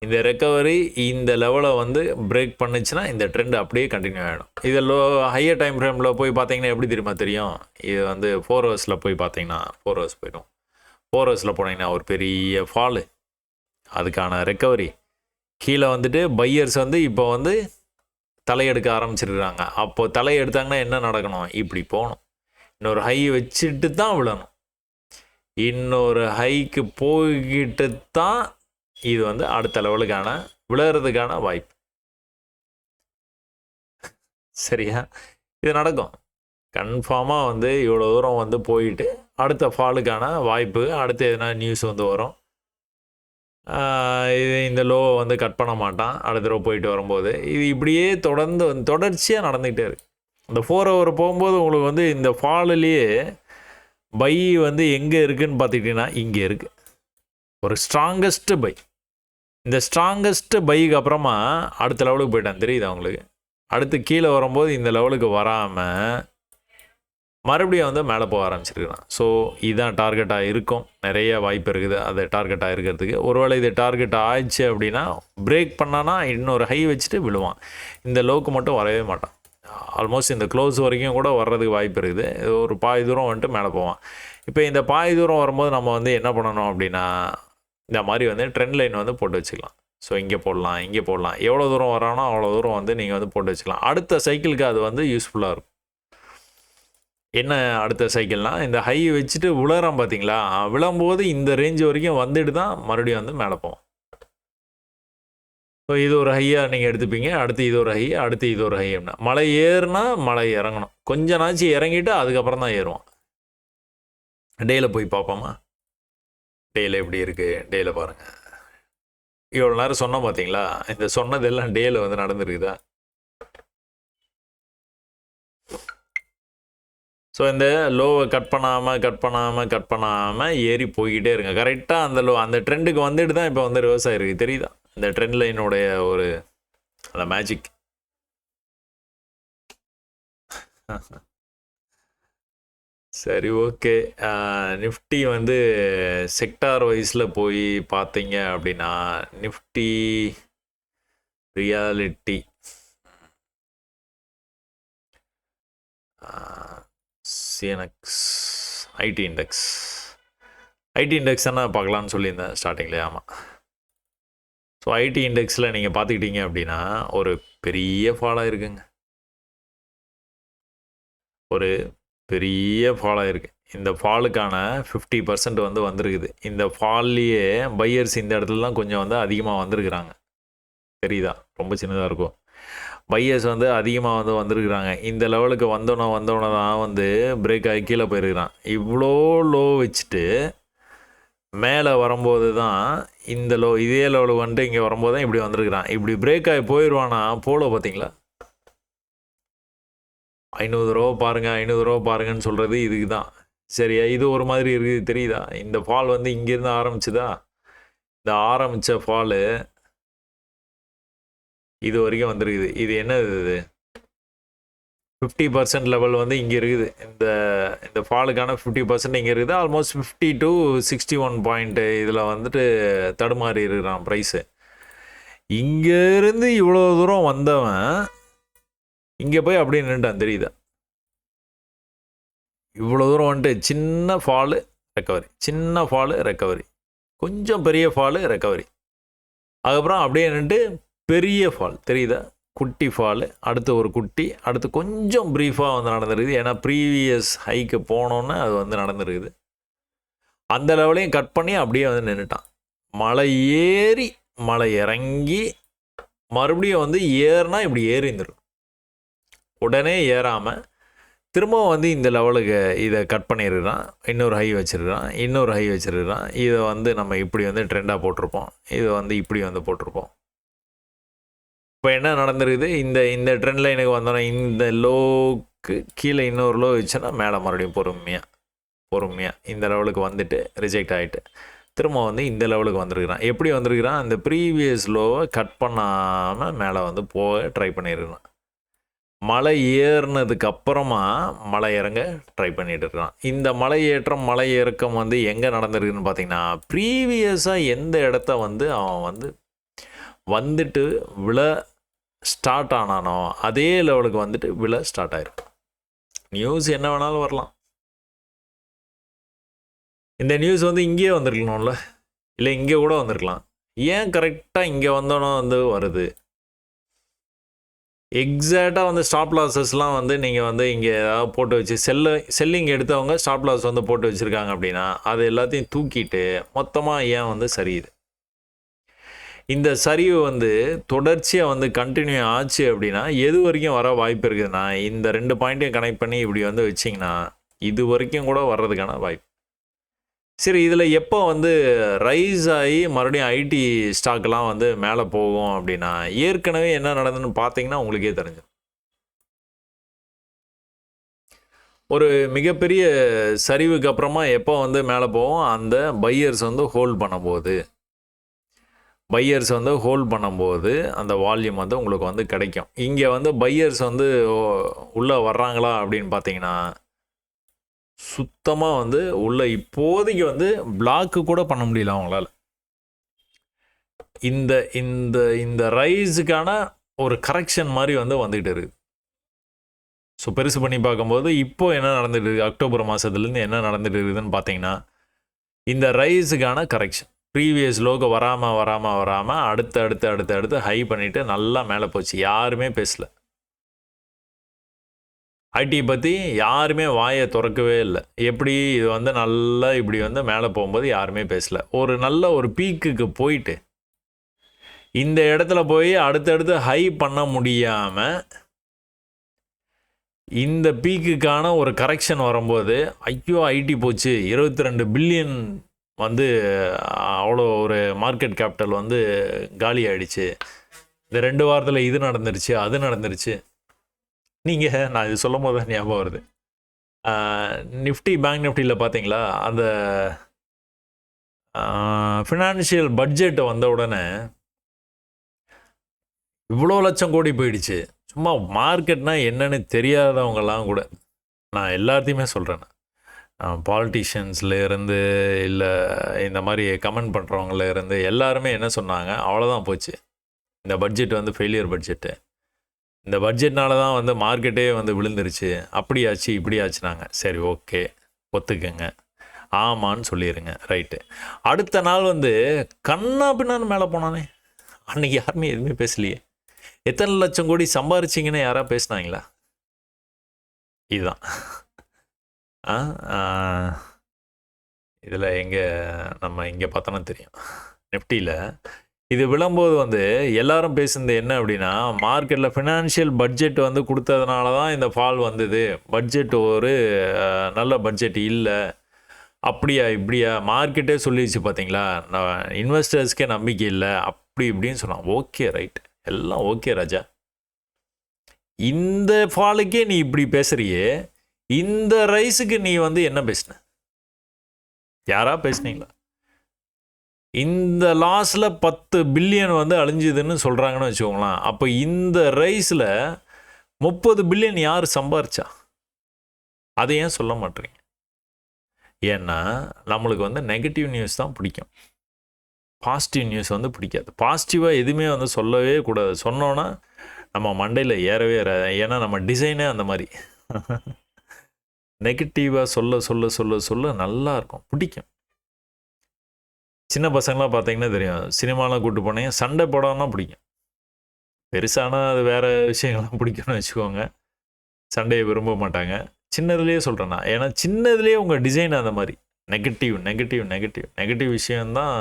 இந்த ரெக்கவரி இந்த லெவலை வந்து பிரேக் பண்ணிச்சுன்னா இந்த ட்ரெண்ட் அப்படியே கண்டினியூ ஆகிடும். இதில் ஹையர் டைம் ஃப்ரேமில் போய் பார்த்தீங்கன்னா எப்படி தெரியுமா தெரியும். இது வந்து 4 ஹவர்ஸில் போய் பார்த்தீங்கன்னா 4 ஹவர்ஸ் போய்டும். 4 ஹவர்ஸில் போனீங்கன்னா ஒரு பெரிய ஃபாலு, அதுக்கான ரெக்கவரி. கீழே வந்துட்டு பையர்ஸ் வந்து இப்போ வந்து தலையெடுக்க ஆரம்பிச்சிருக்கிறாங்க. அப்போ தலையெடுத்தாங்கன்னா என்ன நடக்கணும்? இப்படி போகணும். இன்னொரு ஹை வச்சுட்டு தான் விழணும். இன்னொரு ஹைக்கு போய்கிட்டு தான் இது வந்து அடுத்த லெவலுக்கான விழுறதுக்கான வாய்ப்பு. சரியா? இது நடக்கும் கன்ஃபார்மாக. வந்து இவ்வளோ தூரம் வந்து போயிட்டு அடுத்த ஃபாலுக்கான வாய்ப்பு, அடுத்து எதனா நியூஸ் வந்து வரும். இது இந்த லோவை வந்து கட் பண்ண மாட்டான் அடுத்த தடவை போயிட்டு வரும்போது. இது இப்படியே தொடர்ந்து வந்து தொடர்ச்சியாக நடந்துக்கிட்டே இருக்குது. இந்த 4 ஹவர் போகும்போது உங்களுக்கு வந்து இந்த ஃபாலுலேயே பை வந்து எங்கே இருக்குதுன்னு பார்த்துக்கிட்டிங்கன்னா இங்கே இருக்குது ஒரு ஸ்ட்ராங்கஸ்ட்டு பை. இந்த ஸ்ட்ராங்கஸ்ட்டு பைக்கு அப்புறமா அடுத்த லெவலுக்கு போயிட்டான், தெரியுது அவங்களுக்கு. அடுத்து கீழே வரும்போது இந்த லெவலுக்கு வராமல் மறுபடியும் வந்து மேலே போக ஆரம்பிச்சிருக்கிறான். ஸோ இதுதான் டார்கெட்டாக இருக்கும். நிறைய வாய்ப்பு இருக்குது அது டார்கெட்டாக இருக்கிறதுக்கு. ஒருவேளை இது டார்கெட் ஆயிடுச்சு அப்படின்னா பிரேக் பண்ணானா இன்னொரு ஹை வச்சுட்டு விழுவான். இந்த லோக்கு மட்டும் வரவே மாட்டான். ஆல்மோஸ்ட் இந்த க்ளோஸ் வரைக்கும் கூட வர்றதுக்கு வாய்ப்பு இருக்குது. ஒரு பாதி தூரம் வந்துட்டு மேலே போவான். இப்போ இந்த பாதி தூரம் வரும்போது நம்ம வந்து என்ன பண்ணணும் அப்படின்னா, இந்த மாதிரி வந்து ட்ரெண்ட் லைன் வந்து போட்டு வச்சுக்கலாம். ஸோ இங்கே போடலாம், இங்கே போடலாம். எவ்வளோ தூரம் வரானோ அவ்வளோ தூரம் வந்து நீங்கள் வந்து போட்டு வச்சுக்கலாம். அடுத்த சைக்கிளுக்கு அது வந்து யூஸ்ஃபுல்லாக இருக்கும். என்ன அடுத்த சைக்கிள்னால், இந்த ஹை வச்சுட்டு விழறான் பார்த்தீங்களா, விழும்போது இந்த ரேஞ்ச் வரைக்கும் வந்துட்டு தான் மறுபடியும் வந்து மேலே போவோம். ஸோ இது ஒரு ஹையாக நீங்கள் எடுத்துப்பீங்க. அடுத்து இது ஒரு ஹை, அடுத்து இது ஒரு ஹை. அப்படின்னா மலை ஏறுனா மலை இறங்கணும். கொஞ்ச நாச்சு இறங்கிட்டு அதுக்கப்புறம் தான் ஏறுவோம். டேயில் போய் பார்ப்போமா? டேயில் எப்படி இருக்குது? டேயில் பாருங்கள். இவ்வளோ நேரம் சொன்னோம் பார்த்தீங்களா, இந்த சொன்னதெல்லாம் டேயில் வந்து நடந்துருக்குதா? ஸோ இந்த லோவை கட் பண்ணாமல் ஏறி போய்கிட்டே இருங்க. கரெக்டாக அந்த அந்த ட்ரெண்டுக்கு வந்துட்டு தான் இப்போ வந்து ரிவர்ஸ் ஆகிருக்கு, தெரியுதா? இந்த ட்ரெண்ட் லைனுடைய ஒரு அந்த மேஜிக். சரி, ஓகே. நிஃப்டி வந்து செக்டார் வைஸில் போய் பார்த்தீங்க அப்படின்னா, Nifty reality CNX ID index தானே பார்க்கலான்னு சொல்லியிருந்தேன் ஸ்டார்டிங்லேயே. ஆமாம். ஸோ ஐடி இண்டெக்ஸில் நீங்கள் பார்த்துக்கிட்டீங்க அப்படின்னா ஒரு பெரிய ஃபாலாக இருக்குங்க. ஒரு பெரிய ஃபாலாக இருக்குது. இந்த ஃபாலுக்கான 50% வந்து வந்திருக்குது. இந்த ஃபால்லையே பையர்ஸ் இந்த இடத்துலலாம் கொஞ்சம் வந்து அதிகமாக வந்திருக்கிறாங்க, தெரியுதா? ரொம்ப சின்னதாக இருக்கும். பையர்ஸ் வந்து அதிகமாக வந்து வந்திருக்கிறாங்க. இந்த லெவலுக்கு வந்தோன்னே தான் வந்து பிரேக் ஆகி கீழே போயிருக்கிறான். இவ்வளோ லோ வச்சுட்டு மேலே வரும்போது தான் இந்த லோ, இதே லெவலுக்கு வந்துட்டு இங்கே வரும்போது தான் இப்படி வந்திருக்கிறான். இப்படி பிரேக் ஆகி போயிடுவானா போலோ பார்த்தீங்களா? 500 ரூபா பாருங்கள், 500 ரூபா பாருங்கன்னு சொல்கிறது இதுக்கு தான். சரியா? இது ஒரு மாதிரி இருக்குது, தெரியுதா? இந்த ஃபால் வந்து இங்கேருந்து ஆரம்பிச்சுதா, இந்த ஆரம்பித்த ஃபாலு இது வரைக்கும் வந்துருக்குது. இது என்னது? இது 50% லெவல் வந்து இங்கே இருக்குது. இந்த ஃபாலுக்கான 50% இங்கே இருக்குது. ஆல்மோஸ்ட் 50 to 61 பாயிண்ட்டு இதில் வந்துட்டு தடுமாறி இருக்கிறான் ப்ரைஸு. இங்கேருந்து இவ்வளோ தூரம் வந்தவன் இங்கே போய் அப்படியே நின்றுட்டான், தெரியுதா? இவ்வளோ தூரம் வந்துட்டு சின்ன ஃபாலு ரெக்கவரி, சின்ன ஃபாலு ரெக்கவரி, கொஞ்சம் பெரிய ஃபாலு ரெக்கவரி, அதுக்கப்புறம் அப்படியே நின்றுட்டு பெரிய ஃபால், தெரியுதா? குட்டி ஃபாலு, அடுத்து ஒரு குட்டி, அடுத்து கொஞ்சம் ப்ரீஃபாக வந்து நடந்துருக்குது. ஏன்னா ப்ரீவியஸ் ஹைக்கு போனோன்னு அது வந்து நடந்துருக்குது. அந்த லெவலையும் கட் பண்ணி அப்படியே வந்து நின்றுட்டான். மலை ஏறி மலை இறங்கி மறுபடியும் வந்து ஏறினா இப்படி ஏறிந்துடும். உடனே ஏறாமல் திரும்பவும் வந்து இந்த லெவலுக்கு இதை கட் பண்ணிடுறான். இன்னொரு ஹை வச்சிருக்கிறான். இதை வந்து நம்ம இப்படி வந்து ட்ரெண்டாக போட்டிருப்போம். இதை வந்து இப்படி வந்து போட்டிருப்போம். இப்போ என்ன நடந்துருக்குது? இந்த ட்ரெண்ட் லைனுக்கு வந்தோன்னா இந்த லோக்கு கீழே இன்னொரு லோ வச்சுன்னா மேலே மறுபடியும் பொறுமையாக இந்த லெவலுக்கு வந்துட்டு ரிஜெக்ட் ஆகிட்டு திரும்ப வந்து இந்த லெவலுக்கு வந்திருக்கிறான். எப்படி வந்திருக்கிறான்? அந்த ப்ரீவியஸ் லோவை கட் பண்ணாமல் மேலே வந்து போக ட்ரை பண்ணியிருக்கிறான். மலை ஏறினதுக்கு அப்புறமா மலை இறங்க ட்ரை பண்ணிட்டு இருக்கான். இந்த மலை ஏற்றம் மலை இறக்கம் வந்து எங்கே நடந்திருக்குன்னு பார்த்தீங்கன்னா, ப்ரீவியஸாக எந்த இடத்த வந்து அவன் வந்து வந்துட்டு விழ ஸ்டார்ட் ஆனானோ அதே லெவலுக்கு வந்துட்டு விழ ஸ்டார்ட் ஆயிருக்கும். நியூஸ் என்ன வேணாலும் வரலாம். இந்த நியூஸ் வந்து இங்கேயே வந்திருக்கணும்ல, இல்லை இங்கே கூட வந்திருக்கலாம். ஏன் கரெக்டாக இங்கே வந்தோன்னா வந்து வருது? எக்ஸாக்டாக வந்து ஸ்டாப் லாஸஸ்லாம் வந்து நீங்கள் வந்து இங்கே ஏதாவது போட்டு வச்சு செல்லிங் எடுத்தவங்க ஸ்டாப் லாஸ் வந்து போட்டு வச்சுருக்காங்க அப்படின்னா அது எல்லாத்தையும் தூக்கிட்டு மொத்தமாக ஏன் வந்து சரியுது? இந்த சரிவு வந்து தொடர்ச்சியாக வந்து கண்டினியூ ஆச்சு அப்படின்னா எது வரைக்கும் வர வாய்ப்பு இருக்குதுன்னா, இந்த 2 பாயிண்ட்டையும் கனெக்ட் பண்ணி இப்படி வந்து வச்சிங்கன்னா இது வரைக்கும் கூட வர்றதுக்கான வாய்ப்பு. சரி, இதில் எப்போ வந்து ரைஸ் ஆகி மறுபடியும் ஐடி ஸ்டாக்லாம் வந்து மேலே போகும் அப்படின்னா, ஏற்கனவே என்ன நடந்ததுன்னு பார்த்தீங்கன்னா உங்களுக்கே தெரிஞ்சிடும். ஒரு மிகப்பெரிய சரிவுக்கு அப்புறமா எப்போ வந்து மேலே போகும், அந்த பையர்ஸ் வந்து ஹோல்ட் பண்ணும்போது அந்த வால்யூம் வந்து உங்களுக்கு வந்து கிடைக்கும். இங்கே வந்து பையர்ஸ் வந்து உள்ளே வர்றாங்களா அப்படின்னு பார்த்தீங்கன்னா, சுத்தமாக வந்து உள்ள இப்போதைக்கு வந்து பிளாக்கு கூட பண்ண முடியல அவங்களால. இந்த இந்த இந்த ரைஸுக்கான ஒரு கரெக்ஷன் மாதிரி வந்து வந்துகிட்டு இருக்குது. ஸோ பெருசு பண்ணி பார்க்கும்போது இப்போ என்ன நடந்துட்டு இருக்குது, அக்டோபர் மாதத்துலேருந்து என்ன நடந்துட்டு இருக்குதுன்னு பார்த்தீங்கன்னா, இந்த ரைஸுக்கான கரெக்ஷன் ப்ரீவியஸ் லோக்கு வராமல் அடுத்து ஹை பண்ணிவிட்டு நல்லா மேலே போச்சு. யாருமே பேசல. ஐடி பற்றி யாருமே வாயை திறக்கவே இல்லை. எப்படி இது வந்து நல்லா இப்படி வந்து மேலே போகும்போது யாருமே பேசல. ஒரு நல்ல ஒரு பீக்குக்கு போயிட்டு இந்த இடத்துல போய் அடுத்தடுத்து ஹை பண்ண முடியாமல் இந்த பீக்குக்கான ஒரு கரெக்ஷன் வரும்போது ஐயோ ஐடி போச்சு, 22 பில்லியன் வந்து அவ்வளோ ஒரு மார்க்கெட் கேபிட்டல் வந்து காலி ஆகிடுச்சு, இந்த 2 வாரத்தில் இது நடந்துருச்சு அது நடந்துருச்சு. நீங்கள் நான் இது சொல்லும் போது தான் ஞாபகம் வருது. நிஃப்டி பேங்க் நிஃப்டியில் பார்த்தீங்களா, அந்த ஃபினான்ஷியல் பட்ஜெட் வந்த உடனே இவ்வளோ லட்சம் கோடி போயிடுச்சு. சும்மா மார்க்கெட்னா என்னன்னு தெரியாதவங்கெல்லாம் கூட, நான் எல்லாத்தையுமே சொல்கிறேன், பாலிட்டிஷியன்ஸ்லேருந்து இல்லை இந்த மாதிரி கமெண்ட் பண்ணுறவங்களேருந்து எல்லாருமே என்ன சொன்னாங்க, அவ்வளோதான் போச்சு, இந்த பட்ஜெட் வந்து ஃபெயிலியர் பட்ஜெட்டு, இந்த பட்ஜெட்னால தான் வந்து மார்க்கெட்டே வந்து விழுந்துருச்சு, அப்படியாச்சு இப்படி ஆச்சுனாங்க. சரி, ஓகே, ஒத்துக்கங்க, ஆமான்னு சொல்லிடுங்க, ரைட்டு. அடுத்த நாள் வந்து கண்ணா பின்னான்னு மேலே போனானே, அன்றைக்கி யாருமே எதுவுமே பேசலையே. எத்தனை லட்சம் கோடி சம்பாரிச்சிங்கன்னு யாராவது பேசினாங்களா? இதுதான் இதில் நம்ம இங்கே பார்த்தோன்னா தெரியும். நிஃப்டியில் இது விழும்போது வந்து எல்லாரும் பேசுனது என்ன அப்படின்னா, மார்க்கெட்டில் ஃபினான்ஷியல் பட்ஜெட் வந்து கொடுத்ததுனால தான் இந்த ஃபால் வந்தது, பட்ஜெட் ஒரு நல்ல பட்ஜெட் இல்லை, அப்படியா இப்படியா மார்க்கெட்டே சொல்லிடுச்சு பார்த்தீங்களா, இன்வெஸ்டர்ஸ்க்கே நம்பிக்கை இல்லை, அப்படி இப்படின்னு சொன்னான். ஓகே, ரைட், எல்லாம் ஓகே ராஜா. இந்த ஃபாலுக்கே நீ இப்படி பேசுறியே, இந்த ரைஸுக்கு நீ வந்து என்ன பேசின? யாரா பேசுனீங்களா? இந்த லாஸில் 10 பில்லியன் வந்து அழிஞ்சுதுன்னு சொல்கிறாங்கன்னு வச்சுக்கோங்களேன். அப்போ இந்த ரைஸில் 30 பில்லியன் யார் சம்பாரிச்சா? அதை ஏன் சொல்ல மாட்டேறீங்க? ஏன்னா நம்மளுக்கு வந்து நெகட்டிவ் நியூஸ் தான் பிடிக்கும், பாசிட்டிவ் நியூஸ் வந்து பிடிக்காது. பாசிட்டிவாக எதுவுமே வந்து சொல்லவே கூடாது. சொன்னோன்னா நம்ம மண்டையில் ஏறவே ஏறாது. ஏன்னா நம்ம டிசைனே அந்த மாதிரி. நெகட்டிவாக சொல்ல சொல்ல சொல்ல சொல்ல நல்லா இருக்கும், பிடிக்கும். சின்ன பசங்களாம் பார்த்தீங்கன்னா தெரியும், சினிமாலாம் கூப்பிட்டு போனீங்க, சண்டை போடாமல் பிடிக்கும். பெருசானா அது வேறு விஷயங்கள்லாம் பிடிக்கும்னு வச்சுக்கோங்க, சண்டையை விரும்ப மாட்டாங்க. சின்னதுலேயே சொல்கிறேன் நான், ஏன்னா சின்னதுலேயே உங்கள் டிசைன் அந்த மாதிரி நெகட்டிவ் நெகட்டிவ் நெகட்டிவ் நெகட்டிவ் விஷயந்தான்,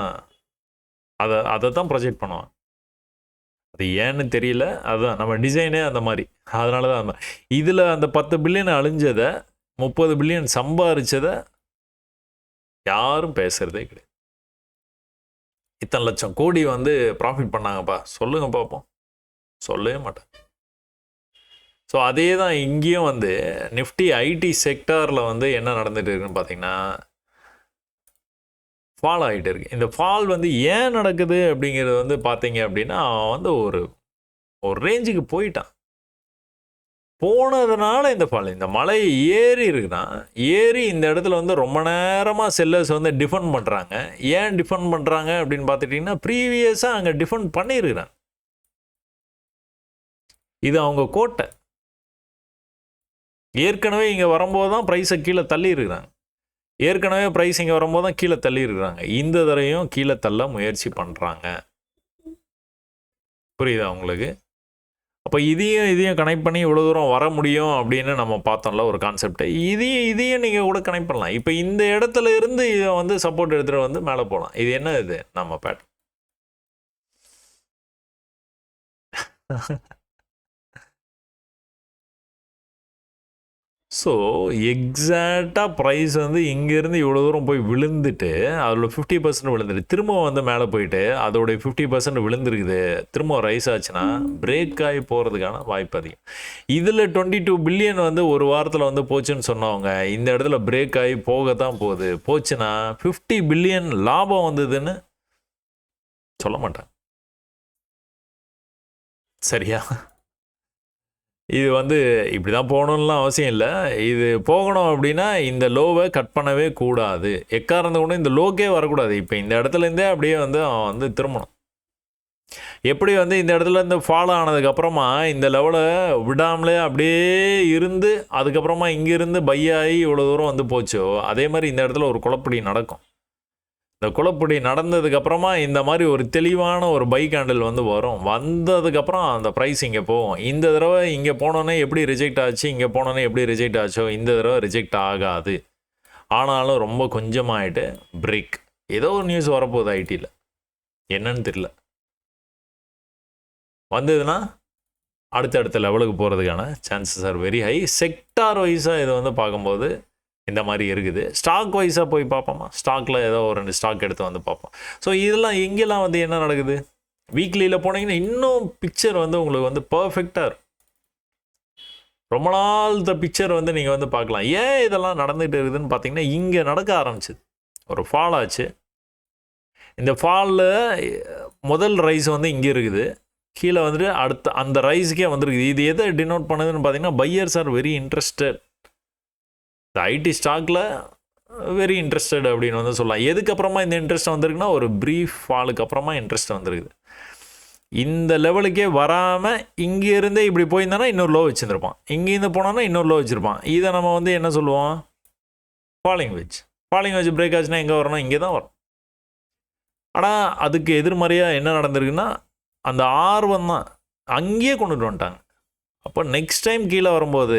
அதை தான் ப்ரொஜெக்ட் பண்ணுவான். அது ஏன்னு தெரியல, அதுதான் நம்ம டிசைனே அந்த மாதிரி. அதனால தான் அந்த இதில் அந்த 10 பில்லியன் அழிஞ்சதை 30 பில்லியன் சம்பாரிச்சதை யாரும் பேசுகிறதே கிடையாது. இத்தனை லட்சம் கோடி வந்து ப்ராஃபிட் பண்ணாங்கப்பா, சொல்லுங்க பார்ப்போம், சொல்லவே மாட்டேன். ஸோ அதே தான் இங்கேயும் வந்து நிஃப்டி ஐடி செக்டாரில் வந்து என்ன நடந்துட்டு இருக்குன்னு பார்த்தீங்கன்னா, ஃபால் ஆகிட்டு இருக்கு. இந்த ஃபால் வந்து ஏன் நடக்குது அப்படிங்கிறது வந்து பார்த்தீங்க அப்படின்னா, அவன் வந்து ஒரு ரேஞ்சுக்கு போயிட்டான், போனதுனால இந்த ஃபால். இந்த மலை ஏறி இருக்குதான், ஏறி இந்த இடத்துல வந்து ரொம்ப நேரமாக செல்லர்ஸ் வந்து டிஃபெண்ட் பண்ணுறாங்க. ஏன் டிஃபெண்ட் பண்ணுறாங்க அப்படின்னு பார்த்துட்டிங்கன்னா, ப்ரீவியஸாக அங்கே டிஃபெண்ட் பண்ணியிருக்கிறாங்க. இது அவங்க கோட்டை. ஏற்கனவே இங்கே வரும்போது தான் ப்ரைஸை கீழே தள்ளி இருக்கிறாங்க. ஏற்கனவே ப்ரைஸிங் வரும்போது தான் கீழே தள்ளி இருக்கிறாங்க. இந்த தடவையும் கீழே தள்ள முயற்சி பண்ணுறாங்க. புரியுதா உங்களுக்கு? அப்போ இதையும் கனெக்ட் பண்ணி இவ்வளோ தூரம் வர முடியும் அப்படின்னு நம்ம பார்த்தோம்ல ஒரு கான்செப்டை. இதையும் நீங்கள் கூட கனெக்ட் பண்ணலாம். இப்போ இந்த இடத்துல இருந்து இதை வந்து சப்போர்ட் எடுத்துகிட்டு வந்து மேலே போகலாம். இது என்ன இது நம்ம பேட்டர்ன். ஸோ எக்ஸாக்டாக ப்ரைஸ் வந்து இங்கேருந்து இவ்வளோ தூரம் போய் விழுந்துட்டு அதில் 50% விழுந்துட்டு திரும்ப வந்து மேலே போயிட்டு அதோடைய 50% விழுந்துருக்குது. திரும்ப ரைஸ் ஆச்சுன்னா பிரேக் ஆகி போகிறதுக்கான வாய்ப்பு அதிகம். இதில் 22 பில்லியன் வந்து ஒரு வாரத்தில் வந்து போச்சுன்னு சொன்னவங்க இந்த இடத்துல பிரேக் ஆகி போக தான் போகுது. போச்சுன்னா 50 பில்லியன் லாபம் வந்ததுன்னு சொல்ல மாட்டாங்க. சரியா? இது வந்து இப்படி தான் போகணும்லாம் அவசியம் இல்லை. இது போகணும் அப்படின்னா இந்த லோவை கட் பண்ணவே கூடாது. எக்காரணத்தை கொண்டு இந்த லோக்கே வரக்கூடாது. இப்போ இந்த இடத்துலேருந்தே அப்படியே வந்து அவன் வந்து திரும்பணும். எப்படி வந்து இந்த இடத்துல இருந்து ஃபாலோ ஆனதுக்கப்புறமா இந்த லெவலை விடாமலே அப்படியே இருந்து அதுக்கப்புறமா இங்கேருந்து பை ஆகி இவ்வளோ தூரம் வந்து போச்சோ அதே மாதிரி இந்த இடத்துல ஒரு குழப்படி நடக்கும். இந்த குழப்படி நடந்ததுக்கப்புறமா இந்த மாதிரி ஒரு தெளிவான ஒரு பை கேண்டில் வந்து வரும். வந்ததுக்கப்புறம் அந்த ப்ரைஸ் இங்கே போகும். இந்த தடவை இங்கே போனோன்னே எப்படி ரிஜெக்ட் ஆச்சு, இங்கே போனோன்னே எப்படி ரிஜெக்ட் ஆச்சோ இந்த தடவை ரிஜெக்ட் ஆகாது. ஆனாலும் ரொம்ப கொஞ்சமாகிட்டு பிரேக். ஏதோ ஒரு நியூஸ் வரப்போகுது ஐடியில், என்னன்னு தெரியல. வந்ததுன்னா அடுத்தடுத்த லெவலுக்கு போகிறதுக்கான chances are very high. Sector வைஸாக இதை வந்து பார்க்கும்போது இந்த மாதிரி இருக்குது. ஸ்டாக் வைஸாக போய் பார்ப்போமா? ஸ்டாக்கில் ஏதோ ஒரு 2 ஸ்டாக் எடுத்து வந்து பார்ப்போம். ஸோ இதெல்லாம் எங்கெல்லாம் வந்து என்ன நடக்குது? வீக்லியில் போனீங்கன்னா இன்னும் பிக்சர் வந்து உங்களுக்கு வந்து பர்ஃபெக்டாக இருக்கும். ரொம்ப நாள் பிக்சர் வந்து நீங்கள் வந்து பார்க்கலாம். ஏன் இதெல்லாம் நடந்துகிட்டு இருக்குதுன்னு பார்த்தீங்கன்னா இங்கே நடக்க ஆரம்பிச்சிது. ஒரு ஃபால் ஆச்சு. இந்த ஃபாலில் முதல் ரைஸ் வந்து இங்கே இருக்குது. கீழே வந்துட்டு அடுத்த அந்த ரைஸுக்கே வந்துருக்குது. இது எதை டினோட் பண்ணுதுன்னு பார்த்தீங்கன்னா பையர்ஸ் ஆர் வெரி இன்ட்ரெஸ்டட். இந்த ஐடி ஸ்டாக்கில் வெரி இன்ட்ரெஸ்டட் அப்படின்னு வந்து சொல்லலாம். எதுக்கப்புறமா இந்த இன்ட்ரெஸ்ட் வந்திருக்குன்னா ஒரு ப்ரீஃப் ஃபாலுக்கு அப்புறமா இன்ட்ரெஸ்ட் வந்துருக்குது. இந்த லெவலுக்கே வராமல் இங்கேருந்தே இப்படி போயிருந்தானா இன்னொரு லோ வச்சுருப்பான். இங்கேருந்து போனான்னா இன்னொரு லோ வச்சுருப்பான். இதை நம்ம வந்து என்ன சொல்லுவோம்? ஃபாலிங் வெஜ் பிரேக் ஆச்சுன்னா எங்கே வரணும்? இங்கே தான் வரும். ஆனால் அதுக்கு எதிர்மறையாக என்ன நடந்திருக்குன்னா அந்த ஆர்வம் தான் அங்கேயே கொண்டுட்டு வந்துட்டாங்க. அப்போ நெக்ஸ்ட் டைம் கீழே வரும்போது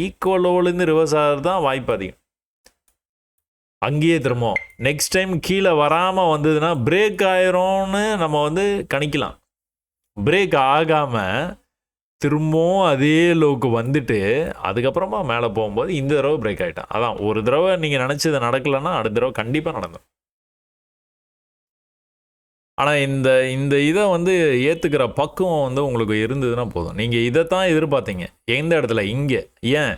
ஈக்குவல் லோவிலேருந்து ரிவர்ஸ் ஆகிறது தான் வாய்ப்பு அதிகம். அங்கேயே திரும்பவும் நெக்ஸ்ட் டைம் கீழே வராமல் வந்ததுன்னா பிரேக் ஆயிரும்னு நம்ம வந்து கணிக்கலாம். பிரேக் ஆகாமல் திரும்பவும் அதே லோவுக்கு வந்துட்டு அதுக்கப்புறமா மேலே போகும்போது இந்த தடவை பிரேக் ஆகிட்டான். அதான் ஒரு தடவை நீங்கள் நினச்சது நடக்கலைன்னா அடுத்த தடவை கண்டிப்பாக நடந்துடும். ஆனால் இந்த இதை வந்து ஏற்றுக்கிற பக்குவம் வந்து உங்களுக்கு இருந்ததுன்னா போதும். நீங்கள் இதைத்தான் எதிர்பார்த்தீங்க. எந்த இடத்துல? இங்கே. ஏன்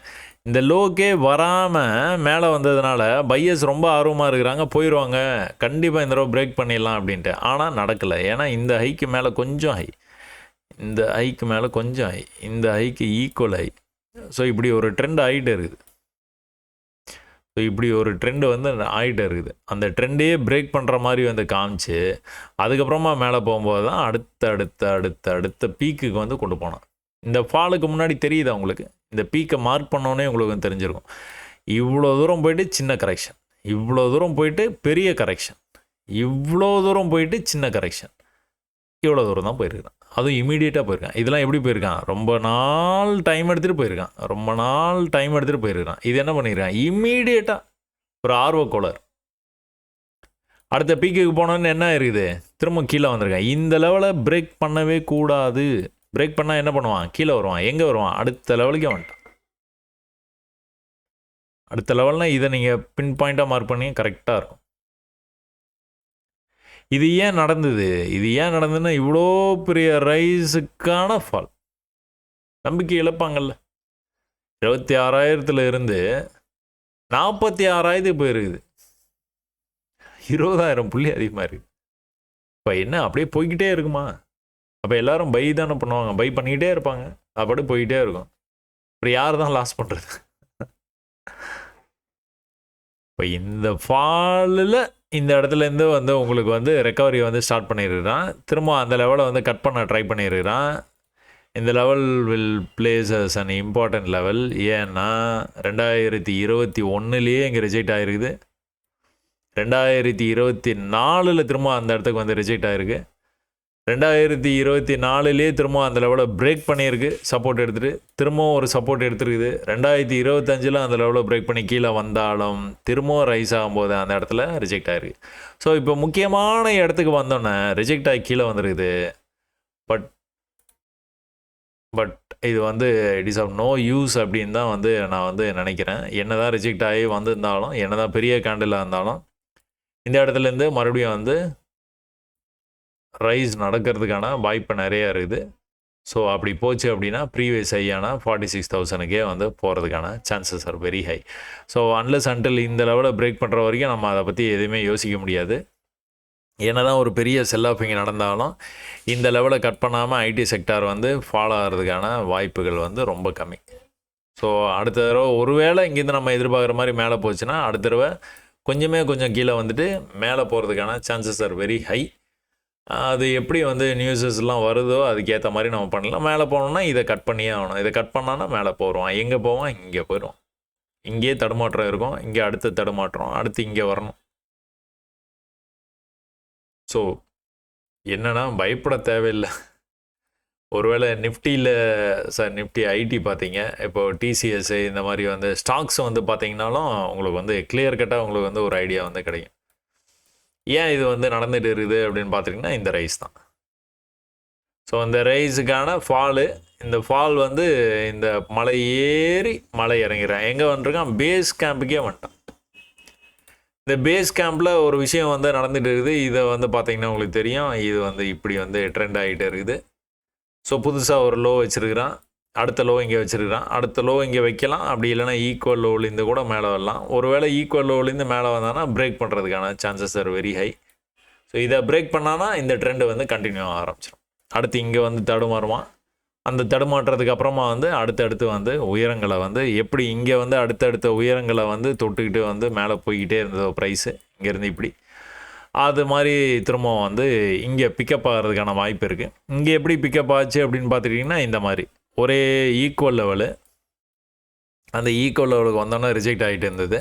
இந்த லோக்கே வராமல் மேலே வந்ததுனால பையர்ஸ் ரொம்ப ஆர்வமாக இருக்கிறாங்க, போயிடுவாங்க கண்டிப்பாக இந்த தடவை பிரேக் பண்ணிடலாம் அப்படின்ட்டு. ஆனால் நடக்கலை. ஏன்னா இந்த ஹைக்கு மேலே கொஞ்சம் ஹை, இந்த ஹைக்கு மேலே கொஞ்சம் ஹை, இந்த ஹைக்கு ஈக்குவல் ஹை. ஸோ இப்படி ஒரு ட்ரெண்ட் ஆகிட்டே இருக்குது. ஸோ இப்படி ஒரு ட்ரெண்டு வந்து ஆகிட்டே இருக்குது. அந்த ட்ரெண்டே பிரேக் பண்ணுற மாதிரி வந்து காமிச்சு அதுக்கப்புறமா மேலே போகும்போது தான் அடுத்த பீக்குக்கு வந்து கொண்டு போனான். இந்த ஃபாலுக்கு முன்னாடி தெரியுது அவங்களுக்கு. இந்த பீக்கை மார்க் பண்ணோன்னே உங்களுக்கு தெரிஞ்சிருக்கும். இவ்வளோ தூரம் போயிட்டு சின்ன கரெக்ஷன், இவ்வளோ தூரம் போயிட்டு பெரிய கரெக்ஷன், இவ்வளோ தூரம் போயிட்டு சின்ன கரெக்ஷன், இவ்வளோ தூரம் தான் போயிருக்கான். அதுவும் இமீடியட்டாக போயிருக்கான். இதெல்லாம் எப்படி போயிருக்கான்? ரொம்ப நாள் டைம் எடுத்துகிட்டு போயிருக்கான். இது என்ன பண்ணியிருக்கான்? இம்மீடியட்டாக ஒரு ஆர்வக்கோளர். அடுத்த பீக்குக்கு போனோன்னு என்ன இருக்குது? திரும்ப கீழே வந்திருக்கான். இந்த லெவலை பிரேக் பண்ணவே கூடாது. பிரேக் பண்ணால் என்ன பண்ணுவான்? கீழே வருவான். எங்கே வருவான்? அடுத்த லெவலுக்கே வந்துட்டான். அடுத்த லெவல்னால் இதை நீங்கள் பின் பாயிண்ட்டாக மார்க் பண்ணி கரெக்டாக இருக்கும். இது ஏன் நடந்ததுன்னா இவ்வளோ பெரிய ரைஸுக்கான ஃபால். நம்பிக்கை இழப்பாங்கல்ல. 26,000 இருந்து 46,000 போயிருக்குது. 20,000 புள்ளி அதிகமாக இருக்குது. இப்போ என்ன அப்படியே போய்கிட்டே இருக்குமா? அப்போ எல்லோரும் பை தானே பண்ணுவாங்க, பை பண்ணிக்கிட்டே இருப்பாங்க, அப்படி போய்கிட்டே இருக்கும். அப்புறம் யார் தான் லாஸ் பண்ணுறது? இப்போ இந்த ஃபாலில் இந்த இடத்துலேருந்து வந்து உங்களுக்கு வந்து ரெக்கவரி வந்து ஸ்டார்ட் பண்ணியிருக்கிறான். திரும்ப அந்த லெவலை வந்து கட் பண்ண ட்ரை பண்ணியிருக்கிறான். இந்த level will places an important level. ஏன்னா 2021 இங்கே ரிஜெக்ட் ஆகிருக்குது. 2024 திரும்ப அந்த இடத்துக்கு வந்து ரிஜெக்ட் ஆகிருக்கு. 2024 திரும்ப அந்த லெவலில் பிரேக் பண்ணியிருக்கு, சப்போர்ட் எடுத்துகிட்டு திரும்பவும் ஒரு சப்போர்ட் எடுத்துருக்குது. 2025 அந்த லெவலில் பிரேக் பண்ணி கீழே வந்தாலும் திரும்பவும் ரைஸ் ஆகும்போது அந்த இடத்துல ரிஜெக்ட் ஆகிருக்கு. ஸோ இப்போ முக்கியமான இடத்துக்கு வந்தோன்னே ரிஜெக்ட் ஆகி கீழே வந்துருக்குது. பட் இது வந்து it is of no use அப்படின்னு தான் வந்து நான் வந்து நினைக்கிறேன். என்ன தான் ரிஜெக்ட் ஆகி வந்திருந்தாலும், என்ன தான் பெரிய கேண்டிலாக இருந்தாலும், இந்த இடத்துலேருந்து மறுபடியும் வந்து ரைஸ் நடக்கிறதுக்கான வாய்ப்பு நிறையா இருக்குது. ஸோ அப்படி போச்சு அப்படின்னா ப்ரீவியஸ் ஹையான 46,000க்கே வந்து போகிறதுக்கான chances are very high. So unless until இந்த லெவலில் பிரேக் பண்ணுற வரைக்கும் நம்ம அதை பற்றி எதுவுமே யோசிக்க முடியாது. என்ன தான் ஒரு பெரிய செல் ஆஃப் இங்கே நடந்தாலும் இந்த லெவலை கட் பண்ணாமல் ஐடி செக்டார் வந்து ஃபாலோ ஆகிறதுக்கான வாய்ப்புகள் வந்து ரொம்ப கம்மி. ஸோ அடுத்த தடவை ஒருவேளை இங்கேருந்து நம்ம எதிர்பார்க்குற மாதிரி மேலே போச்சுன்னா அடுத்த தடவை கொஞ்சம் கீழே வந்துட்டு மேலே போகிறதுக்கான சான்சஸ் ஆர் வெரி ஹை. அது எப்படி வந்து நியூஸஸ்லாம் வருதோ அதுக்கேற்ற மாதிரி நம்ம பண்ணலாம். மேலே போனோம்னா இதை கட் பண்ணியே ஆகணும். இதை கட் பண்ணான்னா மேலே போகிறோம். எங்கே போவோம்? இங்கே போயிடும். இங்கேயே தடுமாற்றம் இருக்கும். இங்கே அடுத்து தடுமாற்றம், அடுத்து இங்கே வரணும். ஸோ என்னென்னா பயப்பட தேவையில்லை. ஒருவேளை நிஃப்டியில் நிஃப்டி ஐடி பார்த்தீங்க, இப்போ டிசிஎஸ் இந்த மாதிரி வந்து ஸ்டாக்ஸ் வந்து பார்த்தீங்கன்னாலும் உங்களுக்கு வந்து கிளியர் கட்டாக உங்களுக்கு வந்து ஒரு ஐடியா வந்து கிடைக்கும். ஏன் இது வந்து நடந்துகிட்டு இருக்குது அப்படின்னு பார்த்திங்கன்னா இந்த ரைஸ் தான். ஸோ இந்த ரைஸுக்கான ஃபாலு, இந்த ஃபால் வந்து இந்த மலை ஏறி மலை இறங்கிறான். எங்கே வந்துருக்கான்? பேஸ் கேம்புக்கே வந்துட்டான். இந்த பேஸ் கேம்பில் ஒரு விஷயம் வந்து நடந்துகிட்டு இருக்குது. இதை வந்து பார்த்திங்கன்னா உங்களுக்கு தெரியும், இது வந்து இப்படி வந்து ட்ரெண்ட் ஆகிட்டே இருக்குது. ஸோ புதுசாக ஒரு லோ வச்சுருக்கிறான், அடுத்த லோ இங்கே வச்சுருக்கிறான், அடுத்த லோ இங்கே வைக்கலாம், அப்படி இல்லைனா ஈக்குவல் லோவிலேருந்து கூட மேலே வரலாம். ஒருவேளை ஈக்குவல் லோவிலேருந்து மேலே வந்தானா பிரேக் பண்ணுறதுக்கான chances are very high. So இதை பிரேக் பண்ணானா இந்த ட்ரெண்டு வந்து கண்டினியூ ஆரம்பிச்சிடும். அடுத்து இங்கே வந்து தடுமாறுவான். அந்த தடுமாற்றத்துக்கு அப்புறமா வந்து அடுத்தடுத்து வந்து உயரங்களை வந்து எப்படி இங்கே வந்து அடுத்தடுத்த உயரங்களை வந்து தொட்டுக்கிட்டு வந்து மேலே போய்கிட்டே இருந்தது ப்ரைஸு இங்கேருந்து இப்படி, அது மாதிரி திரும்பவும் வந்து இங்கே பிக்கப் ஆகிறதுக்கான வாய்ப்பு இருக்குது. இங்கே எப்படி பிக்கப் ஆச்சு அப்படின்னு பார்த்துட்டிங்கன்னா இந்த மாதிரி ஒரே ஈக்குவல் லெவலு, அந்த ஈக்குவல் லெவலுக்கு வந்தோன்னே ரிஜெக்ட் ஆகிட்டு இருந்தது.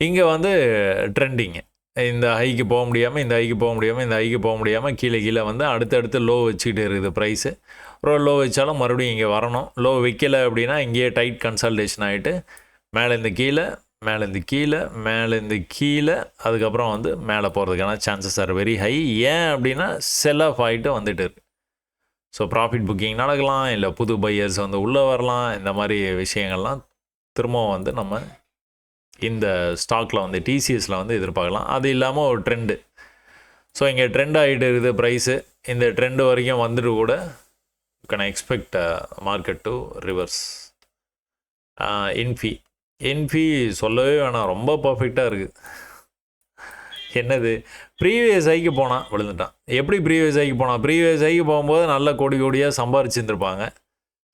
இங்கே வந்து ட்ரெண்டிங்கு, இந்த ஹைக்கு போக முடியாமல், இந்த ஹைக்கு போக முடியாமல், இந்த ஹைக்கு போக முடியாமல் கீழே வந்து அடுத்தடுத்து லோ வச்சுக்கிட்டு இருக்குது ப்ரைஸு. ஒரு லோ வச்சாலும் மறுபடியும் இங்கே வரணும். லோ வைக்கலை அப்படின்னா இங்கேயே டைட் கன்சல்டேஷன் ஆகிட்டு மேலேருந்து கீழே, மேலேருந்து கீழே, மேலேருந்து கீழே, அதுக்கப்புறம் வந்து மேலே போகிறதுக்கான சான்சஸ் ஆர் வெரி ஹை. ஏன் அப்படின்னா செல் ஆஃப் ஆகிட்டு வந்துட்டு இருக்கு. ஸோ ப்ராஃபிட் புக்கிங் நடக்கலாம், இல்லை புது பையர்ஸ் வந்து உள்ளே வரலாம். இந்த மாதிரி விஷயங்கள்லாம் திரும்பவும் வந்து நம்ம இந்த ஸ்டாக்கில் வந்து டிசிஎஸில் வந்து எதிர்பார்க்கலாம். அது இல்லாமல் ஒரு ட்ரெண்டு. ஸோ இங்கே ட்ரெண்ட் ஆகிட்டு இருக்குது ப்ரைஸு. இந்த ட்ரெண்டு வரைக்கும் வந்துட்டு கூட can expect market to reverse. Infy சொல்லவே வேணாம், ரொம்ப பர்ஃபெக்டாக இருக்குது. என்னது, ப்ரீவியஸ் ஹைக்கு போனால் விழுந்துட்டான். எப்படி ப்ரீவியஸ் ஹைக்கு போனால்? ப்ரீவியஸ் ஹைக்கு போகும்போது நல்ல கோடியாக சம்பாரிச்சுருந்துருப்பாங்க.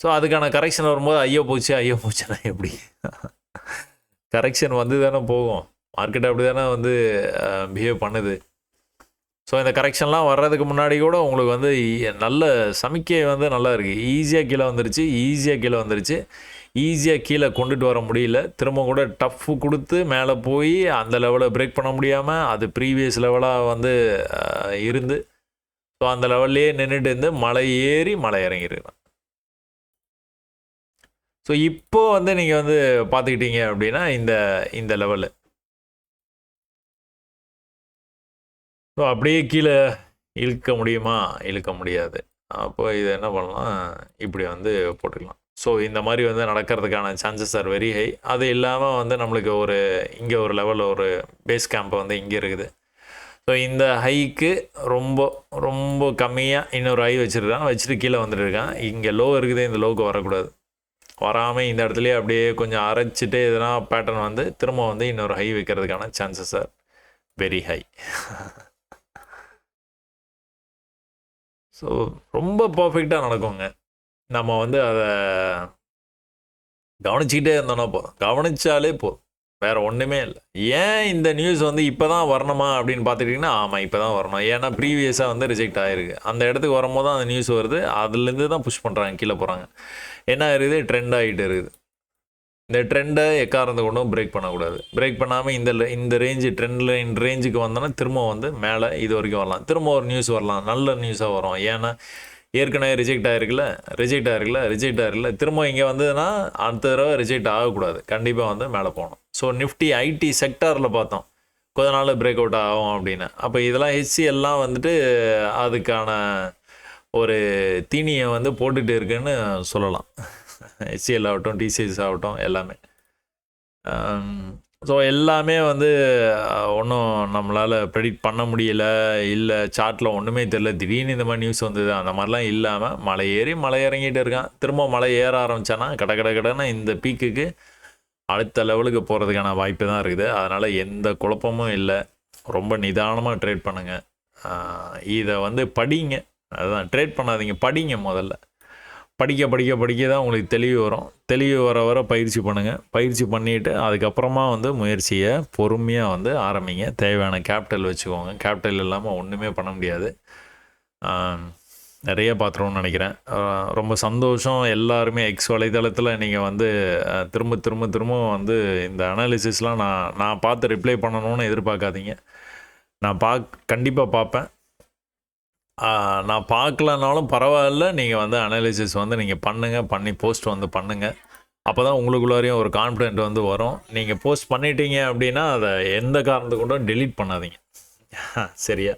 ஸோ அதுக்கான கரெக்ஷன் வரும்போது ஐயோ போச்சுன்னா எப்படி? கரெக்ஷன் வந்து தானே போகும். மார்க்கெட் அப்படி தானே வந்து பிஹேவ் பண்ணுது. ஸோ இந்த கரெக்ஷன்லாம் வர்றதுக்கு முன்னாடி கூட உங்களுக்கு வந்து நல்ல சமிக்கை வந்து நல்லா இருக்குது. ஈஸியாக கீழே வந்துருச்சு. ஈஸியாக கீழே கொண்டுட்டு வர முடியல. திரும்ப கூட டஃப்பு கொடுத்து மேலே போய் அந்த லெவலை பிரேக் பண்ண முடியாமல் அது ப்ரீவியஸ் லெவலாக வந்து இருந்து, ஸோ அந்த லெவல்லையே நின்றுட்டு இருந்து மலை ஏறி மலை இறங்கிருக்கலாம். ஸோ இப்போது வந்து நீங்கள் வந்து பார்த்துக்கிட்டீங்க அப்படின்னா இந்த லெவலு ஸோ அப்படியே கீழே இழுக்க முடியுமா? இழுக்க முடியாது. அப்போ இதை என்ன பண்ணலாம், இப்படி வந்து போட்டுக்கலாம். ஸோ இந்த மாதிரி வந்து நடக்கிறதுக்கான சான்சஸ் ஆர் வெரி ஹை. அது இல்லாமல் வந்து நம்மளுக்கு இங்கே ஒரு லெவலில் ஒரு பேஸ் கேம்ப் வந்து இங்கே இருக்குது. ஸோ இந்த ஹைக்கு ரொம்ப ரொம்ப கம்மியாக இன்னொரு ஹை வச்சுட்டு கீழே வந்துட்டு இருக்கான். இங்கே லோ இருக்குது, இந்த லோவுக்கு வரக்கூடாது. வராமல் இந்த இடத்துலையே அப்படியே கொஞ்சம் அரைச்சிட்டு எதனா பேட்டர்ன் வந்து திரும்ப வந்து இன்னொரு ஹை வைக்கிறதுக்கான chances are very high. So ரொம்ப பர்ஃபெக்டாக நடக்குங்க. நம்ம வந்து அதை கவனிச்சிக்கிட்டே இருந்தோன்னா போதும். கவனித்தாலே போதும், வேறு ஒன்றுமே இல்லை. ஏன் இந்த நியூஸ் வந்து இப்போ தான் வரணுமா அப்படின்னு பார்த்துட்டிங்கன்னா, ஆமாம் இப்போ தான் வரணும். ஏன்னா ப்ரீவியஸாக வந்து ரிஜெக்ட் ஆகிருக்கு. அந்த இடத்துக்கு வரும்போது தான் அந்த நியூஸ் வருது. அதுலேருந்து தான் புஷ் பண்ணுறாங்க, கீழே போகிறாங்க. என்ன இருக்குது, ட்ரெண்ட் ஆகிட்டு இருக்குது. இந்த ட்ரெண்டை எக்காரந்து கொண்டும் பிரேக் பண்ணக்கூடாது. பிரேக் பண்ணாமல் இந்த ரேஞ்சு ட்ரெண்டில் இந்த ரேஞ்சுக்கு வந்தோன்னா திரும்ப வந்து மேலே இது வரைக்கும் வரலாம். திரும்ப ஒரு நியூஸ் வரலாம், நல்ல நியூஸாக வரும். ஏன்னா ஏற்கனவே ரிஜெக்ட் ஆகிருக்குல்ல திரும்ப இங்கே வந்ததுன்னா அடுத்த தடவை ரிஜெக்ட் ஆகக்கூடாது. கண்டிப்பாக வந்து மேலே போகணும். ஸோ நிஃப்டி ஐடி செக்டாரில் பார்த்தோம் கொஞ்ச நாள் பிரேக் அவுட் ஆகும் அப்படின்னு. அப்போ இதெல்லாம் HCLலாம் வந்துட்டு அதுக்கான ஒரு தீனியை வந்து போட்டுகிட்டு இருக்குன்னு சொல்லலாம். HCL ஆகட்டும், TCS ஆகட்டும், எல்லாமே. ஸோ எல்லாமே வந்து ஒன்றும் நம்மளால் ப்ரெடிக்ட் பண்ண முடியல, இல்லை சார்ட்டில் ஒன்றுமே தெரில, திடீர்னு இந்த மாதிரி நியூஸ் வந்தது அந்த மாதிரிலாம் இல்லாமல் மலை ஏறி மலை இறங்கிட்டு இருக்கான். திரும்ப மலை ஏற ஆரம்பித்தானா கடன்னு இந்த பீக்குக்கு அடுத்த லெவலுக்கு போகிறதுக்கான வாய்ப்பு தான் இருக்குது. அதனால் எந்த குழப்பமும் இல்லை. ரொம்ப நிதானமாக ட்ரேட் பண்ணுங்கள். இதை வந்து படிங்க. அதுதான், ட்ரேட் பண்ணாதீங்க, படிங்க. முதல்ல படிக்க தான் உங்களுக்கு தெளிவு வரும். தெளிவு வர பயிற்சி பண்ணுங்கள். பயிற்சி பண்ணிவிட்டு அதுக்கப்புறமா வந்து முயற்சியை பொறுமையாக வந்து ஆரம்பிங்க. தேவையான கேபிட்டல் வச்சுக்கோங்க. கேபிட்டல் இல்லாமல் ஒன்றுமே பண்ண முடியாது. நிறைய பார்த்துருவோம்னு நினைக்கிறேன். ரொம்ப சந்தோஷம். எல்லாருமே எக்ஸ் வலைதளத்தில் நீங்கள் வந்து திரும்ப வந்து இந்த அனாலிசிஸ்லாம் நான் பார்த்து ரிப்ளை பண்ணணும்னு எதிர்பார்க்காதீங்க. நான் கண்டிப்பாக பார்ப்பேன். நான் பார்க்கலனாலும் பரவாயில்ல, நீங்கள் வந்து அனாலிசிஸ் வந்து நீங்கள் பண்ணி போஸ்ட் வந்து பண்ணுங்கள். அப்போ தான் உங்களுக்குள்ளாரையும் ஒரு கான்ஃபிடென்ட் வந்து வரும். நீங்கள் போஸ்ட் பண்ணிட்டீங்க அப்படின்னா அதை எந்த காரணத்தை கொண்டும் டெலீட் பண்ணாதீங்க. சரியா?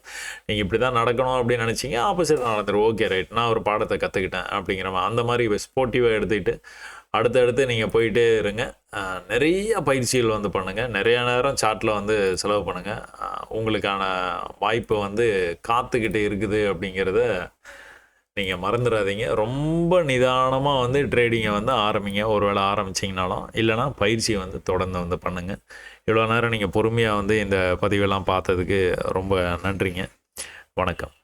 நீங்கள் இப்படி தான் நடக்கணும் அப்படின்னு நினச்சிங்க, ஆப்போசிட் நடந்துடும். ஓகே ரைட், நான் ஒரு பாடத்தை கற்றுக்கிட்டேன் அப்படிங்கிற மாதிரி அந்த மாதிரி ஸ்போர்ட்டிவாக எடுத்துக்கிட்டு அடுத்தடுத்து நீங்கள் போயிட்டே இருங்க. நிறைய பயிற்சிகள் வந்து பண்ணுங்கள். நிறையா நேரம் சார்ட்டில் வந்து செலவு பண்ணுங்கள். உங்களுக்கான வாய்ப்பு வந்து காத்துக்கிட்டு இருக்குது அப்படிங்கிறத நீங்கள் மறந்துடாதீங்க. ரொம்ப நிதானமாக வந்து ட்ரேடிங்கை வந்து ஆரம்பிங்க. ஒரு வேளை ஆரம்பிச்சிங்கனாலும், இல்லைனா பயிற்சியை வந்து தொடர்ந்து வந்து பண்ணுங்கள். இவ்வளோ நேரம் நீங்கள் பொறுமையாக வந்து இந்த பதிவெல்லாம் பார்த்ததுக்கு ரொம்ப நன்றிங்க. வணக்கம்.